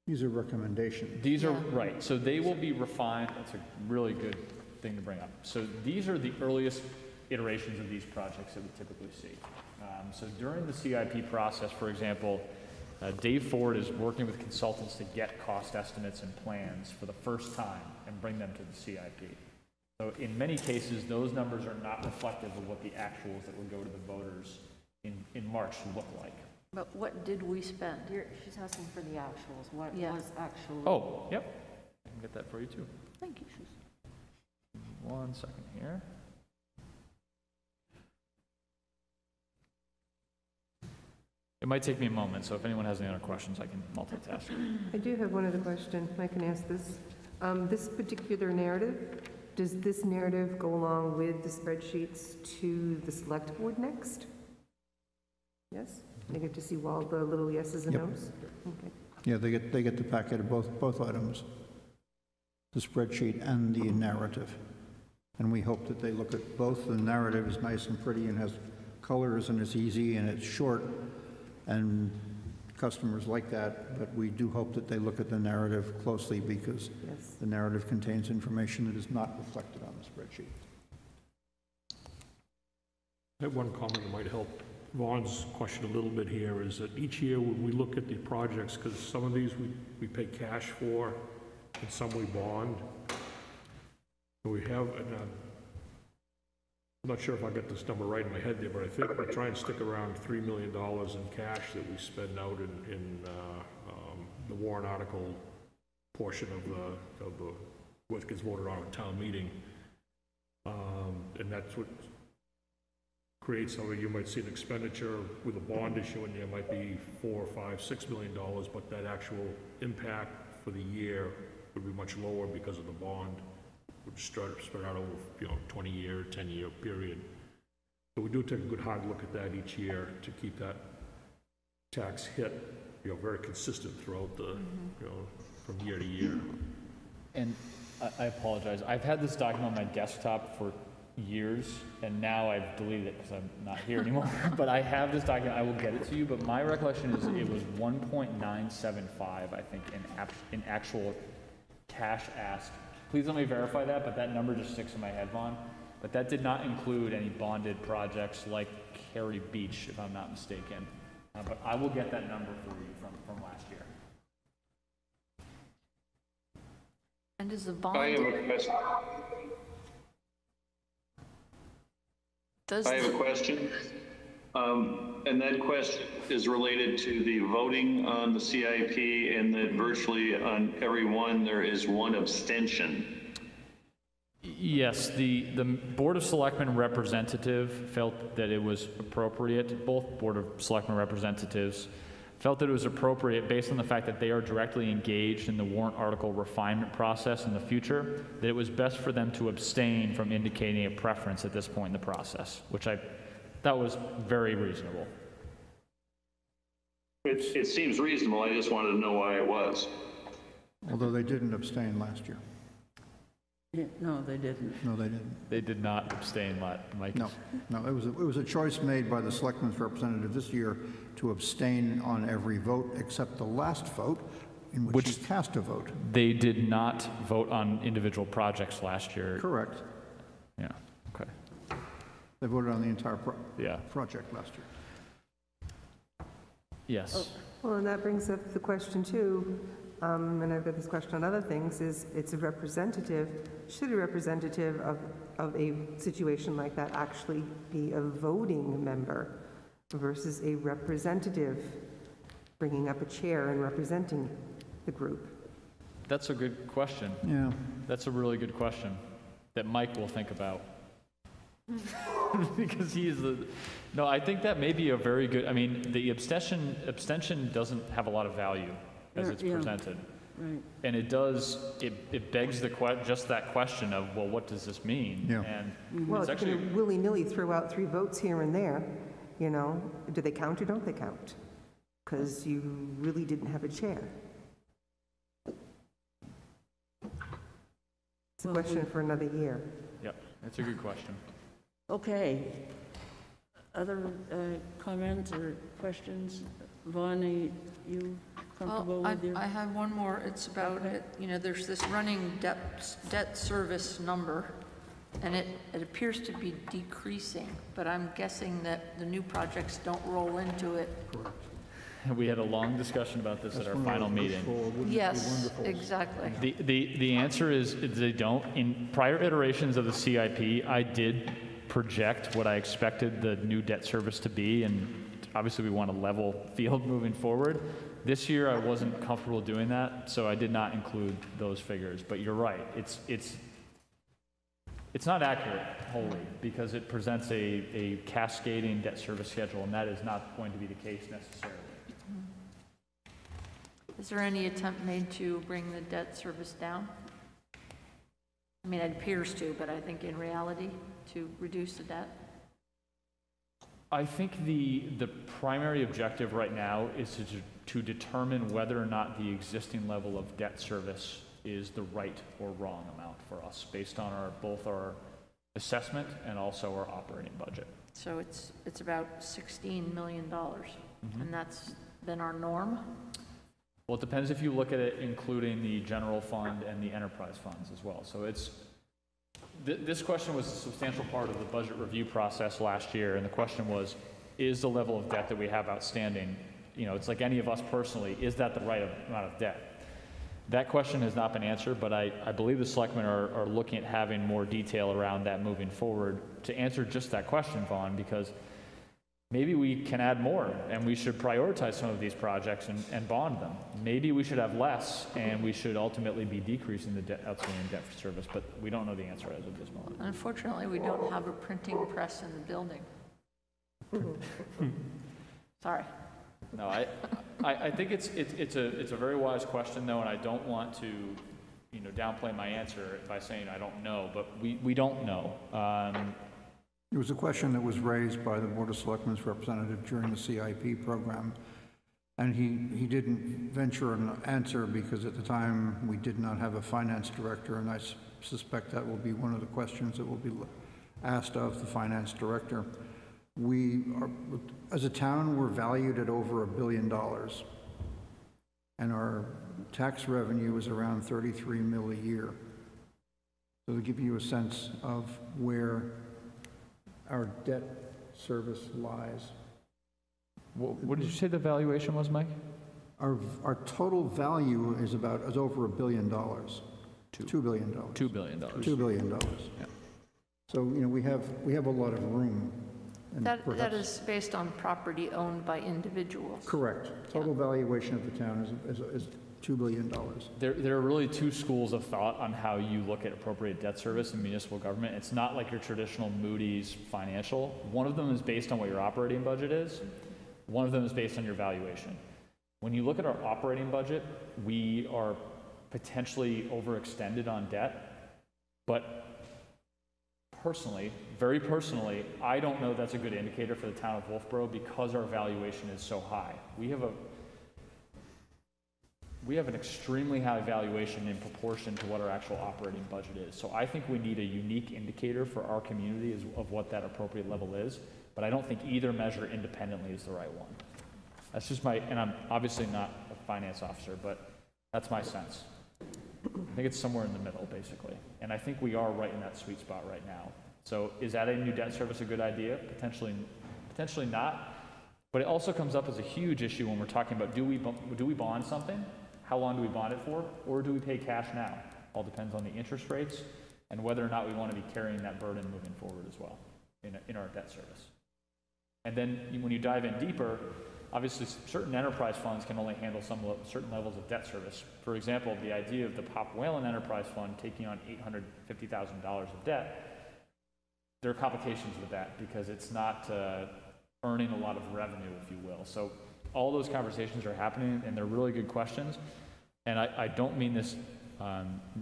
These are recommendations. These are, right, so they will be refined. That's a really good thing to bring up. So these are the earliest iterations of these projects that we typically see. So during the CIP process, for example, Dave Ford is working with consultants to get cost estimates and plans for the first time and bring them to the CIP. So in many cases, those numbers are not reflective of what the actuals that would go to the voters in March look like. But what did we spend? She's asking for the actuals. What Yeah. was actually? Oh, yep. I can get that for you too. Thank you. 1 second here. It might take me a moment, so if anyone has any other questions, I can multitask. I do have one other question. I can ask this. This particular narrative, does this narrative go along with the spreadsheets to the select board next? Yes? They get to see all the little yeses and Yep. nos? Okay. Yeah, they get the packet of both items, the spreadsheet and the narrative. And we hope that they look at both. The narrative is nice and pretty and has colors and it's easy and it's short, and customers like that, but we do hope that they look at the narrative closely because Yes. the narrative contains information that is not reflected on the spreadsheet. I have one comment that might help Vaughn's question a little bit here, is that each year when we look at the projects, because some of these we pay cash for and some we bond, and we have, and I'm not sure if I got this number right in my head there, but I think we try and stick around $3 million in cash that we spend out in the warrant article portion of the what gets voted on at town meeting. And that's what creates something. You might see an expenditure with a bond issue, and there might be $4, $5, $6 million, but that actual impact for the year would be much lower because of the bond, which spread out over 20-year, 10-year period. So we do take a good hard look at that each year to keep that tax hit very consistent throughout the from year to year. And I apologize. I've had this document on my desktop for years, and now I've deleted it because I'm not here anymore. But I have this document. I will get it to you. But my recollection is it was 1.975, I think, in actual cash asked. Please let me verify that, but that number just sticks in my head, Vaughn. But that did not include any bonded projects like Cary Beach, if I'm not mistaken. But I will get that number for you from last year. And is the bond? I have a question. I have a question. And that question is related to the voting on the CIP, and that virtually on every one there is one abstention. Yes, the Board of Selectmen representative felt that it was appropriate, both Board of Selectmen representatives felt that it was appropriate based on the fact that they are directly engaged in the warrant article refinement process in the future, that it was best for them to abstain from indicating a preference at this point in the process, which I thought was very reasonable. It seems reasonable. I just wanted to know why it was. Although they didn't abstain last year. Yeah, no, they didn't. No, they didn't. They did not abstain, Mike. No, it was a choice made by the Selectmen's representative this year to abstain on every vote except the last vote, in which he cast a vote. They did not vote on individual projects last year. Correct. Yeah, okay. They voted on the entire project last year. Yes. Well, and that brings up the question too, and I've got this question on other things, is it's a representative, should a representative of a situation like that actually be a voting member versus a representative bringing up a chair and representing the group? That's a good question. Yeah. That's a really good question that Mike will think about. Because he is the... No, I think that may be a very good... I mean, the abstention doesn't have a lot of value as it's presented. Right. And it does, it begs just that question of, well, what does this mean? Yeah. And Well, it's if actually... you're going to willy-nilly throw out 3 votes here and there, do they count or don't they count? Because you really didn't have a chair. It's a question for another year. Yep, that's a good question. Okay. Other comments or questions? Vaughn, are you comfortable with your? I have one more. It's about, there's this running debt service number, and it appears to be decreasing, but I'm guessing that the new projects don't roll into it. Correct. We had a long discussion about this at our final meeting. Yes, exactly. The answer is they don't. In prior iterations of the CIP, I did project what I expected the new debt service to be, and obviously we want a level field moving forward. This year I wasn't comfortable doing that, so I did not include those figures. But you're right, it's not accurate wholly, because it presents a cascading debt service schedule, and that is not going to be the case necessarily. Is there any attempt made to bring the debt service down? I mean, it appears to, but I think in reality, to reduce the debt? I think the primary objective right now is to determine whether or not the existing level of debt service is the right or wrong amount for us, based on both our assessment and also our operating budget. So it's about $16 million, and that's been our norm? Well, it depends if you look at it including the general fund and the enterprise funds as well. So this question was a substantial part of the budget review process last year, and the question was, is the level of debt that we have outstanding, it's like any of us personally, is that the right amount of debt? That question has not been answered, but I believe the selectmen are looking at having more detail around that moving forward to answer just that question, Vaughn, because Maybe we can add more, and we should prioritize some of these projects and bond them. Maybe we should have less, and we should ultimately be decreasing the outstanding debt for service, but we don't know the answer as of this moment. Unfortunately, we don't have a printing press in the building. Sorry. No, I think it's a very wise question, though, and I don't want to, downplay my answer by saying I don't know, but we don't know. It was a question that was raised by the Board of Selectmen's representative during the CIP program, and he didn't venture an answer because at the time we did not have a finance director, and I suspect that will be one of the questions that will be asked of the finance director. We are, as a town, we're valued at over $1 billion, and our tax revenue is around $33 million a year. So to give you a sense of where our debt service lies. What did you say the valuation was, Mike? Our total value is over $1 billion. $2 billion. $2 billion. $2 billion. Yeah. So we have a lot of room. And That is based on property owned by individuals. Correct. Total valuation of the town is $2 billion. There are really two schools of thought on how you look at appropriate debt service in municipal government. It's not like your traditional Moody's financial. One of them is based on what your operating budget is. One of them is based on your valuation. When you look at our operating budget, we are potentially overextended on debt, but personally, very personally, I don't know that's a good indicator for the town of Wolfeboro because our valuation is so high. We have an extremely high valuation in proportion to what our actual operating budget is. So I think we need a unique indicator for our community of what that appropriate level is, but I don't think either measure independently is the right one. That's just and I'm obviously not a finance officer, but that's my sense. I think it's somewhere in the middle, basically. And I think we are right in that sweet spot right now. So is adding new debt service a good idea? Potentially not. But it also comes up as a huge issue when we're talking about do we bond something? How long do we bond it for? Or do we pay cash now? All depends on the interest rates and whether or not we want to be carrying that burden moving forward as well in our debt service. And then when you dive in deeper, obviously certain enterprise funds can only handle certain levels of debt service. For example, the idea of the Pop Whalen Enterprise Fund taking on $850,000 of debt, there are complications with that because it's not earning a lot of revenue, if you will. So all those conversations are happening, and they're really good questions. And I don't mean this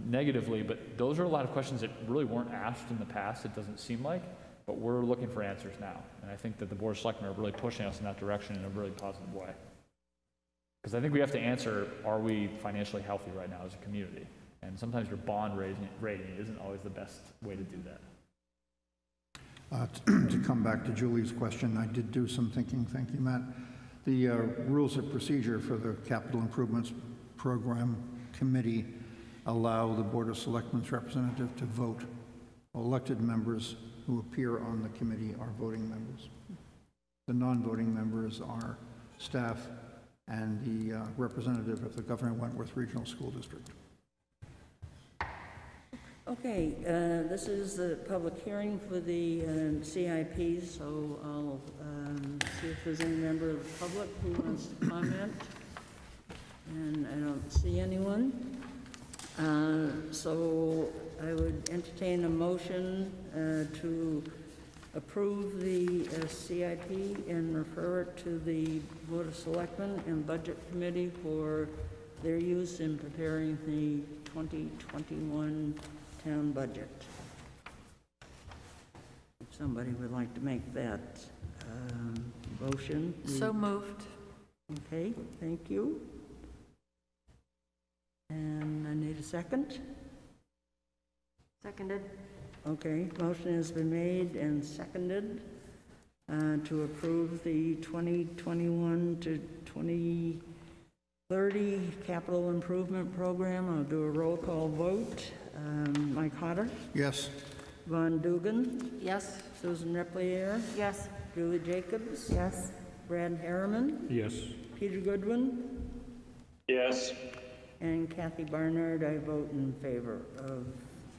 negatively, but those are a lot of questions that really weren't asked in the past, it doesn't seem like, but we're looking for answers now. And I think that the Board of Selectmen are really pushing us in that direction in a really positive way. Because I think we have to answer, are we financially healthy right now as a community? And sometimes your bond rating isn't always the best way to do that. To come back to Julie's question, I did do some thinking, thank you, Matt. The rules of procedure for the Capital Improvements Program Committee allow the Board of Selectmen's representative to vote. Elected members who appear on the committee are voting members. The non-voting members are staff and the representative of the Governor Wentworth Regional School District. Okay, this is the public hearing for the CIP, so I'll see if there's any member of the public who wants to comment. And I don't see anyone. So I would entertain a motion to approve the CIP and refer it to the Board of Selectmen and Budget Committee for their use in preparing the 2021 town budget. If somebody would like to make that motion. So moved. Okay, thank you. And I need a second. Seconded. Okay, motion has been made and seconded to approve the 2021 to 2030 capital improvement program. I'll do a roll call vote. Mike Hodder? Yes. Von Dugan? Yes. Susan Replier? Yes. Julie Jacobs? Yes. Brad Harriman? Yes. Peter Goodwin? Yes. And Kathy Barnard, I vote in favor of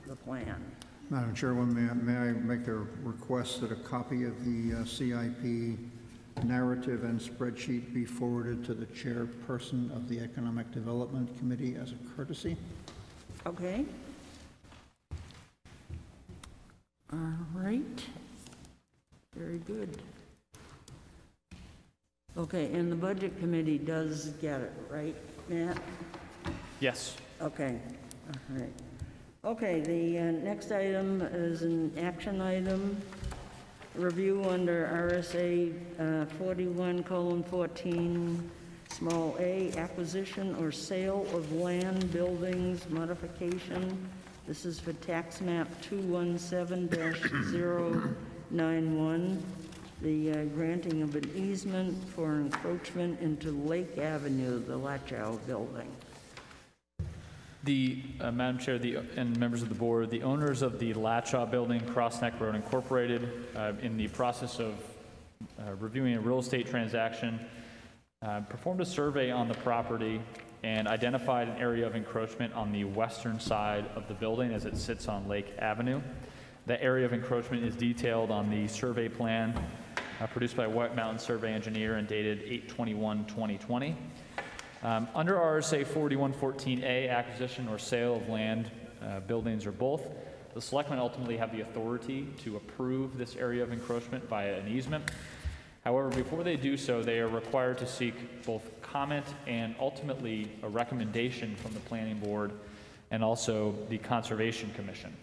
the plan. Madam Chairwoman, may I make a request that a copy of the CIP narrative and spreadsheet be forwarded to the chairperson of the Economic Development Committee as a courtesy. Okay. All right. Very good. Okay, and the Budget Committee does get it, right, Matt? Yes. Okay, all right. Okay, the next item is an action item. Review under RSA 41:14, small a, acquisition or sale of land, buildings, modification. This is for tax map 217-091, the granting of an easement for encroachment into Lake Avenue, the Lachow building. The Madam Chair, and members of the board, the owners of the Lachow Building, Cross Neck Road Incorporated, in the process of reviewing a real estate transaction, performed a survey on the property and identified an area of encroachment on the western side of the building as it sits on Lake Avenue. That area of encroachment is detailed on the survey plan produced by White Mountain Survey Engineer and dated 8/21/2020. Under RSA 4114A, acquisition or sale of land, buildings, or both, the selectmen ultimately have the authority to approve this area of encroachment via an easement. However, before they do so, they are required to seek both comment and ultimately a recommendation from the Planning Board and also the Conservation Commission.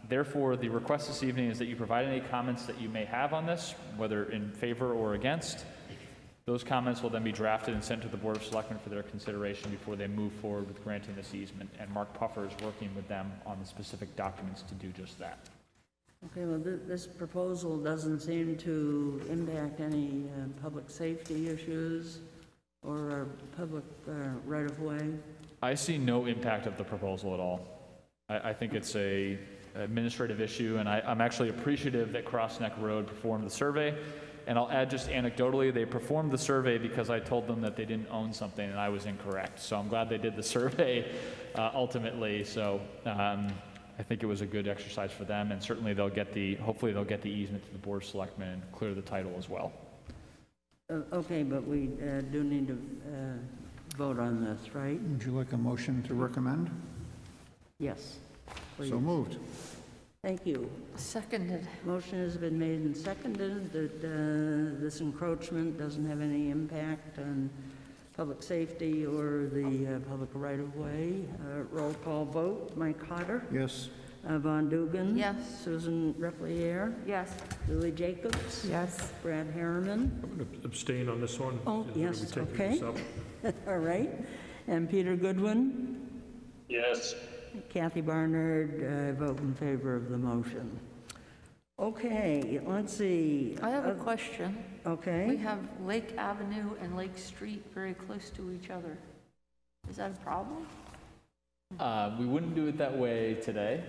Therefore, the request this evening is that you provide any comments that you may have on this, whether in favor or against. Those comments will then be drafted and sent to the Board of Selectmen for their consideration before they move forward with granting this easement. And Mark Puffer is working with them on the specific documents to do just that. Okay, well, this proposal doesn't seem to impact any public safety issues or public right-of-way. I see no impact of the proposal at all. I think it's a administrative issue, and I'm actually appreciative that Cross Neck Road performed the survey. And I'll add just anecdotally, they performed the survey because I told them that they didn't own something and I was incorrect. So I'm glad they did the survey ultimately. So I think it was a good exercise for them, and certainly hopefully they'll get the easement to the Board of Selectmen and clear the title as well. Okay, but we do need to vote on this, right? Would you like a motion to recommend? Yes, please. So moved. Thank you. Seconded. Motion has been made and seconded that this encroachment doesn't have any impact on public safety or the public right-of-way. Roll call vote. Mike Cotter? Yes. Von Dugan? Yes. Susan Replier? Yes. Lily Jacobs? Yes. Brad Harriman? I'm going to abstain on this one. Oh, We're gonna yes, be taking okay. this up. All right. And Peter Goodwin? Yes. Kathy Barnard, I vote in favor of the motion. Okay, let's see. I have a question. We Okay. have Lake Avenue and Lake Street very close to each other. Is that a problem? We wouldn't do it that way today,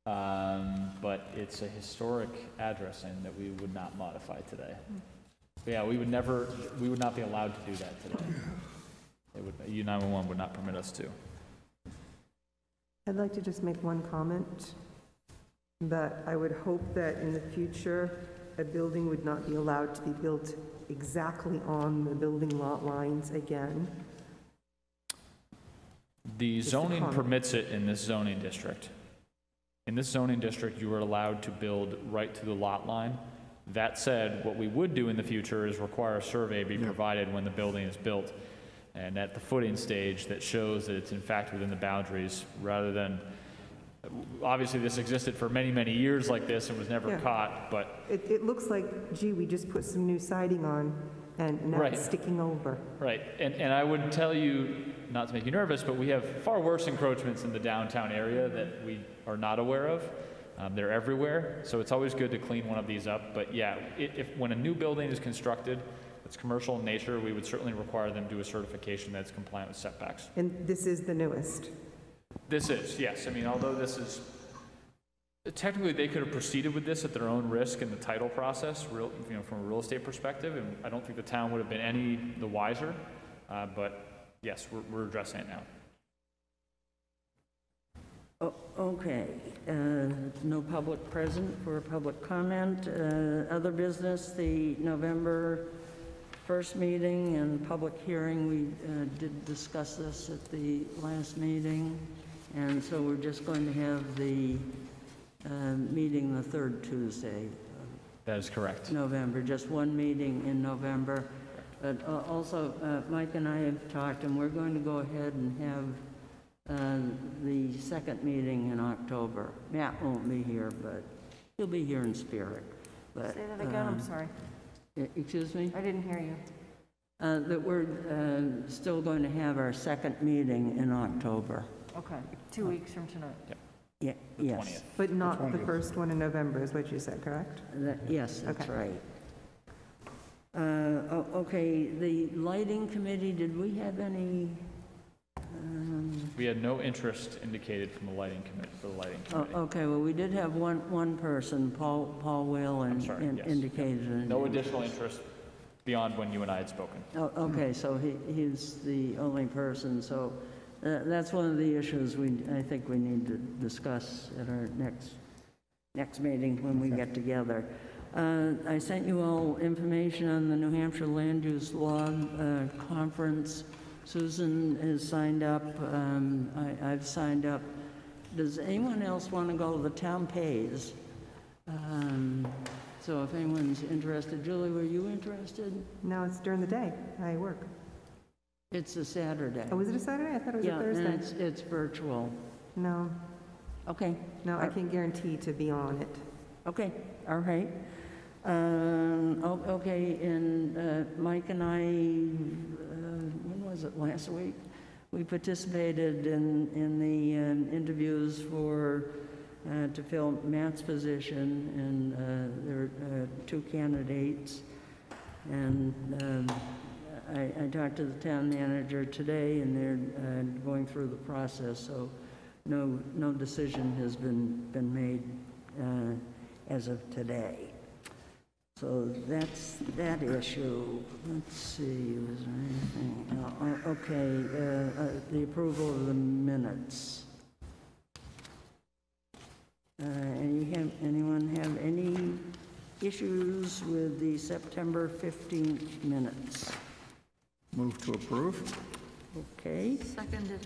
but it's a historic addressing that we would not modify today. Yeah, we would not be allowed to do that today. U911 would not permit us to. I'd like to just make one comment, that I would hope that in the future, a building would not be allowed to be built exactly on the building lot lines again. The Just a zoning comment. permits it in this zoning district. In this zoning district, you are allowed to build right to the lot line. That said, what we would do in the future is require a survey be provided when the building is built and at the footing stage that shows that it's in fact within the boundaries, rather than, obviously this existed for many, many years like this and was never Yeah. caught, but It looks like, gee, we just put some new siding on, and now Right. it's sticking over. right. And I would tell you, not to make you nervous, but we have far worse encroachments in the downtown area that we are not aware of. They're everywhere, so it's always good to clean one of these up. But yeah, when a new building is constructed, it's commercial in nature, we would certainly require them to do a certification that's compliant with setbacks. And this is the newest. This is, yes. I mean, although this is, technically they could have proceeded with this at their own risk in the title process, from a real estate perspective, and I don't think the town would have been any the wiser. But yes, we're addressing it now. Okay, no public present for public comment. Other business, the November 1st meeting and public hearing, we did discuss this at the last meeting, and so we're just going to have the meeting the third Tuesday That is correct. of November, just one meeting in November. But also, Mike and I have talked, and we're going to go ahead and have the second meeting in October. Matt won't be here, but he'll be here in spirit. But, Say that again, I'm sorry. Excuse me? I didn't hear you. That we're still going to have our second meeting in October. Okay, 2 weeks from tonight. Yeah, yes. But not the first one in November, is what you said, correct? Yes, that's Okay. right. Okay, the lighting committee, did we have any? We had no interest indicated from the lighting committee, for the lighting committee. Okay, well, we did have one person, Paul Whalen, sorry, yes. indicated. No additional interest beyond when you and I had spoken. Okay, so he's the only person, so that's one of the issues I think we need to discuss at our next meeting when we get together. I sent you all information on the New Hampshire Land Use Law Conference. Susan has signed up. I've signed up. Does anyone else want to go? The town pays. So if anyone's interested, Julie, were you interested? No, it's during the day. I work. It's a Saturday. Oh, was it a Saturday? I thought it was a Yeah, Thursday. and it's virtual. No, Okay. no, I can't guarantee to be on it. Okay, all right. Okay, and Mike and I, when was it, last week? We participated in the interviews to fill Matt's position, and there are two candidates. And I talked to the town manager today, and they're going through the process, so no decision has been made as of today. So that's that issue. Let's see, was there anything? Okay, the approval of the minutes. Anyone have any issues with the September 15th minutes? Move to approve. Okay. Seconded.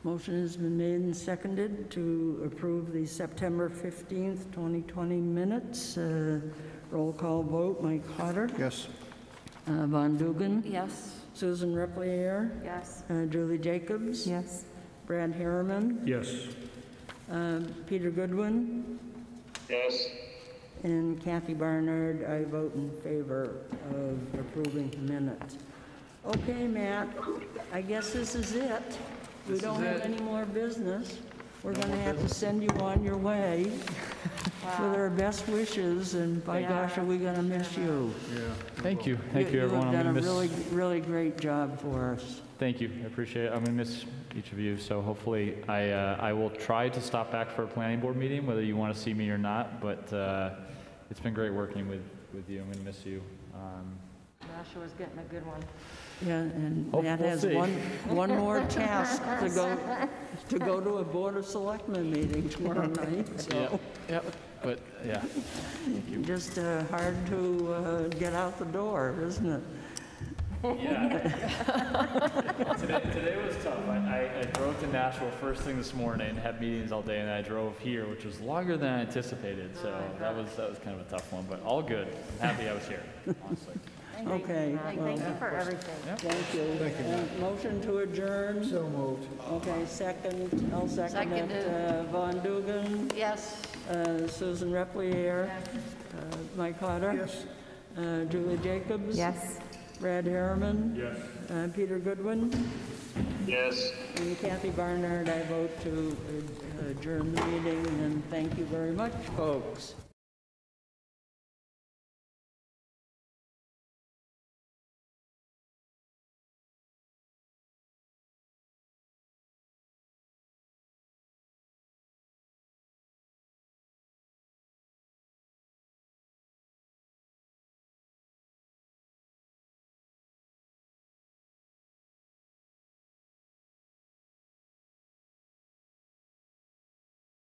Motion has been made and seconded to approve the September 15th, 2020 minutes. Roll call vote, Mike Hodder. Yes. Von Dugan. Yes. Susan Replier. Yes. Julie Jacobs. Yes. Brad Harriman. Yes. Peter Goodwin. Yes. And Kathy Barnard. I vote in favor of approving the minutes. Okay, Matt, I guess this is it. We don't have any more business. We're going to have to send you on your way with our best wishes, and by gosh, are we going to miss you. Thank you. Thank you, everyone. You have I'm done gonna a miss. really great job for us. Thank you. I appreciate it. I'm going to miss each of you, so hopefully I will try to stop back for a planning board meeting, whether you want to see me or not, but it's been great working with you. I'm going to miss you. Nasha was getting a good one. Yeah, and Oh, Matt we'll has see. one more task to go to a Board of Selectmen meeting tomorrow night, so Yep. But yeah. just hard to get out the door, isn't it? Yeah. Today was tough. I drove to Nashville first thing this morning, had meetings all day, and I drove here, which was longer than I anticipated. So that was kind of a tough one, but all good. I'm happy I was here, honestly. Okay. Well, Thank you for everything. thank you. Motion to adjourn? So moved. Okay, second, I'll second it. Seconded. Von Dugan, Yes. Susan Replier, Mike Hodder. Yes. Julie Jacobs. Yes. Brad Harriman. Yes. Peter Goodwin. Yes. And Kathy Barnard. I vote to adjourn the meeting, and thank you very much, folks.